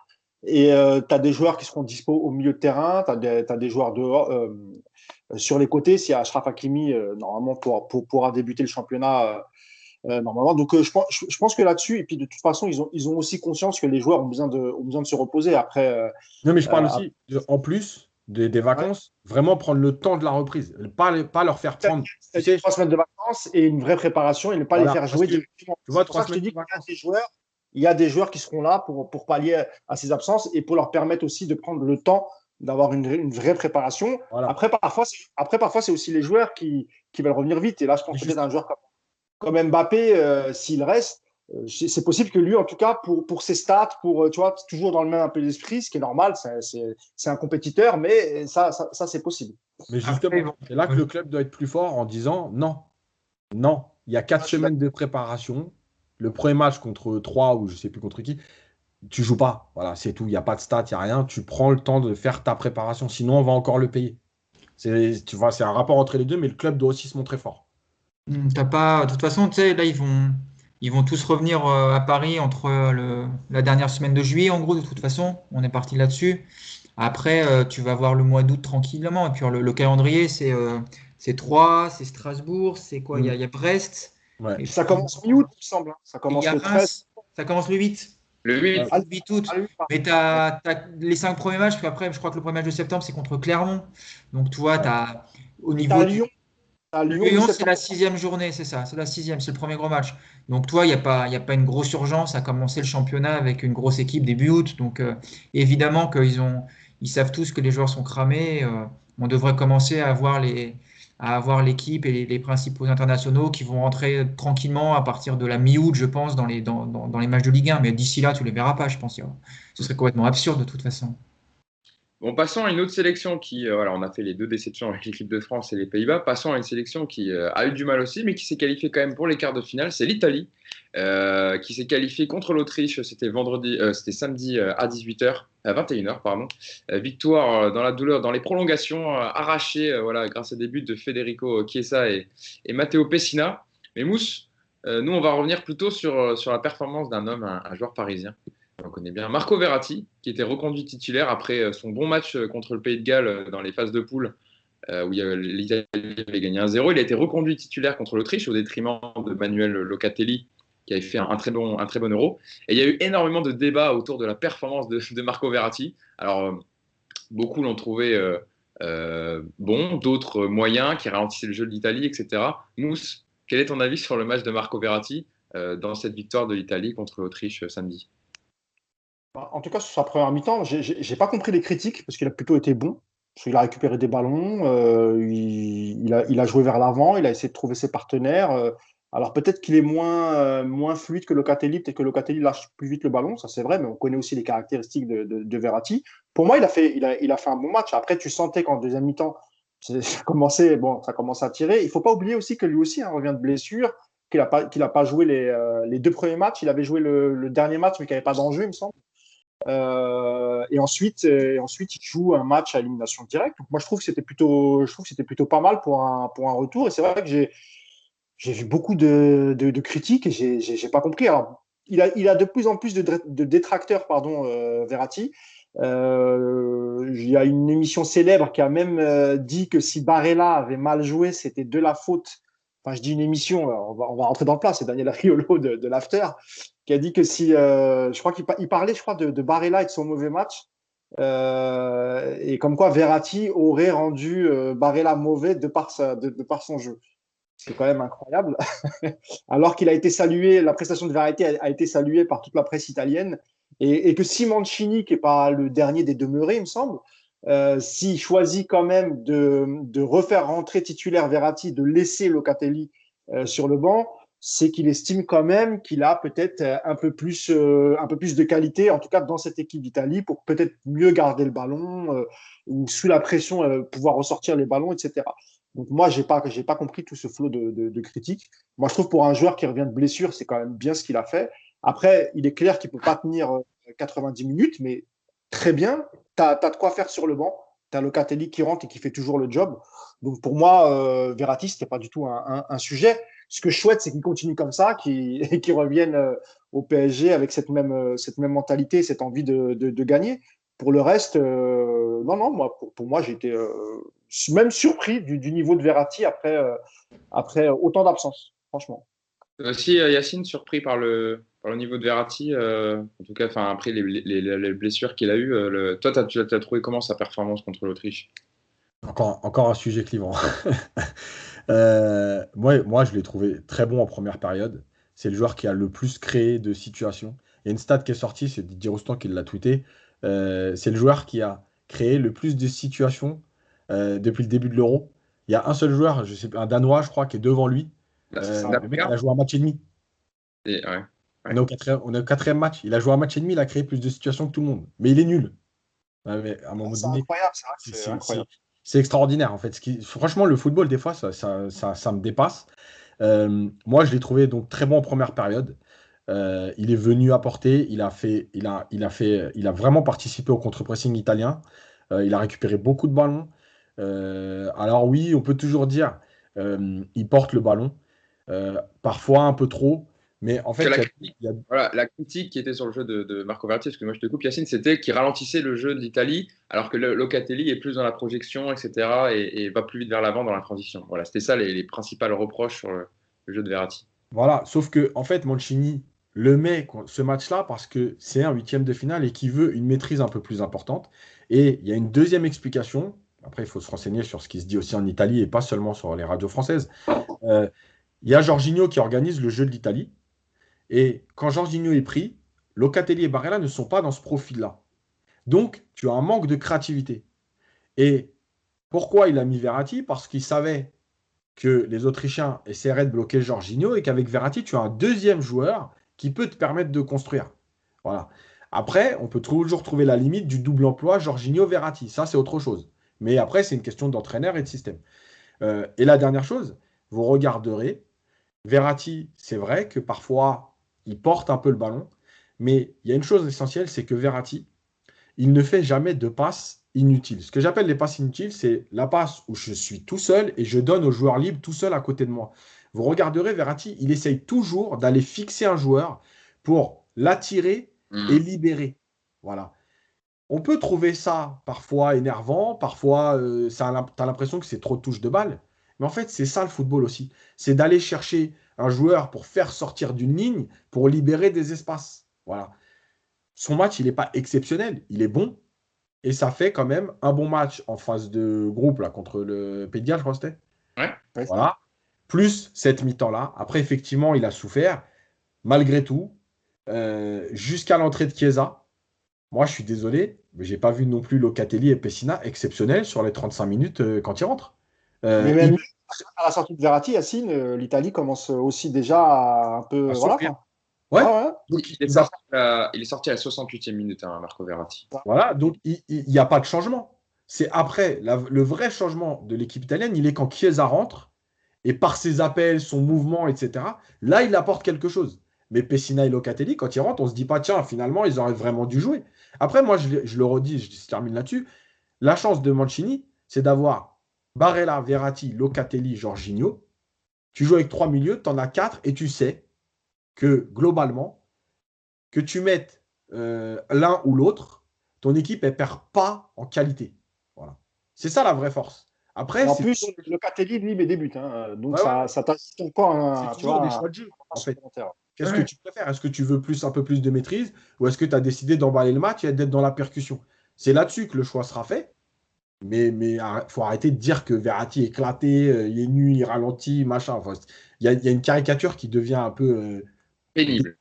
Et tu as des joueurs qui seront dispo au milieu de terrain, tu as des joueurs sur les côtés. S'il y a Achraf Hakimi, normalement, pourra débuter le championnat normalement. Donc, je pense que là-dessus, et puis de toute façon, ils ont aussi conscience que les joueurs ont besoin de se reposer. Après, non, mais je parle aussi, en plus des vacances, vraiment prendre le temps de la reprise. Pas leur faire prendre. Tu sais, 3 semaines de vacances et une vraie préparation et ne pas les faire jouer directement. Tu vois, c'est pour ça que je te dis qu'il y a des joueurs qui seront là pour pallier à ces absences et pour leur permettre aussi de prendre le temps d'avoir une vraie préparation. Voilà. Après, parfois, c'est aussi les joueurs qui veulent revenir vite. Et là, je pense peut-être à un joueur comme Mbappé, s'il reste, c'est possible que lui, en tout cas, pour ses stats, tu vois, toujours dans le même un peu d'esprit, ce qui est normal, c'est un compétiteur, mais ça c'est possible. Mais justement, c'est là que le club doit être plus fort en disant non, il y a 4 semaines de préparation. Le premier match contre 3 ou je ne sais plus contre qui, tu joues pas. Voilà, c'est tout. Il n'y a pas de stats, il n'y a rien. Tu prends le temps de faire ta préparation. Sinon, on va encore le payer. Tu vois, c'est un rapport entre les deux, mais le club doit aussi se montrer fort. T'as pas, de toute façon, tu sais, là, ils vont tous revenir à Paris entre la dernière semaine de juillet, en gros, de toute façon. On est parti là-dessus. Après, tu vas voir le mois d'août tranquillement. Et puis, le calendrier, c'est Troyes, c'est Strasbourg, c'est quoi? Il Mm. y a Brest. Ouais. Et Ça puis, commence mi-août, il me semble, hein. Ça il y commence a le 13. Reims. Ça commence le 8. Le 8, Ah, Le 8 août. oui, pardon. Mais tu as les 5 premiers matchs, puis après, je crois que le premier match de septembre, c'est contre Clermont. Donc, tu vois, Ouais. tu as au Et t'as niveau du. Lyon, Lyon, c'est mi-septembre. la 6e journée, c'est ça. C'est la 6e, c'est le premier gros match. Donc, toi, il y a pas une grosse urgence à commencer le championnat avec une grosse équipe début août. Donc, évidemment ils savent tous que les joueurs sont cramés. On devrait commencer à avoir l'équipe et les principaux internationaux qui vont rentrer tranquillement à partir de la mi-août, je pense, dans les matchs de Ligue 1. Mais d'ici là, tu les verras pas, je pense. Ce serait complètement absurde de toute façon. Bon, passons à une autre sélection qui, voilà, on a fait les deux déceptions avec l'équipe de France et les Pays-Bas. Passons à une sélection qui a eu du mal aussi, mais qui s'est qualifiée quand même pour les quarts de finale. C'est l'Italie, qui s'est qualifiée contre l'Autriche. C'était samedi à 18h, à 21h, pardon. Victoire dans la douleur, dans les prolongations, arrachée, voilà, grâce à des buts de Federico Chiesa et Matteo Pessina. Mais Mousse, nous, on va revenir plutôt sur la performance d'un homme, un joueur parisien. On connaît bien Marco Verratti, qui était reconduit titulaire après son bon match contre le Pays de Galles dans les phases de poule, où l'Italie avait gagné 1-0. Il a été reconduit titulaire contre l'Autriche au détriment de Manuel Locatelli, qui avait fait un très bon Euro. Et il y a eu énormément de débats autour de la performance de Marco Verratti. Alors, beaucoup l'ont trouvé bon, d'autres moyens, qui ralentissaient le jeu de l'Italie, etc. Mousse, quel est ton avis sur le match de Marco Verratti dans cette victoire de l'Italie contre l'Autriche samedi? En tout cas, sur sa première mi-temps, j'ai pas compris les critiques parce qu'il a plutôt été bon. Parce qu'il a récupéré des ballons, il a joué vers l'avant, il a essayé de trouver ses partenaires. Alors peut-être qu'il est moins fluide que Locatelli, peut-être que Locatelli lâche plus vite le ballon, ça c'est vrai, mais on connaît aussi les caractéristiques de Verratti. Pour moi, il a fait un bon match. Après, tu sentais qu'en deuxième mi-temps, ça commençait à tirer. Il faut pas oublier aussi que lui aussi revient de blessure, qu'il a pas joué les deux premiers matchs. Il avait joué le dernier match, mais qu'il n'y avait pas d'enjeu, il me semble. Et ensuite, il joue un match à élimination directe. Donc moi, je trouve que c'était plutôt pas mal pour un retour. Et c'est vrai que j'ai vu beaucoup de critiques et j'ai pas compris. Alors, il a de plus en plus de détracteurs, pardon, Verratti. Il y a une émission célèbre qui a même dit que si Barella avait mal joué, c'était de la faute. Enfin, je dis une émission, on va rentrer dans le plat, c'est Daniel Riolo de l'After, qui a dit que si, je crois qu'il parlait, je crois, de Barella et de son mauvais match, et comme quoi Verratti aurait rendu Barella mauvais de par son jeu. C'est quand même incroyable. Alors qu'il a été salué, la prestation de Verratti a été saluée par toute la presse italienne, et que Simoncini, qui n'est pas le dernier des demeurés, il me semble, s'il choisit quand même de refaire rentrer titulaire Verratti, de laisser Locatelli sur le banc, c'est qu'il estime quand même qu'il a peut-être un peu plus de qualité, en tout cas dans cette équipe d'Italie, pour peut-être mieux garder le ballon ou sous la pression pouvoir ressortir les ballons, etc. Donc moi, j'ai pas compris tout ce flot de critiques. Moi, je trouve pour un joueur qui revient de blessure, c'est quand même bien ce qu'il a fait. Après, il est clair qu'il peut pas tenir 90 minutes, mais très bien. Tu as de quoi faire sur le banc. Tu as Locatelli qui rentre et qui fait toujours le job. Donc pour moi, Verratti, c'était pas du tout un sujet. Ce que je souhaite, c'est qu'il continue comme ça, qu'il revienne au PSG avec cette même mentalité, cette envie de gagner. Pour le reste, non, moi, pour moi, j'ai été même surpris du niveau de Verratti après autant d'absence, franchement. Aussi, Yacine, surpris par le niveau de Verratti, en tout cas, enfin, après les blessures qu'il a eues. Toi, tu as trouvé comment sa performance contre l'Autriche? Encore un sujet clivant. Moi, je l'ai trouvé très bon en première période. C'est le joueur qui a le plus créé de situations. Il y a une stat qui est sortie, c'est Didier Roustan qui l'a tweeté. C'est le joueur qui a créé le plus de situations depuis le début de l'Euro. Il y a un seul joueur, je sais, un Danois, je crois, qui est devant lui. Là, c'est ça. Le mec, il a joué un match et demi. Ouais. On est au quatrième match. Il a joué un match et demi, il a créé plus de situations que tout le monde. Mais il est nul. Ouais, mais à un moment C'est donné, incroyable, c'est vrai que c'est c'est incroyable. c'est extraordinaire en fait. Franchement, le football, des fois, ça me dépasse. Moi, je l'ai trouvé donc très bon en première période. Il est venu apporter, il a vraiment participé au contre-pressing italien. Il a récupéré beaucoup de ballons. Alors oui, on peut toujours dire, il porte le ballon, parfois un peu trop, mais en Que fait, la critique, voilà, la critique qui était sur le jeu de Marco Verratti, parce que moi je te coupe Yacine, c'était qu'il ralentissait le jeu de l'Italie, alors que Locatelli est plus dans la projection, etc., et va plus vite vers l'avant dans la transition. Voilà, c'était ça les principales reproches sur le jeu de Verratti. voilà, sauf que en fait, Mancini le met ce match-là parce que c'est un huitième de finale et qu'il veut une maîtrise un peu plus importante. Et il y a une deuxième explication. Après, il faut se renseigner sur ce qui se dit aussi en Italie et pas seulement sur les radios françaises. Euh, il y a Jorginho qui organise le jeu de l'Italie. Et quand Jorginho est pris, Locatelli et Barella ne sont pas dans ce profil-là. Donc, tu as un manque de créativité. Et pourquoi il a mis Verratti? Parce qu'il savait que les Autrichiens essaieraient de bloquer Jorginho et qu'avec Verratti, tu as un deuxième joueur qui peut te permettre de construire. Voilà. Après, on peut toujours trouver la limite du double emploi Jorginho-Verratti. Ça, c'est autre chose. Mais après, c'est une question d'entraîneur et de système. Et la dernière chose, vous regarderez, Verratti, c'est vrai que parfois, il porte un peu le ballon, mais il y a une chose essentielle, c'est que Verratti, il ne fait jamais de passes inutiles. Ce que j'appelle les passes inutiles, c'est la passe où je suis tout seul et je donne au joueur libre tout seul à côté de moi. Vous regarderez Verratti, il essaye toujours d'aller fixer un joueur pour l'attirer et libérer. Voilà. On peut trouver ça parfois énervant, parfois tu as l'impression que c'est trop de touches de balle. Mais en fait, c'est ça le football aussi. C'est d'aller chercher un joueur pour faire sortir d'une ligne, pour libérer des espaces. Voilà. Son match, il n'est pas exceptionnel, il est bon. Et ça fait quand même un bon match en phase de groupe là, contre le Pays de Galles, je crois que c'était. Ouais. Voilà. Plus cette mi-temps-là. Après, effectivement, il a souffert, malgré tout, jusqu'à l'entrée de Chiesa. Moi, je suis désolé, mais je n'ai pas vu non plus Locatelli et Pessina exceptionnels sur les 35 minutes quand ils rentrent. Mais même à la sortie de Verratti, Yacine, l'Italie commence aussi déjà à un peu. Voilà. Ouais. Ah ouais. Donc, il est sorti à la 68e minute, hein, Marco Verratti. Voilà, donc il n'y a pas de changement. C'est après, le vrai changement de l'équipe italienne, il est quand Chiesa rentre, et par ses appels, son mouvement, etc., là, il apporte quelque chose. Mais Pessina et Locatelli, quand ils rentrent, on ne se dit pas, tiens, finalement, ils auraient vraiment dû jouer. Après, moi, je le redis, je termine là-dessus, la chance de Mancini, c'est d'avoir Barella, Verratti, Locatelli, Jorginho. Tu joues avec trois milieux, tu en as quatre, et tu sais que, globalement, que tu mettes l'un ou l'autre, ton équipe, elle ne perd pas en qualité. Voilà. C'est ça la vraie force. Après, en plus, Locatelli, lui, met des buts. Hein. Donc, ouais. ça t'incite encore c'est toujours des choix de jeu. En fait. Qu'est-ce Ouais. que tu préfères? Est-ce que tu veux un peu plus de maîtrise ou est-ce que tu as décidé d'emballer le match et d'être dans la percussion? C'est là-dessus que le choix sera fait. Mais il faut arrêter de dire que Verratti est éclaté, il est nul, il ralentit, machin. Enfin, il y a une caricature qui devient un peu Pénible.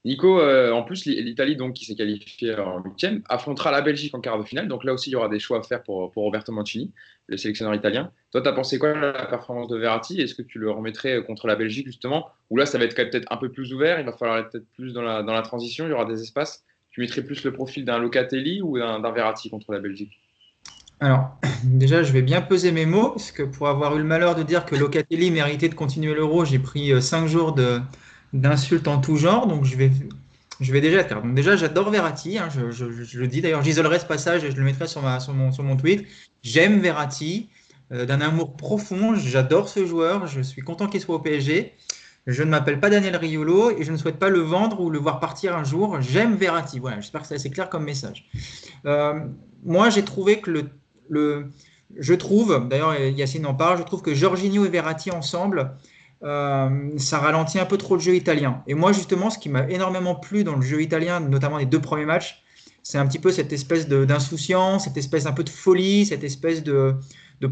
Nico, en plus, l'Italie, donc, qui s'est qualifiée en huitième, affrontera la Belgique en quart de finale. Donc là aussi, il y aura des choix à faire pour Roberto Mancini, le sélectionneur italien. Toi, tu as pensé quoi de la performance de Verratti? Est-ce que tu le remettrais contre la Belgique, justement? Ou là, ça va être quand même peut-être un peu plus ouvert, il va falloir être peut-être plus dans la transition, il y aura des espaces. Tu mettrais plus le profil d'un Locatelli ou d'un Verratti contre la Belgique? Alors, déjà, je vais bien peser mes mots, parce que pour avoir eu le malheur de dire que Locatelli méritait de continuer l'Euro, j'ai pris 5 jours d'insultes en tout genre, donc je vais déjà être clair. Donc déjà, j'adore Verratti, hein, je le dis, d'ailleurs, j'isolerai ce passage et je le mettrai sur mon tweet. J'aime Verratti, d'un amour profond, j'adore ce joueur, je suis content qu'il soit au PSG. Je ne m'appelle pas Daniel Riolo et je ne souhaite pas le vendre ou le voir partir un jour. J'aime Verratti, voilà, j'espère que c'est assez clair comme message. Moi, j'ai trouvé que je trouve, d'ailleurs Yacine en parle, je trouve que Jorginho et Verratti ensemble, ça ralentit un peu trop le jeu italien. Et moi, justement, ce qui m'a énormément plu dans le jeu italien, notamment les 2 premiers matchs, c'est un petit peu cette espèce d'insouciance, cette espèce un peu de folie, cette espèce de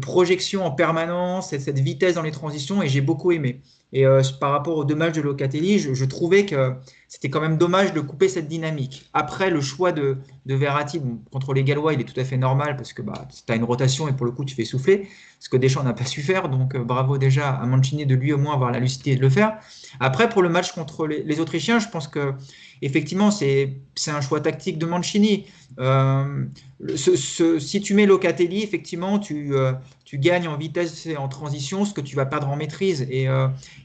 projection en permanence, cette vitesse dans les transitions, et j'ai beaucoup aimé. Et par rapport aux 2 matchs de Locatelli, je trouvais que c'était quand même dommage de couper cette dynamique. Après, le choix de Verratti contre les Gallois, il est tout à fait normal parce que tu as une rotation et pour le coup, tu fais souffler. Ce que Deschamps n'a pas su faire. Donc, bravo déjà à Mancini de lui au moins avoir la lucidité de le faire. Après, pour le match contre les Autrichiens, je pense que effectivement, c'est un choix tactique de Mancini. Si tu mets Locatelli, effectivement, tu gagnes en vitesse et en transition, ce que tu vas perdre en maîtrise.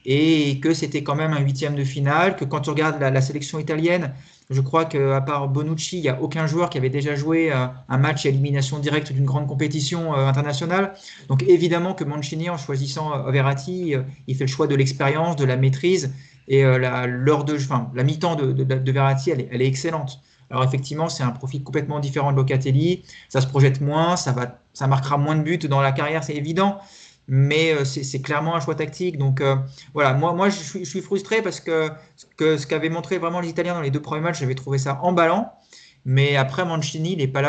Et que c'était quand même un huitième de finale, que quand tu regardes la sélection italienne, Je crois qu'à part Bonucci, il n'y a aucun joueur qui avait déjà joué un match à élimination directe d'une grande compétition internationale. Donc évidemment que Mancini, en choisissant Verratti, il fait le choix de l'expérience, de la maîtrise. Et la mi-temps de Verratti, elle est excellente. Alors effectivement, c'est un profil complètement différent de Locatelli. Ça se projette moins, ça marquera moins de buts dans la carrière, c'est évident. Mais c'est clairement un choix tactique. Donc voilà, moi je suis frustré parce que ce qu'avaient montré vraiment les Italiens dans les 2 premiers matchs, j'avais trouvé ça emballant. Mais après, Mancini, il n'est pas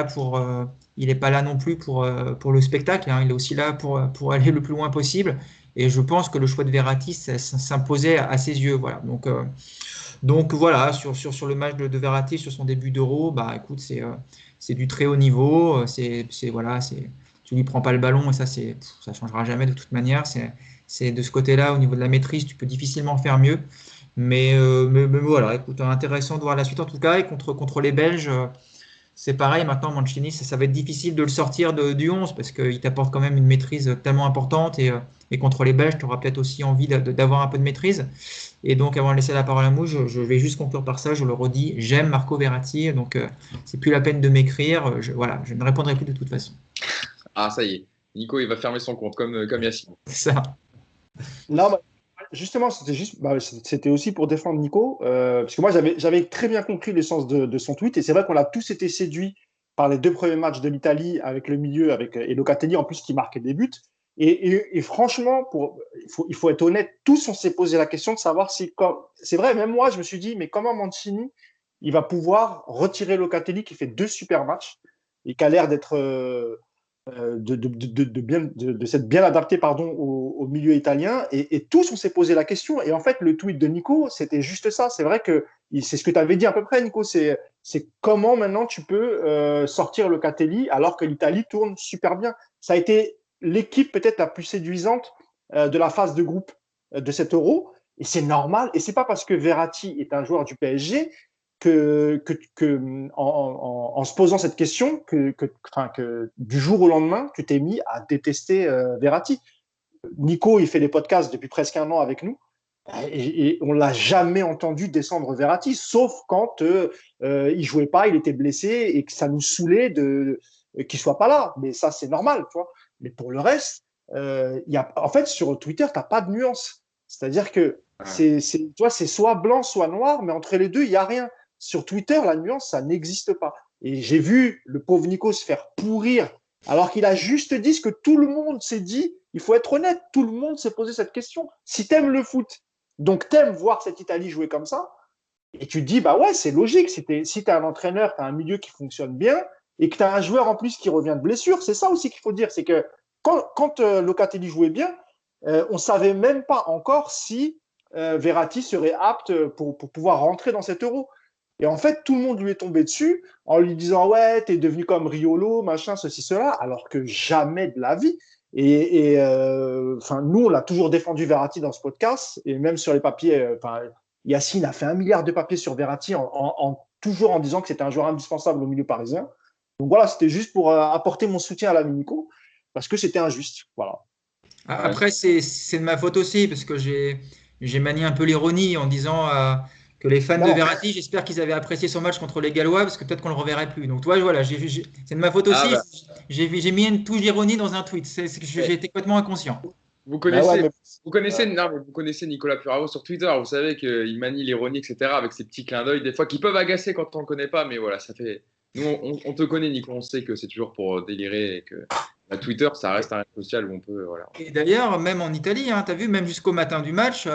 là non plus pour le spectacle, hein. Il est aussi là pour aller le plus loin possible. Et je pense que le choix de Verratti s'imposait à ses yeux. Voilà. Donc voilà, sur le match de Verratti, sur son début d'Euro, bah écoute, c'est du très haut niveau. Voilà, tu lui prends pas le ballon et ça changera jamais de toute manière. C'est de ce côté-là, au niveau de la maîtrise, tu peux difficilement faire mieux. Mais voilà, écoute, intéressant de voir la suite en tout cas. Et contre les Belges, c'est pareil. Maintenant, Mancini, ça va être difficile de le sortir du 11 parce qu'il t'apporte quand même une maîtrise tellement importante. Et contre les Belges, tu auras peut-être aussi envie d'avoir un peu de maîtrise. Et donc, avant de laisser la parole à Mouche, je vais juste conclure par ça. Je le redis, j'aime Marco Verratti. Donc, c'est plus la peine de m'écrire. Voilà, je ne répondrai plus de toute façon. Ah, ça y est. Nico, il va fermer son compte, comme Yacine. C'est ça. Non, justement, c'était aussi pour défendre Nico, parce que moi, j'avais très bien compris le sens de son tweet, et c'est vrai qu'on a tous été séduits par les 2 premiers matchs de l'Italie avec le milieu, et Locatelli en plus qui marquait des buts. Et franchement, il faut être honnête, tous on s'est posé la question de savoir si, c'est vrai, même moi, je me suis dit, mais comment Mancini, il va pouvoir retirer Locatelli qui fait 2 super matchs et qui a l'air d'être de s'être bien adapté au milieu italien. Et tous, on s'est posé la question. Et en fait, le tweet de Nico, c'était juste ça. C'est vrai que c'est ce que tu avais dit à peu près, Nico. C'est comment maintenant tu peux sortir Locatelli alors que l'Italie tourne super bien. Ça a été l'équipe peut-être la plus séduisante de la phase de groupe de cet Euro. Et c'est normal. Et c'est pas parce que Verratti est un joueur du PSG en se posant cette question que du jour au lendemain, tu t'es mis à détester Verratti. Nico, il fait des podcasts depuis presque 1 an avec nous. Et on l'a jamais entendu descendre Verratti, sauf quand il jouait pas, il était blessé et que ça nous saoulait qu'il soit pas là. Mais ça, c'est normal, tu vois. Mais pour le reste, en fait, sur Twitter, t'as pas de nuance. C'est-à-dire que c'est soit blanc, soit noir, mais entre les deux, il y a rien. Sur Twitter, la nuance, ça n'existe pas. Et j'ai vu le pauvre Nico se faire pourrir alors qu'il a juste dit ce que tout le monde s'est dit. Il faut être honnête, tout le monde s'est posé cette question. Si t'aimes le foot, donc t'aimes voir cette Italie jouer comme ça, et tu te dis, bah ouais, c'est logique. Si t'es un entraîneur, t'as un milieu qui fonctionne bien, et que t'as un joueur en plus qui revient de blessure, c'est ça aussi qu'il faut dire. C'est que quand Locatelli jouait bien, on savait même pas encore si Verratti serait apte pour pouvoir rentrer dans cet Euro. Et en fait, tout le monde lui est tombé dessus en lui disant, ouais, t'es devenu comme Riolo, machin, ceci, cela, alors que jamais de la vie. Nous, on l'a toujours défendu Verratti dans ce podcast, et même sur les papiers, Yacine a fait 1 milliard de papiers sur Verratti toujours en disant que c'était un joueur indispensable au milieu parisien. Donc voilà, c'était juste pour apporter mon soutien à l'ami Nico, parce que c'était injuste. Voilà. Après, c'est de ma faute aussi, parce que j'ai manié un peu l'ironie en disant que les fans de Verratti, j'espère qu'ils avaient apprécié son match contre les Gallois, parce que peut-être qu'on ne le reverrait plus. Donc, toi, voilà, c'est de ma faute aussi. J'ai mis une touche d'ironie dans un tweet. J'ai été complètement inconscient. Vous connaissez Nicolas Puravo sur Twitter. Vous savez qu'il manie l'ironie, etc., avec ses petits clins d'œil, des fois qui peuvent agacer quand on ne le connaît pas. Mais voilà, ça fait. Nous, on te connaît, Nico. On sait que c'est toujours pour délirer et que Twitter, ça reste un réseau social où on peut. Voilà. Et d'ailleurs, même en Italie, hein, tu as vu, même jusqu'au matin du match,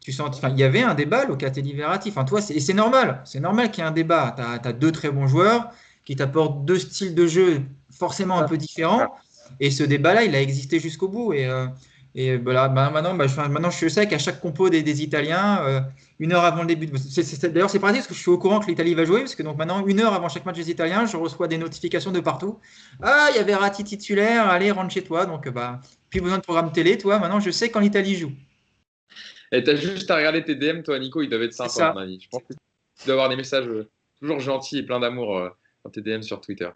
il y avait un débat, Locatelli-Verratti. C'est normal. C'est normal qu'il y ait un débat. Tu as 2 très bons joueurs qui t'apportent 2 styles de jeu forcément un peu différents. Et ce débat-là, il a existé jusqu'au bout. Et voilà, maintenant, je sais qu'à chaque compo des Italiens, 1 heure avant le début. D'ailleurs, c'est pratique parce que je suis au courant que l'Italie va jouer. Parce que donc maintenant, 1 heure avant chaque match des Italiens, je reçois des notifications de partout. Ah, il y avait Verratti titulaire, allez, rentre chez toi. Donc, plus besoin de programme télé, toi. Maintenant, je sais quand l'Italie joue. Et tu as juste à regarder tes DM, toi, Nico, ils doivent être sympas, à mon avis. Je pense que tu dois avoir des messages toujours gentils et pleins d'amour dans tes DM sur Twitter.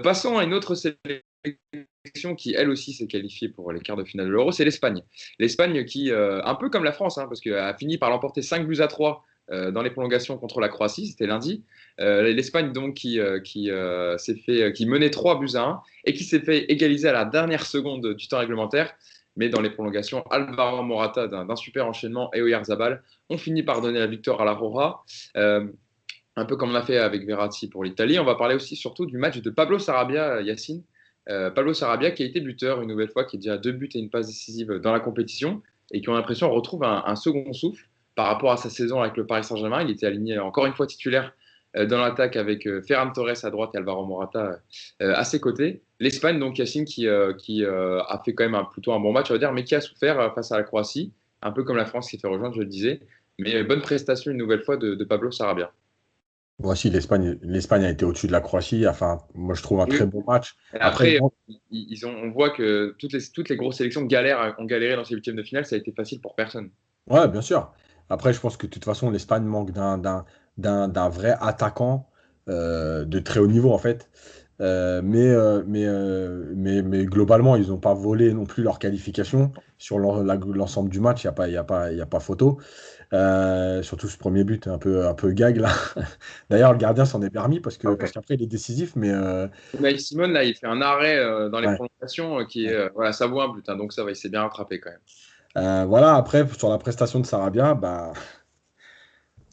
Passons à une autre sélection qui, elle aussi, s'est qualifiée pour les quarts de finale de l'Euro, c'est l'Espagne. L'Espagne qui, un peu comme la France, hein, parce qu'elle a fini par l'emporter 5-3 dans les prolongations contre la Croatie, c'était lundi. L'Espagne donc qui menait 3-1 et qui s'est fait égaliser à la dernière seconde du temps réglementaire. Mais dans les prolongations, Alvaro Morata d'un super enchaînement et Oyarzabal ont fini par donner la victoire à la Roja. Un peu comme on a fait avec Verratti pour l'Italie. On va parler aussi surtout du match de Pablo Sarabia, Yacine. Pablo Sarabia qui a été buteur une nouvelle fois, qui est déjà à 2 buts et une passe décisive dans la compétition et qui ont l'impression retrouve un second souffle par rapport à sa saison avec le Paris Saint-Germain. Il était aligné encore une fois titulaire dans l'attaque avec Ferran Torres à droite et Alvaro Morata à ses côtés. L'Espagne, donc Yacine, qui a fait quand même plutôt un bon match, on va dire, mais qui a souffert face à la Croatie, un peu comme la France qui s'est fait rejoindre, je le disais. Mais bonne prestation une nouvelle fois de Pablo Sarabia. Voici, l'Espagne a été au-dessus de la Croatie. Enfin, moi, je trouve un très bon match. Après, on voit que toutes les grosses sélections ont galéré dans ces huitièmes de finale. Ça a été facile pour personne. Ouais, bien sûr. Après, je pense que de toute façon, l'Espagne manque d'un vrai attaquant de très haut niveau, en fait. Mais globalement, ils n'ont pas volé non plus leur qualification. Sur l'ensemble du match, il y a pas photo. Surtout ce premier but, un peu gag, là. D'ailleurs, le gardien s'en est permis parce qu'après, il est décisif. Naïf Simone, là, il fait un arrêt dans les Ouais. prolongations qui est, voilà, ça vaut un but. Hein, donc ça va, il s'est bien rattrapé quand même. Voilà, après, sur la prestation de Sarabia, bah,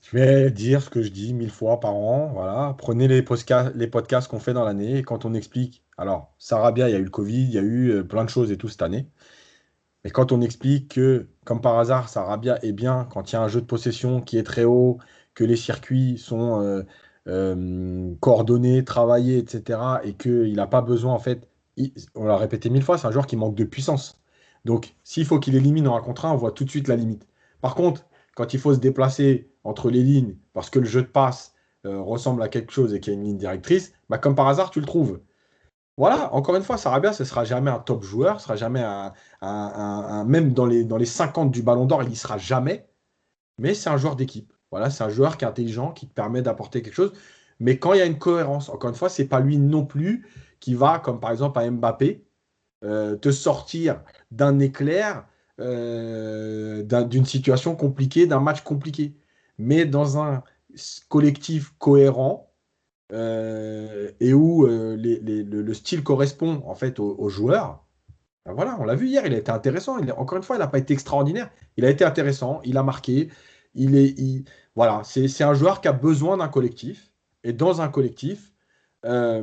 je vais dire ce que je dis 1000 fois par an. Voilà. Prenez les podcasts qu'on fait dans l'année et quand on explique. Alors, Sarabia, il y a eu le Covid, il y a eu plein de choses et tout cette année. Mais quand on explique que, comme par hasard, Sarabia est bien quand il y a un jeu de possession qui est très haut, que les circuits sont coordonnés, travaillés, etc. et qu'il n'a pas besoin, en fait, on l'a répété 1000 fois, c'est un joueur qui manque de puissance. Donc, s'il faut qu'il élimine en 1 contre 1, on voit tout de suite la limite. Par contre, quand il faut se déplacer entre les lignes, parce que le jeu de passe ressemble à quelque chose et qu'il y a une ligne directrice, bah, comme par hasard, tu le trouves. Voilà, encore une fois, Sarabia, ce ne sera jamais un top joueur, ce ne sera jamais même dans les 50 du Ballon d'Or, il n'y sera jamais, mais c'est un joueur d'équipe. Voilà, c'est un joueur qui est intelligent, qui te permet d'apporter quelque chose. Mais quand il y a une cohérence, encore une fois, ce n'est pas lui non plus qui va, comme par exemple à Mbappé, te sortir d'un éclair, d'une situation compliquée, d'un match compliqué. Mais dans un collectif cohérent, et où le style correspond en fait aux joueurs. Ben voilà, on l'a vu hier, il a été intéressant. Encore une fois, il n'a pas été extraordinaire. Il a été intéressant, il a marqué. Voilà, c'est un joueur qui a besoin d'un collectif. Et dans un collectif, quand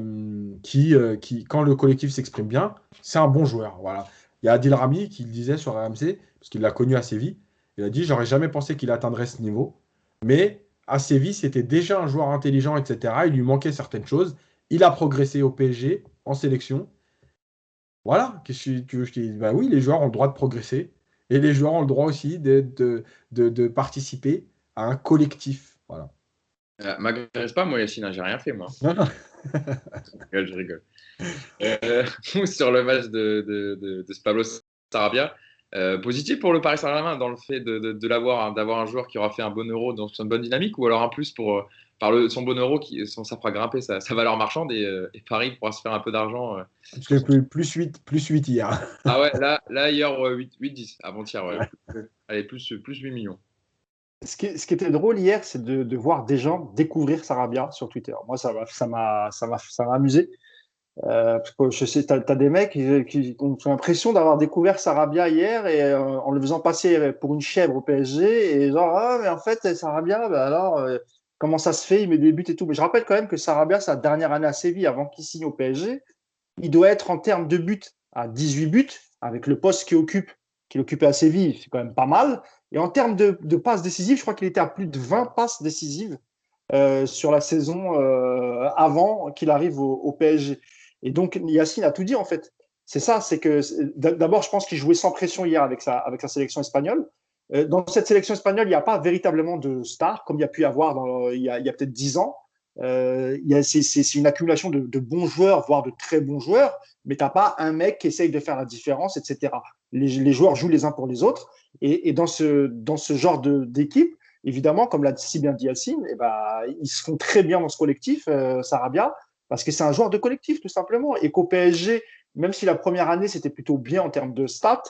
le collectif s'exprime bien, c'est un bon joueur. Voilà. Il y a Adil Rami qui le disait sur RMC, parce qu'il l'a connu à Séville. Il a dit, j'aurais jamais pensé qu'il atteindrait ce niveau. Mais à Séville, c'était déjà un joueur intelligent, etc. Il lui manquait certaines choses. Il a progressé au PSG, en sélection. Voilà, qu'est-ce que tu veux que je te dise? Bah oui, les joueurs ont le droit de progresser. Et les joueurs ont le droit aussi de participer à un collectif. Voilà. M'agresse pas, moi, Yacine, hein, j'ai rien fait, moi. Non, non. Je rigole. Sur le match de Pablo Sarabia, positif pour le Paris Saint-Germain dans le fait d'avoir un joueur qui aura fait un bon euro dans une bonne dynamique, ou alors un plus par son bon euro, ça fera grimper sa valeur marchande et Paris pourra se faire un peu d'argent. Parce que plus 8 hier. Ah ouais, là hier, 8-10, avant-hier, ouais. Allez, plus 8 millions. Ce qui était drôle hier, c'est de voir des gens découvrir Sarabia sur Twitter. Moi, ça m'a amusé. Parce que je sais, t'as des mecs qui ont l'impression d'avoir découvert Sarabia hier et en le faisant passer pour une chèvre au PSG et genre ah mais en fait Sarabia bah alors comment ça se fait, il met des buts et tout. Mais je rappelle quand même que Sarabia, sa dernière année à Séville avant qu'il signe au PSG, il doit être en termes de buts à 18 buts avec le poste qu'il occupait à Séville, c'est quand même pas mal. Et en termes de passes décisives, je crois qu'il était à plus de 20 passes décisives sur la saison avant qu'il arrive au PSG. Et donc, Yacine a tout dit, en fait. C'est ça, c'est que d'abord, je pense qu'il jouait sans pression hier avec sa sélection espagnole. Dans cette sélection espagnole, il n'y a pas véritablement de stars, comme il y a pu y avoir il y a peut-être 10 ans. C'est une accumulation de bons joueurs, voire de très bons joueurs, mais tu n'as pas un mec qui essaye de faire la différence, etc. Les joueurs jouent les uns pour les autres. Et dans ce genre d'équipe, évidemment, comme l'a si bien dit Yacine, eh ben, ils se font très bien dans ce collectif, Sarabia, parce que c'est un joueur de collectif, tout simplement. Et qu'au PSG, même si la première année, c'était plutôt bien en termes de stats,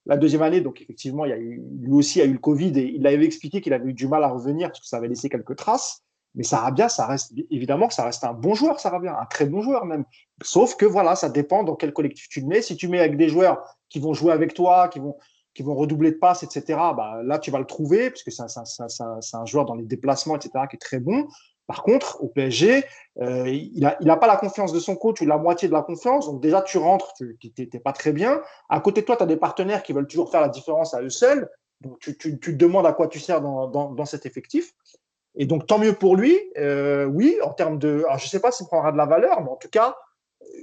la deuxième année, donc effectivement, lui aussi a eu le Covid et il avait expliqué qu'il avait eu du mal à revenir parce que ça avait laissé quelques traces. Mais Sarabia, ça reste évidemment que ça reste un bon joueur, Sarabia, un très bon joueur même. Sauf que voilà, ça dépend dans quel collectif tu le mets. Si tu mets avec des joueurs qui vont jouer avec toi, qui vont redoubler de passes, etc., bah, là, tu vas le trouver, parce que c'est un joueur dans les déplacements, etc., qui est très bon. Par contre, au PSG, il a pas la confiance de son coach ou la moitié de la confiance. Donc déjà, tu rentres, tu n'es pas très bien. À côté de toi, tu as des partenaires qui veulent toujours faire la différence à eux seuls. Donc tu te demandes à quoi tu sers dans cet effectif. Et donc, tant mieux pour lui. Oui, en termes de. Alors, je ne sais pas s'il prendra de la valeur, mais en tout cas,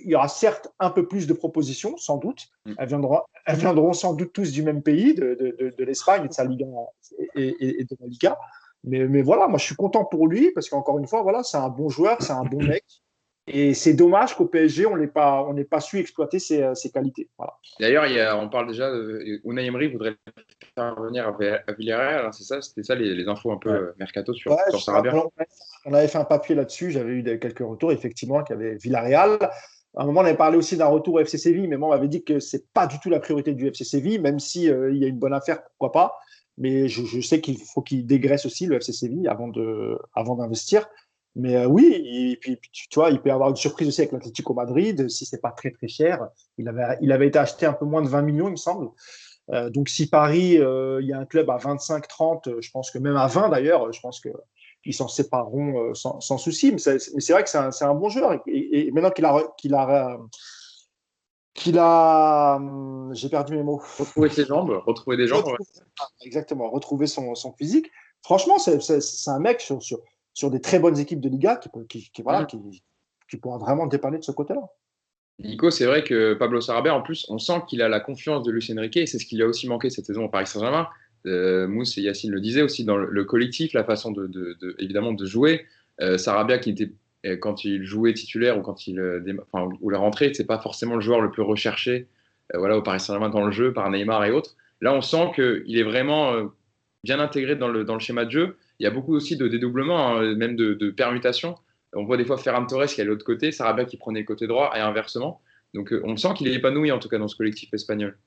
il y aura certes un peu plus de propositions, sans doute. Elles viendront sans doute tous du même pays, de l'Espagne et de sa Liga et de la Liga. Mais voilà, moi je suis content pour lui parce qu'encore une fois, voilà, c'est un bon joueur, c'est un bon mec. Et c'est dommage qu'au PSG, on n'ait pas su exploiter ses qualités. Voilà. D'ailleurs, on parle déjà, Unai Emery voudrait faire revenir à Villarreal, hein, c'est ça, c'était ça les infos un peu mercato sur Sarabia. On avait fait un papier là-dessus, j'avais eu quelques retours, effectivement, qu'il y avait Villarreal. À un moment, on avait parlé aussi d'un retour au FC Séville, mais moi, on m'avait dit que c'est pas du tout la priorité du FC Séville, même si il y a une bonne affaire, pourquoi pas. Mais je sais qu'il faut qu'il dégraisse aussi le FC Séville avant d'investir. Mais oui, et puis tu vois, il peut y avoir une surprise aussi avec l'Atlético Madrid, si c'est pas très très cher. Il avait été acheté un peu moins de 20 millions, il me semble. Donc si Paris, il y a un club à 25-30, je pense que même à 20 d'ailleurs, je pense qu'ils s'en sépareront sans souci. Mais c'est vrai que c'est un bon joueur. Et maintenant j'ai perdu mes mots. Retrouver ses jambes, retrouver des jambes. Exactement, retrouver son physique. Franchement, c'est un mec sur des très bonnes équipes de Liga qui pourra vraiment dépanner de ce côté-là. Nico, c'est vrai que Pablo Sarabia, en plus, on sent qu'il a la confiance de Luis Enrique et c'est ce qui lui a aussi manqué cette saison au Paris Saint-Germain. Mousse et Yacine le disaient aussi dans le collectif, la façon évidemment de jouer. Sarabia, qui était, quand il jouait titulaire ou quand ou la rentrée, c'est pas forcément le joueur le plus recherché voilà, au Paris Saint-Germain dans le jeu par Neymar et autres. Là, on sent qu'il est vraiment bien intégré dans le schéma de jeu. Il y a beaucoup aussi de dédoublements, hein, même de permutations. On voit des fois Ferran Torres qui est à l'autre côté, Sarabia qui prenait le côté droit et inversement. Donc on sent qu'il est épanoui en tout cas dans ce collectif espagnol.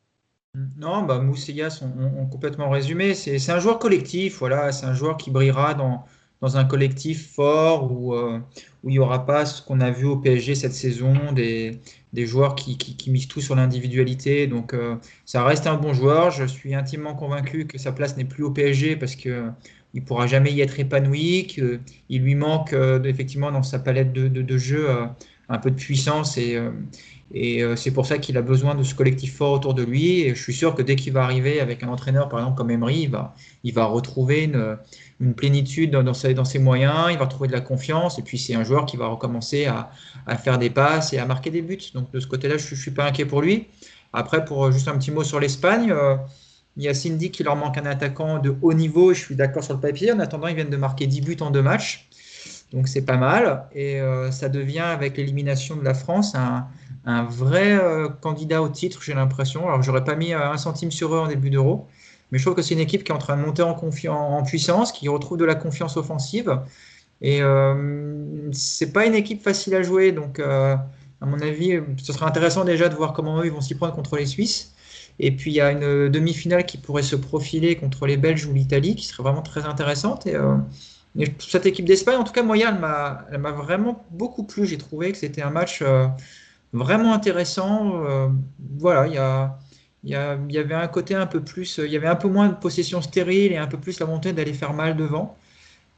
Non, bah, Mousségas ont complètement résumé. C'est un joueur collectif, voilà. C'est un joueur qui brillera dans un collectif fort où il n'y aura pas ce qu'on a vu au PSG cette saison, des joueurs qui misent tout sur l'individualité. Donc ça reste un bon joueur. Je suis intimement convaincu que sa place n'est plus au PSG parce qu'il ne pourra jamais y être épanoui, qu'il lui manque effectivement dans sa palette de jeu un peu de puissance et c'est pour ça qu'il a besoin de ce collectif fort autour de lui. Et je suis sûr que dès qu'il va arriver avec un entraîneur, par exemple, comme Emery, il va retrouver une plénitude dans ses moyens, il va retrouver de la confiance. Et puis, c'est un joueur qui va recommencer à faire des passes et à marquer des buts. Donc, de ce côté-là, je ne suis pas inquiet pour lui. Après, pour juste un petit mot sur l'Espagne, Yacine dit qu'il leur manque un attaquant de haut niveau. Et je suis d'accord sur le papier. En attendant, ils viennent de marquer 10 buts en 2 matchs. Donc, c'est pas mal. Et ça devient, avec l'élimination de la France, un vrai candidat au titre, j'ai l'impression. Alors, j'aurais pas mis un centime sur eux en début d'Euro, mais je trouve que c'est une équipe qui est en train de monter en puissance, qui retrouve de la confiance offensive. Et c'est pas une équipe facile à jouer, donc à mon avis, ce sera intéressant déjà de voir comment eux ils vont s'y prendre contre les Suisses. Et puis il y a une demi-finale qui pourrait se profiler contre les Belges ou l'Italie, qui serait vraiment très intéressante. Et cette équipe d'Espagne, en tout cas, moi, elle m'a vraiment beaucoup plu. J'ai trouvé que c'était un match vraiment intéressant. Voilà, il y avait un côté un peu plus, il y avait un peu moins de possession stérile et un peu plus la volonté d'aller faire mal devant.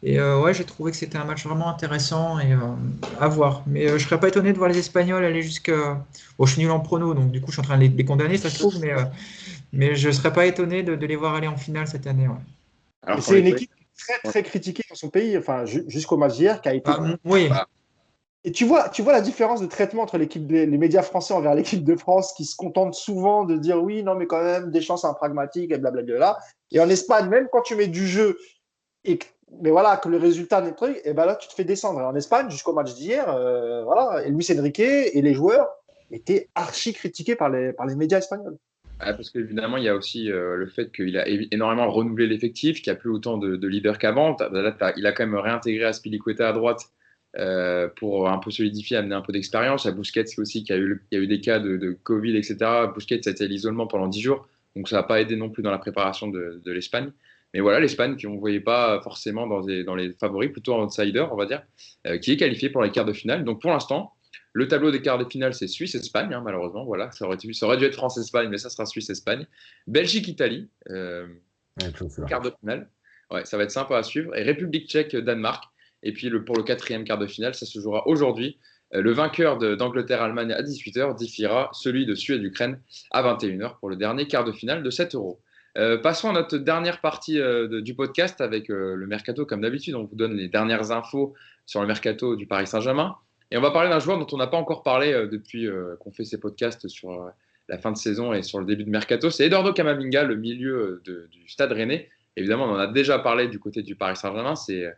Et ouais, j'ai trouvé que c'était un match vraiment intéressant et à voir. Mais je ne serais pas étonné de voir les Espagnols aller jusqu'à. Bon, je suis nul en prono, donc du coup, je suis en train de les condamner, ça se trouve, mais je ne serais pas étonné de les voir aller en finale cette année. Ouais. Alors, c'est une équipe très, très critiquée dans son pays, enfin, jusqu'au match d'hier, qui a été. Oui. Et tu vois la différence de traitement entre les médias français envers l'équipe de France qui se contentent souvent de dire oui, non, mais quand même, Deschamps, c'est un pragmatique et blablabla. Et en Espagne, même quand tu mets du jeu, mais voilà, que le résultat n'est pas, et ben là, tu te fais descendre. Et en Espagne, jusqu'au match d'hier, voilà, et Luis Enrique et les joueurs étaient archi critiqués par les médias espagnols. Parce qu'évidemment, il y a aussi le fait qu'il a énormément renouvelé l'effectif, qu'il n'y a plus autant de leaders qu'avant. Là, il a quand même réintégré Azpilicueta à droite. pour un peu solidifier, amener un peu d'expérience. Il y a Busquets aussi il y a eu des cas de Covid, etc. Busquets, ça a été à l'isolement pendant 10 jours, donc ça n'a pas aidé non plus dans la préparation de l'Espagne. Mais voilà, l'Espagne, qu'on ne voyait pas forcément dans les favoris, plutôt en outsider, on va dire, qui est qualifiée pour les quarts de finale. Donc pour l'instant, le tableau des quarts de finale, c'est Suisse-Espagne, hein, malheureusement. Voilà, ça aurait dû être France-Espagne, mais ça sera Suisse-Espagne. Belgique-Italie, quart de finale. Ouais, ça va être sympa à suivre. Et République tchèque-Danemark. Et puis pour le quatrième quart de finale, ça se jouera aujourd'hui. Le vainqueur d'Angleterre-Allemagne à 18h défiera celui de Suède-Ukraine à 21h pour le dernier quart de finale de 7 euros. Passons à notre dernière partie du podcast avec le mercato, comme d'habitude. On vous donne les dernières infos sur le mercato du Paris Saint-Germain. Et on va parler d'un joueur dont on n'a pas encore parlé depuis qu'on fait ces podcasts sur la fin de saison et sur le début de mercato. C'est Eduardo Camavinga, le milieu du Stade Rennais. Évidemment, on en a déjà parlé du côté du Paris Saint-Germain. C'est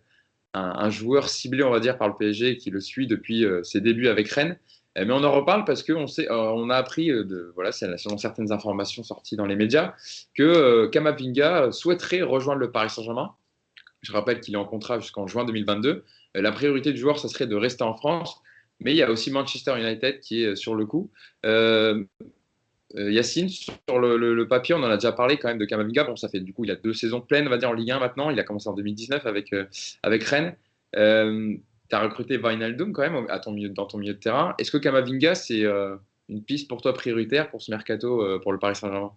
un joueur ciblé, on va dire, par le PSG qui le suit depuis ses débuts avec Rennes. Mais on en reparle parce qu'on on a appris, selon certaines informations sorties dans les médias, que Camavinga souhaiterait rejoindre le Paris Saint-Germain. Je rappelle qu'il est en contrat jusqu'en juin 2022. La priorité du joueur, ça serait de rester en France. Mais il y a aussi Manchester United qui est sur le coup. Yacine, sur le papier, on en a déjà parlé quand même de Camavinga. Bon, ça fait du coup, il a 2 saisons pleines, on va dire, en Ligue 1 maintenant. Il a commencé en 2019 avec Rennes. Tu as recruté Wijnaldum quand même dans ton milieu de terrain. Est-ce que Camavinga, c'est une piste pour toi prioritaire pour ce mercato pour le Paris Saint-Germain?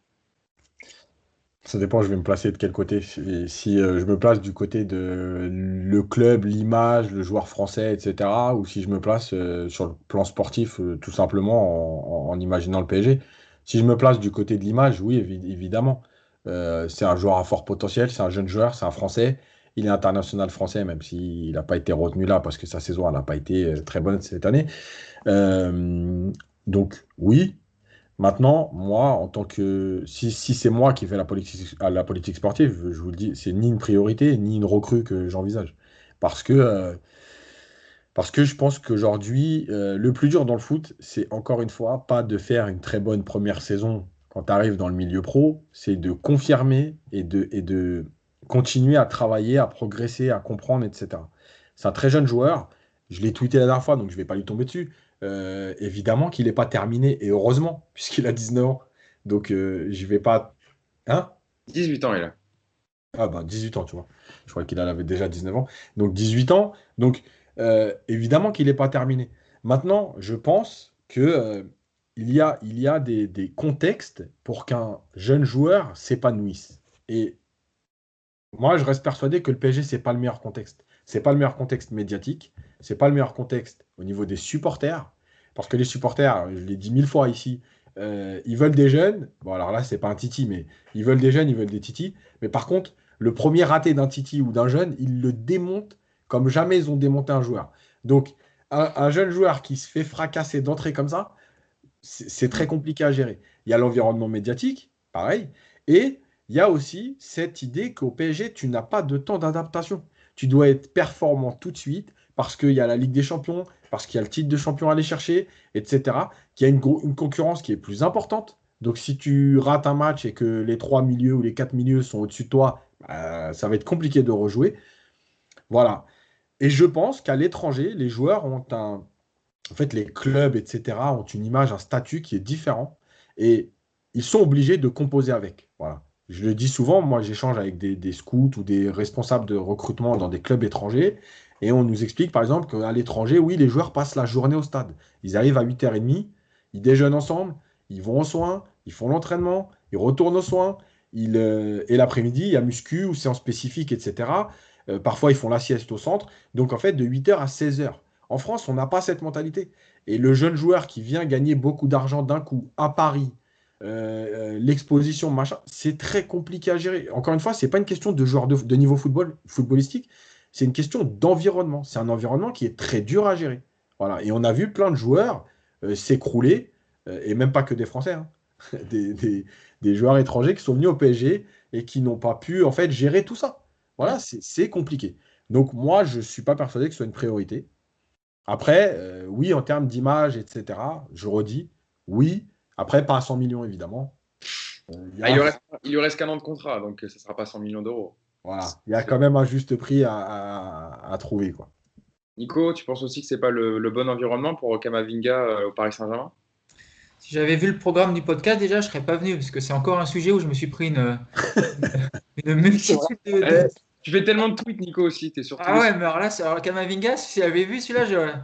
Ça dépend, je vais me placer de quel côté. Si je me place du côté de le club, l'image, le joueur français, etc. Ou si je me place sur le plan sportif, tout simplement en imaginant le PSG. Si je me place du côté de l'image, oui, évidemment. C'est un joueur à fort potentiel, c'est un jeune joueur, c'est un Français. Il est international français, même s'il n'a pas été retenu là parce que sa saison n'a pas été très bonne cette année. Donc, oui. Maintenant, moi, en tant que. Si c'est moi qui fais la politique sportive, je vous le dis, c'est ni une priorité, ni une recrue que j'envisage. Parce que, euh, parce que je pense qu'aujourd'hui, le plus dur dans le foot, c'est encore une fois, pas de faire une très bonne première saison quand tu arrives dans le milieu pro, c'est de confirmer et de continuer à travailler, à progresser, à comprendre, etc. C'est un très jeune joueur. Je l'ai tweeté la dernière fois, donc je ne vais pas lui tomber dessus. Évidemment qu'il n'est pas terminé, et heureusement, puisqu'il a 19 ans. Donc, je vais pas. Hein? 18 ans, il a. Ah, bah, 18 ans, tu vois. Je crois qu'il en avait déjà 19 ans. Donc, 18 ans. Donc, évidemment qu'il n'est pas terminé. Maintenant, je pense que, il y a des contextes pour qu'un jeune joueur s'épanouisse. Et moi, je reste persuadé que le PSG, c'est pas le meilleur contexte. C'est pas le meilleur contexte médiatique. C'est pas le meilleur contexte au niveau des supporters. Parce que les supporters, je l'ai dit 1000 fois ici, ils veulent des jeunes. Bon, alors là, c'est pas un titi, mais ils veulent des jeunes, ils veulent des titis. Mais par contre, le premier raté d'un titi ou d'un jeune, ils le démontent comme jamais ils ont démonté un joueur. Donc, un jeune joueur qui se fait fracasser d'entrée comme ça, c'est très compliqué à gérer. Il y a l'environnement médiatique, pareil, et il y a aussi cette idée qu'au PSG, tu n'as pas de temps d'adaptation. Tu dois être performant tout de suite parce qu'il y a la Ligue des Champions, parce qu'il y a le titre de champion à aller chercher, etc. Qu'il y a une concurrence qui est plus importante. Donc si tu rates un match et que les 3 milieux ou les 4 milieux sont au-dessus de toi, ça va être compliqué de rejouer. Voilà. Et je pense qu'à l'étranger, les joueurs ont un, en fait, les clubs, etc., ont une image, un statut qui est différent et ils sont obligés de composer avec. Voilà. Je le dis souvent, moi j'échange avec des scouts ou des responsables de recrutement dans des clubs étrangers et on nous explique par exemple qu'à l'étranger, oui, les joueurs passent la journée au stade. Ils arrivent à 8h30, ils déjeunent ensemble, ils vont aux soins, ils font l'entraînement, ils retournent aux soins, et l'après-midi, il y a muscu ou séance spécifique, etc. Parfois, ils font la sieste au centre. Donc en fait, de 8h à 16h. En France, on n'a pas cette mentalité. Et le jeune joueur qui vient gagner beaucoup d'argent d'un coup à Paris, l'exposition, machin, c'est très compliqué à gérer. Encore une fois, ce n'est pas une question de joueur de niveau footballistique, c'est une question d'environnement. C'est un environnement qui est très dur à gérer. Voilà. Et on a vu plein de joueurs s'écrouler, et même pas que des Français, hein, des joueurs étrangers qui sont venus au PSG et qui n'ont pas pu en fait gérer tout ça. Voilà, c'est compliqué. Donc moi, je ne suis pas persuadé que ce soit une priorité. Après, oui, en termes d'image, etc., je redis, oui. Après, pas à 100 millions, évidemment. Il lui reste qu'un an de contrat, donc ce ne sera pas 100 millions d'euros. Voilà. Il y a quand même un juste prix à trouver, quoi. Nico, tu penses aussi que c'est pas le bon environnement pour Kamavinga au Paris Saint-Germain? Si j'avais vu le programme du podcast, déjà, je serais pas venu, parce que c'est encore un sujet où je me suis pris une C'est vrai. multitude Eh, tu fais tellement de tweets, Nico, aussi. Tu es sur tous Ah les. ouais, mais alors là, alors Kamavinga, si j'avais vu celui-là,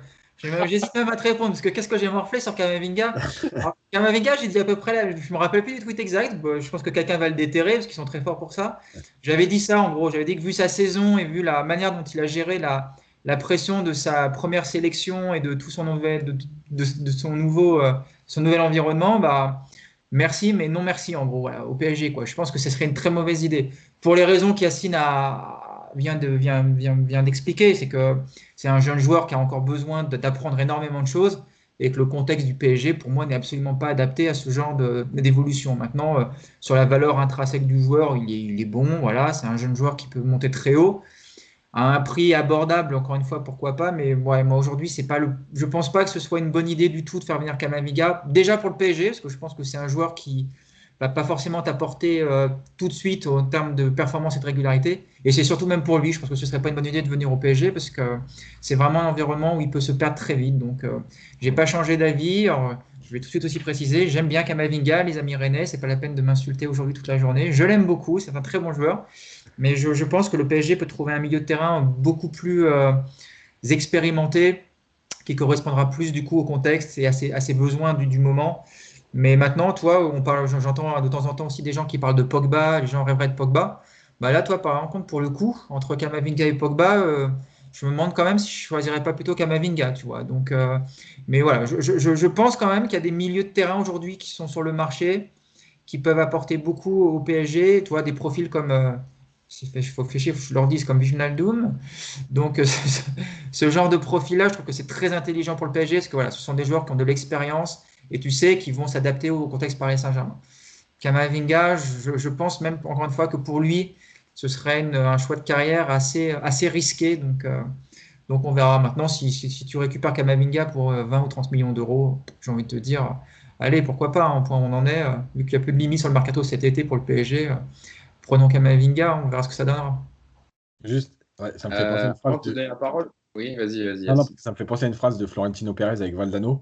j'hésite même à te répondre, parce que qu'est-ce que j'ai morflé sur Kamavinga? Alors, Kamavinga, j'ai dit à peu près, là, je me rappelle plus du tweet exact, bon, je pense que quelqu'un va le déterrer, parce qu'ils sont très forts pour ça. J'avais dit ça, en gros, j'avais dit que vu sa saison et vu la manière dont il a géré la pression de sa première sélection et de tout son nouvel, de son nouvel environnement, bah, merci, mais non merci, en gros, voilà, au PSG, quoi. Je pense que ce serait une très mauvaise idée. Pour les raisons qu'Yacine vient d'expliquer, c'est que c'est un jeune joueur qui a encore besoin d'apprendre énormément de choses et que le contexte du PSG, pour moi, n'est absolument pas adapté à ce genre d'évolution. Maintenant, sur la valeur intrinsèque du joueur, il est bon, voilà, c'est un jeune joueur qui peut monter très haut à un prix abordable, encore une fois, pourquoi pas, mais ouais, moi aujourd'hui, c'est pas je pense pas que ce soit une bonne idée du tout de faire venir Kamavinga, déjà pour le PSG, parce que je pense que c'est un joueur qui va pas forcément t'apporter tout de suite en termes de performance et de régularité, et c'est surtout même pour lui, je pense que ce serait pas une bonne idée de venir au PSG, parce que c'est vraiment un environnement où il peut se perdre très vite, donc j'ai pas changé d'avis. Alors, je vais tout de suite aussi préciser, j'aime bien Kamavinga, les amis rennais, c'est pas la peine de m'insulter aujourd'hui toute la journée, je l'aime beaucoup, c'est un très bon joueur. Mais je pense que le PSG peut trouver un milieu de terrain beaucoup plus expérimenté, qui correspondra plus du coup au contexte et à ses besoins du moment. Mais maintenant, toi, j'entends de temps en temps aussi des gens qui parlent de Pogba, les gens rêveraient de Pogba. Bah là, toi, par contre, pour le coup, entre Kamavinga et Pogba, je me demande quand même si je choisirais pas plutôt Kamavinga, tu vois. Donc, mais voilà, je pense quand même qu'il y a des milieux de terrain aujourd'hui qui sont sur le marché, qui peuvent apporter beaucoup au PSG. Tu vois, des profils comme il faut que je leur dise comme Wijnaldum. Donc, ce genre de profil-là, je trouve que c'est très intelligent pour le PSG parce que voilà, ce sont des joueurs qui ont de l'expérience et tu sais qu'ils vont s'adapter au contexte Paris Saint-Germain. Kamavinga, je pense même encore une fois que pour lui, ce serait un choix de carrière assez risqué. Donc, on verra maintenant si tu récupères Kamavinga pour 20 ou 30 millions d'euros, j'ai envie de te dire, allez, pourquoi pas, hein, au point où on en est, vu qu'il n'y a plus de limite sur le mercato cet été pour le PSG. Prenons Kamavinga, on verra ce que ça donnera. Juste, ouais, ça me fait penser à une Avant phrase de te de. donner la parole. Oui, vas-y, Non, non, Yacine. ça me fait penser à une phrase de Florentino Pérez avec Valdano.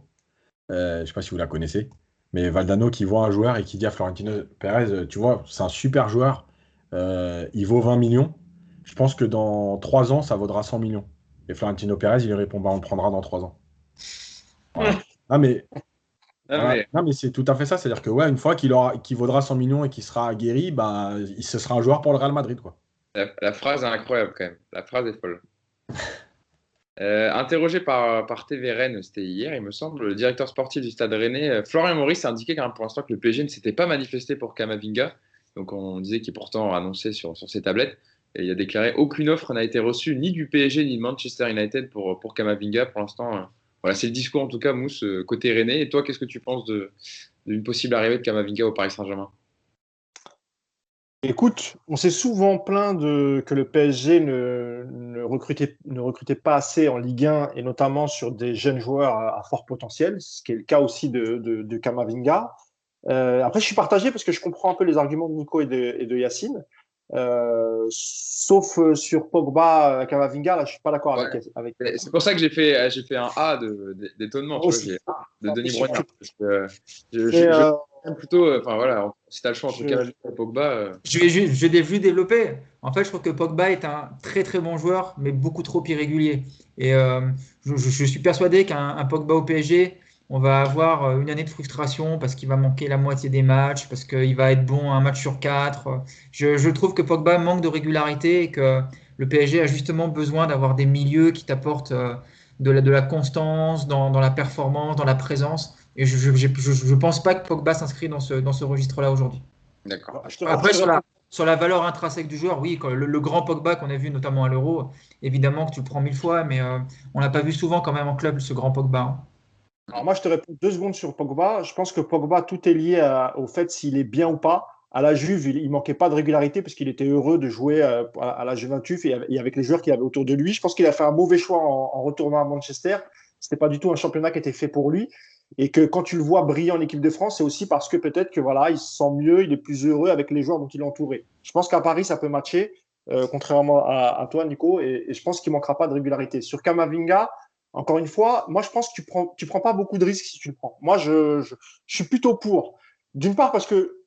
Je ne sais pas si vous la connaissez. Mais Valdano qui voit un joueur et qui dit à Florentino Pérez, tu vois, c'est un super joueur, il vaut 20 millions. Je pense que dans 3 ans, ça vaudra 100 millions. Et Florentino Pérez, il lui répond, bah, on le prendra dans 3 ans. Voilà. Ah, mais, Non, voilà. mais, Non, mais c'est tout à fait ça. C'est-à-dire que ouais, une fois qu'il vaudra 100 millions et qu'il sera guéri, bah, ce sera un joueur pour le Real Madrid, quoi. la phrase est incroyable quand même. La phrase est folle. Interrogé par TVRN, c'était hier, il me semble, le directeur sportif du Stade Rennais, Florian Maurice, a indiqué pour l'instant que le PSG ne s'était pas manifesté pour Kamavinga. Donc on disait qu'il est pourtant annoncé sur ses tablettes. Et il a déclaré aucune offre n'a été reçue ni du PSG ni de Manchester United pour Kamavinga. Pour l'instant, voilà, c'est le discours en tout cas, Mousse, côté Rennais. Et toi, qu'est-ce que tu penses d'une possible arrivée de Kamavinga au Paris Saint-Germain? Écoute, on s'est souvent plaint que le PSG ne recrutait pas assez en Ligue 1 et notamment sur des jeunes joueurs à fort potentiel, ce qui est le cas aussi de Kamavinga. Après, je suis partagé parce que je comprends un peu les arguments de Nico et de Yacine. Sauf sur Pogba, Kamavinga, là, je suis pas d'accord Ouais. avec. C'est pour ça que j'ai fait un A d'étonnement, tu vois, Aussi, j'ai A de un peu Denis surpris. Brognard. Parce que Mais, j'aime plutôt, enfin voilà, si tu as le choix entre je, Kamavinga et Pogba, Je l'ai vu développer. En fait, je trouve que Pogba est un très très bon joueur, mais beaucoup trop irrégulier. Et je suis persuadé qu'un Pogba au PSG, on va avoir une année de frustration parce qu'il va manquer la moitié des matchs, parce qu'il va être bon un match sur quatre. Je trouve que Pogba manque de régularité et que le PSG a justement besoin d'avoir des milieux qui t'apportent de la constance dans la performance, dans la présence. Et je pense pas que Pogba s'inscrit dans ce registre-là aujourd'hui. d'accord. Après, je te réponds. sur la valeur intrinsèque du joueur, oui, le grand Pogba qu'on a vu notamment à l'Euro, évidemment que tu le prends 1000 fois, mais on l'a pas vu souvent quand même en club, ce grand Pogba, hein. Alors moi, je te réponds 2 secondes sur Pogba. Je pense que Pogba, tout est lié au fait s'il est bien ou pas. À la Juve, il manquait pas de régularité parce qu'il était heureux de jouer à la Juventus et avec les joueurs qu'il avait autour de lui. Je pense qu'il a fait un mauvais choix en retournant à Manchester. C'était pas du tout un championnat qui était fait pour lui. Et que quand tu le vois briller en équipe de France, c'est aussi parce que peut-être que voilà, il se sent mieux, il est plus heureux avec les joueurs dont il est entouré. Je pense qu'à Paris, ça peut matcher. contrairement à toi, Nico, et je pense qu'il ne manquera pas de régularité. Sur Kamavinga, encore une fois, moi, je pense que tu prends pas beaucoup de risques si tu le prends. Moi, je suis plutôt pour. D'une part, parce que,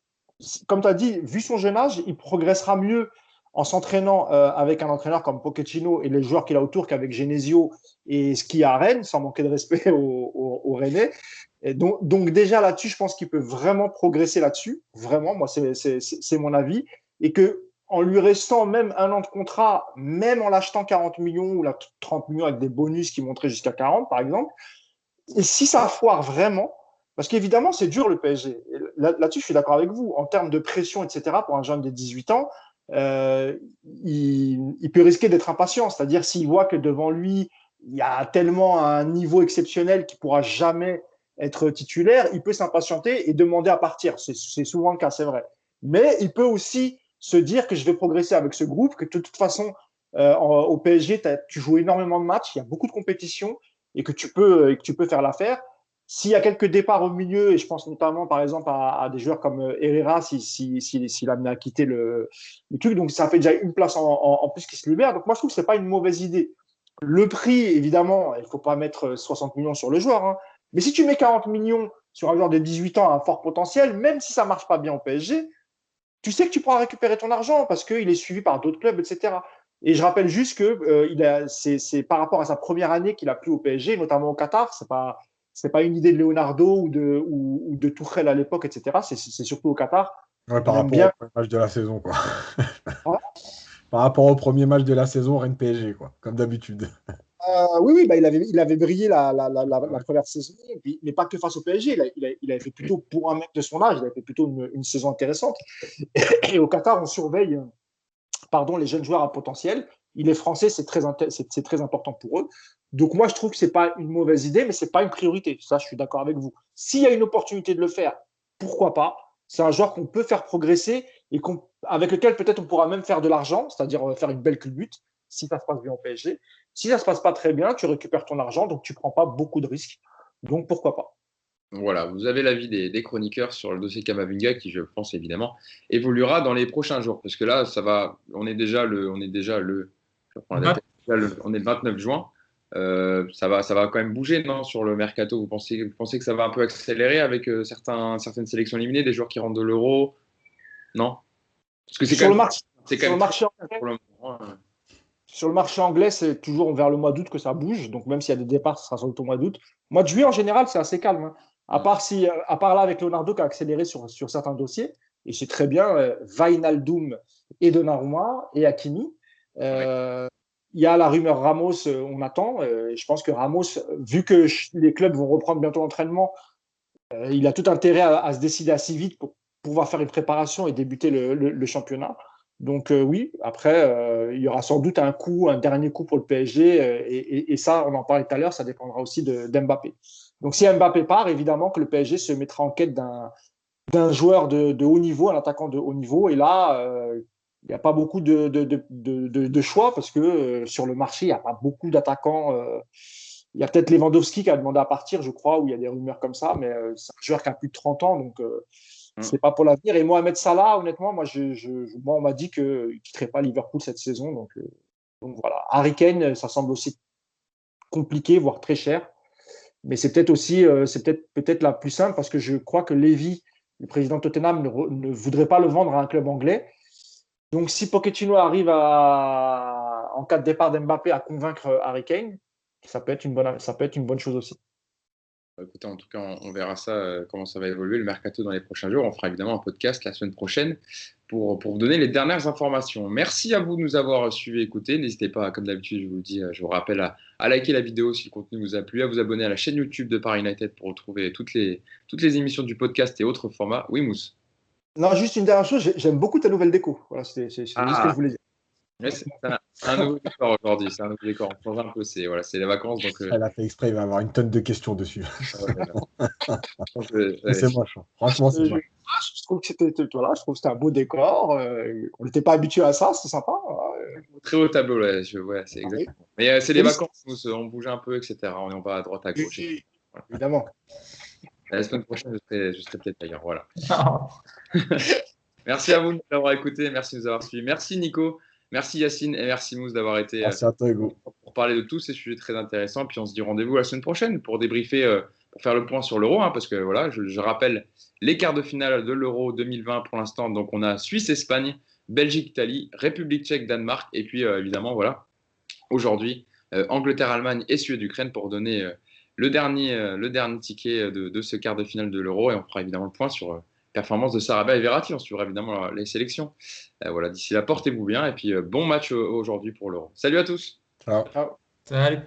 comme tu as dit, vu son jeune âge, il progressera mieux en s'entraînant avec un entraîneur comme Pochettino et les joueurs qu'il a autour qu'avec Genesio et ce qu'il y a à Rennes, sans manquer de respect aux Rennais. Et donc déjà là-dessus, je pense qu'il peut vraiment progresser là-dessus. Vraiment, moi, c'est mon avis. Et que en lui restant même un an de contrat, même en l'achetant 40 millions ou 30 millions avec des bonus qui montraient jusqu'à 40, par exemple, et si ça foire vraiment, parce qu'évidemment, c'est dur le PSG. Là-dessus, je suis d'accord avec vous. En termes de pression, etc., pour un jeune de 18 ans, il peut risquer d'être impatient. C'est-à-dire, s'il voit que devant lui, il y a tellement un niveau exceptionnel qu'il ne pourra jamais être titulaire, il peut s'impatienter et demander à partir. C'est souvent le cas, c'est vrai. Mais il peut aussi se dire que je vais progresser avec ce groupe, que de toute façon, au PSG, tu joues énormément de matchs, il y a beaucoup de compétitions et que tu peux faire l'affaire. S'il y a quelques départs au milieu, et je pense notamment par exemple à des joueurs comme Herrera, s'il a amené à quitter le truc, donc ça fait déjà une place en plus qui se libère. Donc moi je trouve que ce n'est pas une mauvaise idée. Le prix, évidemment, il ne faut pas mettre 60 millions sur le joueur, hein. Mais si tu mets 40 millions sur un joueur de 18 ans à un fort potentiel, même si ça ne marche pas bien au PSG, tu sais que tu pourras récupérer ton argent parce qu'il est suivi par d'autres clubs, etc. Et je rappelle juste que c'est par rapport à sa première année qu'il a plu au PSG, notamment au Qatar. C'est pas une idée de Leonardo ou de Tuchel à l'époque, etc. C'est surtout au Qatar. Ouais, par Il aime rapport au bien. premier match de la saison, quoi. Voilà. Par rapport au premier match de la saison, Rennes PSG, quoi. Comme d'habitude. Oui, bah, il avait brillé la Ouais. première saison, mais pas que face au PSG. Il avait fait plutôt, pour un mec de son âge, il avait fait plutôt une saison intéressante. Et au Qatar, on surveille les jeunes joueurs à potentiel. Il est français, c'est très important pour eux. Donc moi, je trouve que ce n'est pas une mauvaise idée, mais ce n'est pas une priorité. Ça, je suis d'accord avec vous. S'il y a une opportunité de le faire, pourquoi pas? C'est un joueur qu'on peut faire progresser et avec lequel peut-être on pourra même faire de l'argent, c'est-à-dire faire une belle culbute, si ça se passe bien au PSG. Si ça ne se passe pas très bien, tu récupères ton argent, donc tu ne prends pas beaucoup de risques. Donc pourquoi pas? Voilà, vous avez l'avis des chroniqueurs sur le dossier Kamavinga qui, je pense évidemment, évoluera dans les prochains jours. Parce que là, ça va, je reprends la date, on est le 29 juin. Ça va quand même bouger, non, sur le mercato. Vous pensez que ça va un peu accélérer avec certaines sélections éliminées, des joueurs qui rentrent de l'Euro? Non? Parce que Sur le marché, c'est quand sur même le très marché cher pour le moment, hein. Sur le marché anglais, c'est toujours vers le mois d'août que ça bouge. Donc, même s'il y a des départs, ce sera sur le mois d'août. Mois de juillet, en général, c'est assez calme, hein. À part là, avec Leonardo qui a accéléré sur certains dossiers. Et c'est très bien. Wijnaldum et Donnarumma et Hakimi. Ouais. Il y a la rumeur Ramos, on attend. Je pense que Ramos, vu que les clubs vont reprendre bientôt l'entraînement, il a tout intérêt à se décider assez vite pour pouvoir faire une préparation et débuter le championnat. Donc oui, après, il y aura sans doute un dernier coup pour le PSG. Et ça, on en parlait tout à l'heure, ça dépendra aussi d'Mbappé. Donc si Mbappé part, évidemment que le PSG se mettra en quête d'un joueur de haut niveau, un attaquant de haut niveau. Et là, il n'y a pas beaucoup de choix parce que sur le marché, il n'y a pas beaucoup d'attaquants. Il y a peut-être Lewandowski qui a demandé à partir, je crois, où il y a des rumeurs comme ça, mais c'est un joueur qui a plus de 30 ans, donc Mm. c'est pas pour l'avenir. Et Mohamed Salah, honnêtement, moi on m'a dit qu'il ne quitterait pas Liverpool cette saison, donc voilà. Harry Kane, ça semble aussi compliqué, voire très cher, mais c'est peut-être aussi, peut-être la plus simple parce que je crois que Levy, le président de Tottenham, ne voudrait pas le vendre à un club anglais. Donc si Pochettino arrive en cas de départ d'Mbappé à convaincre Harry Kane, ça peut être une bonne chose aussi. Écoutez, en tout cas, on verra ça, comment ça va évoluer le mercato dans les prochains jours. On fera évidemment un podcast la semaine prochaine pour vous donner les dernières informations. Merci à vous de nous avoir suivis et écoutés. N'hésitez pas, comme d'habitude, je vous le dis, je vous rappelle à liker la vidéo si le contenu vous a plu, à vous abonner à la chaîne YouTube de Paris United pour retrouver toutes les émissions du podcast et autres formats. Oui, Mousse. Non, juste une dernière chose, j'aime beaucoup ta nouvelle déco. Voilà, c'est juste ce que je voulais dire. Ouais, c'est un nouveau décor aujourd'hui. C'est un nouveau décor. On change un peu. Voilà, c'est les vacances. Donc, Elle a fait exprès, il va y avoir une tonne de questions dessus. Mais ouais. c'est moche, hein. Franchement, c'est moche. Je trouve que je trouve que c'était un beau décor. On n'était pas habitué à ça, c'est sympa. Très haut tableau, ouais, c'est Oui, exactement. Mais c'est les vacances, on bouge un peu, etc. On va à droite, à gauche. Voilà. évidemment. La semaine prochaine, je serai peut-être ailleurs. Voilà. Merci à vous de nous avoir écoutés. Merci de nous avoir suivis. Merci, Nico. Merci Yacine et merci Mousse d'avoir été Merci à toi, Hugo. pour parler de tous ces sujets très intéressants. Puis on se dit rendez-vous la semaine prochaine pour débriefer, pour faire le point sur l'Euro, hein, parce que voilà, je rappelle les quarts de finale de l'Euro 2020 pour l'instant. Donc on a Suisse-Espagne, Belgique-Italie, République tchèque-Danemark, et puis évidemment, voilà, aujourd'hui, Angleterre-Allemagne et Suède-Ukraine pour donner le dernier ticket de ce quart de finale de l'Euro. Et on fera évidemment le point sur performance de Sarabia et Verratti. On suivra évidemment les sélections. Voilà, d'ici là, portez-vous bien. Et puis, bon match aujourd'hui pour l'Euro. Salut à tous. Ciao. Ciao. Salut.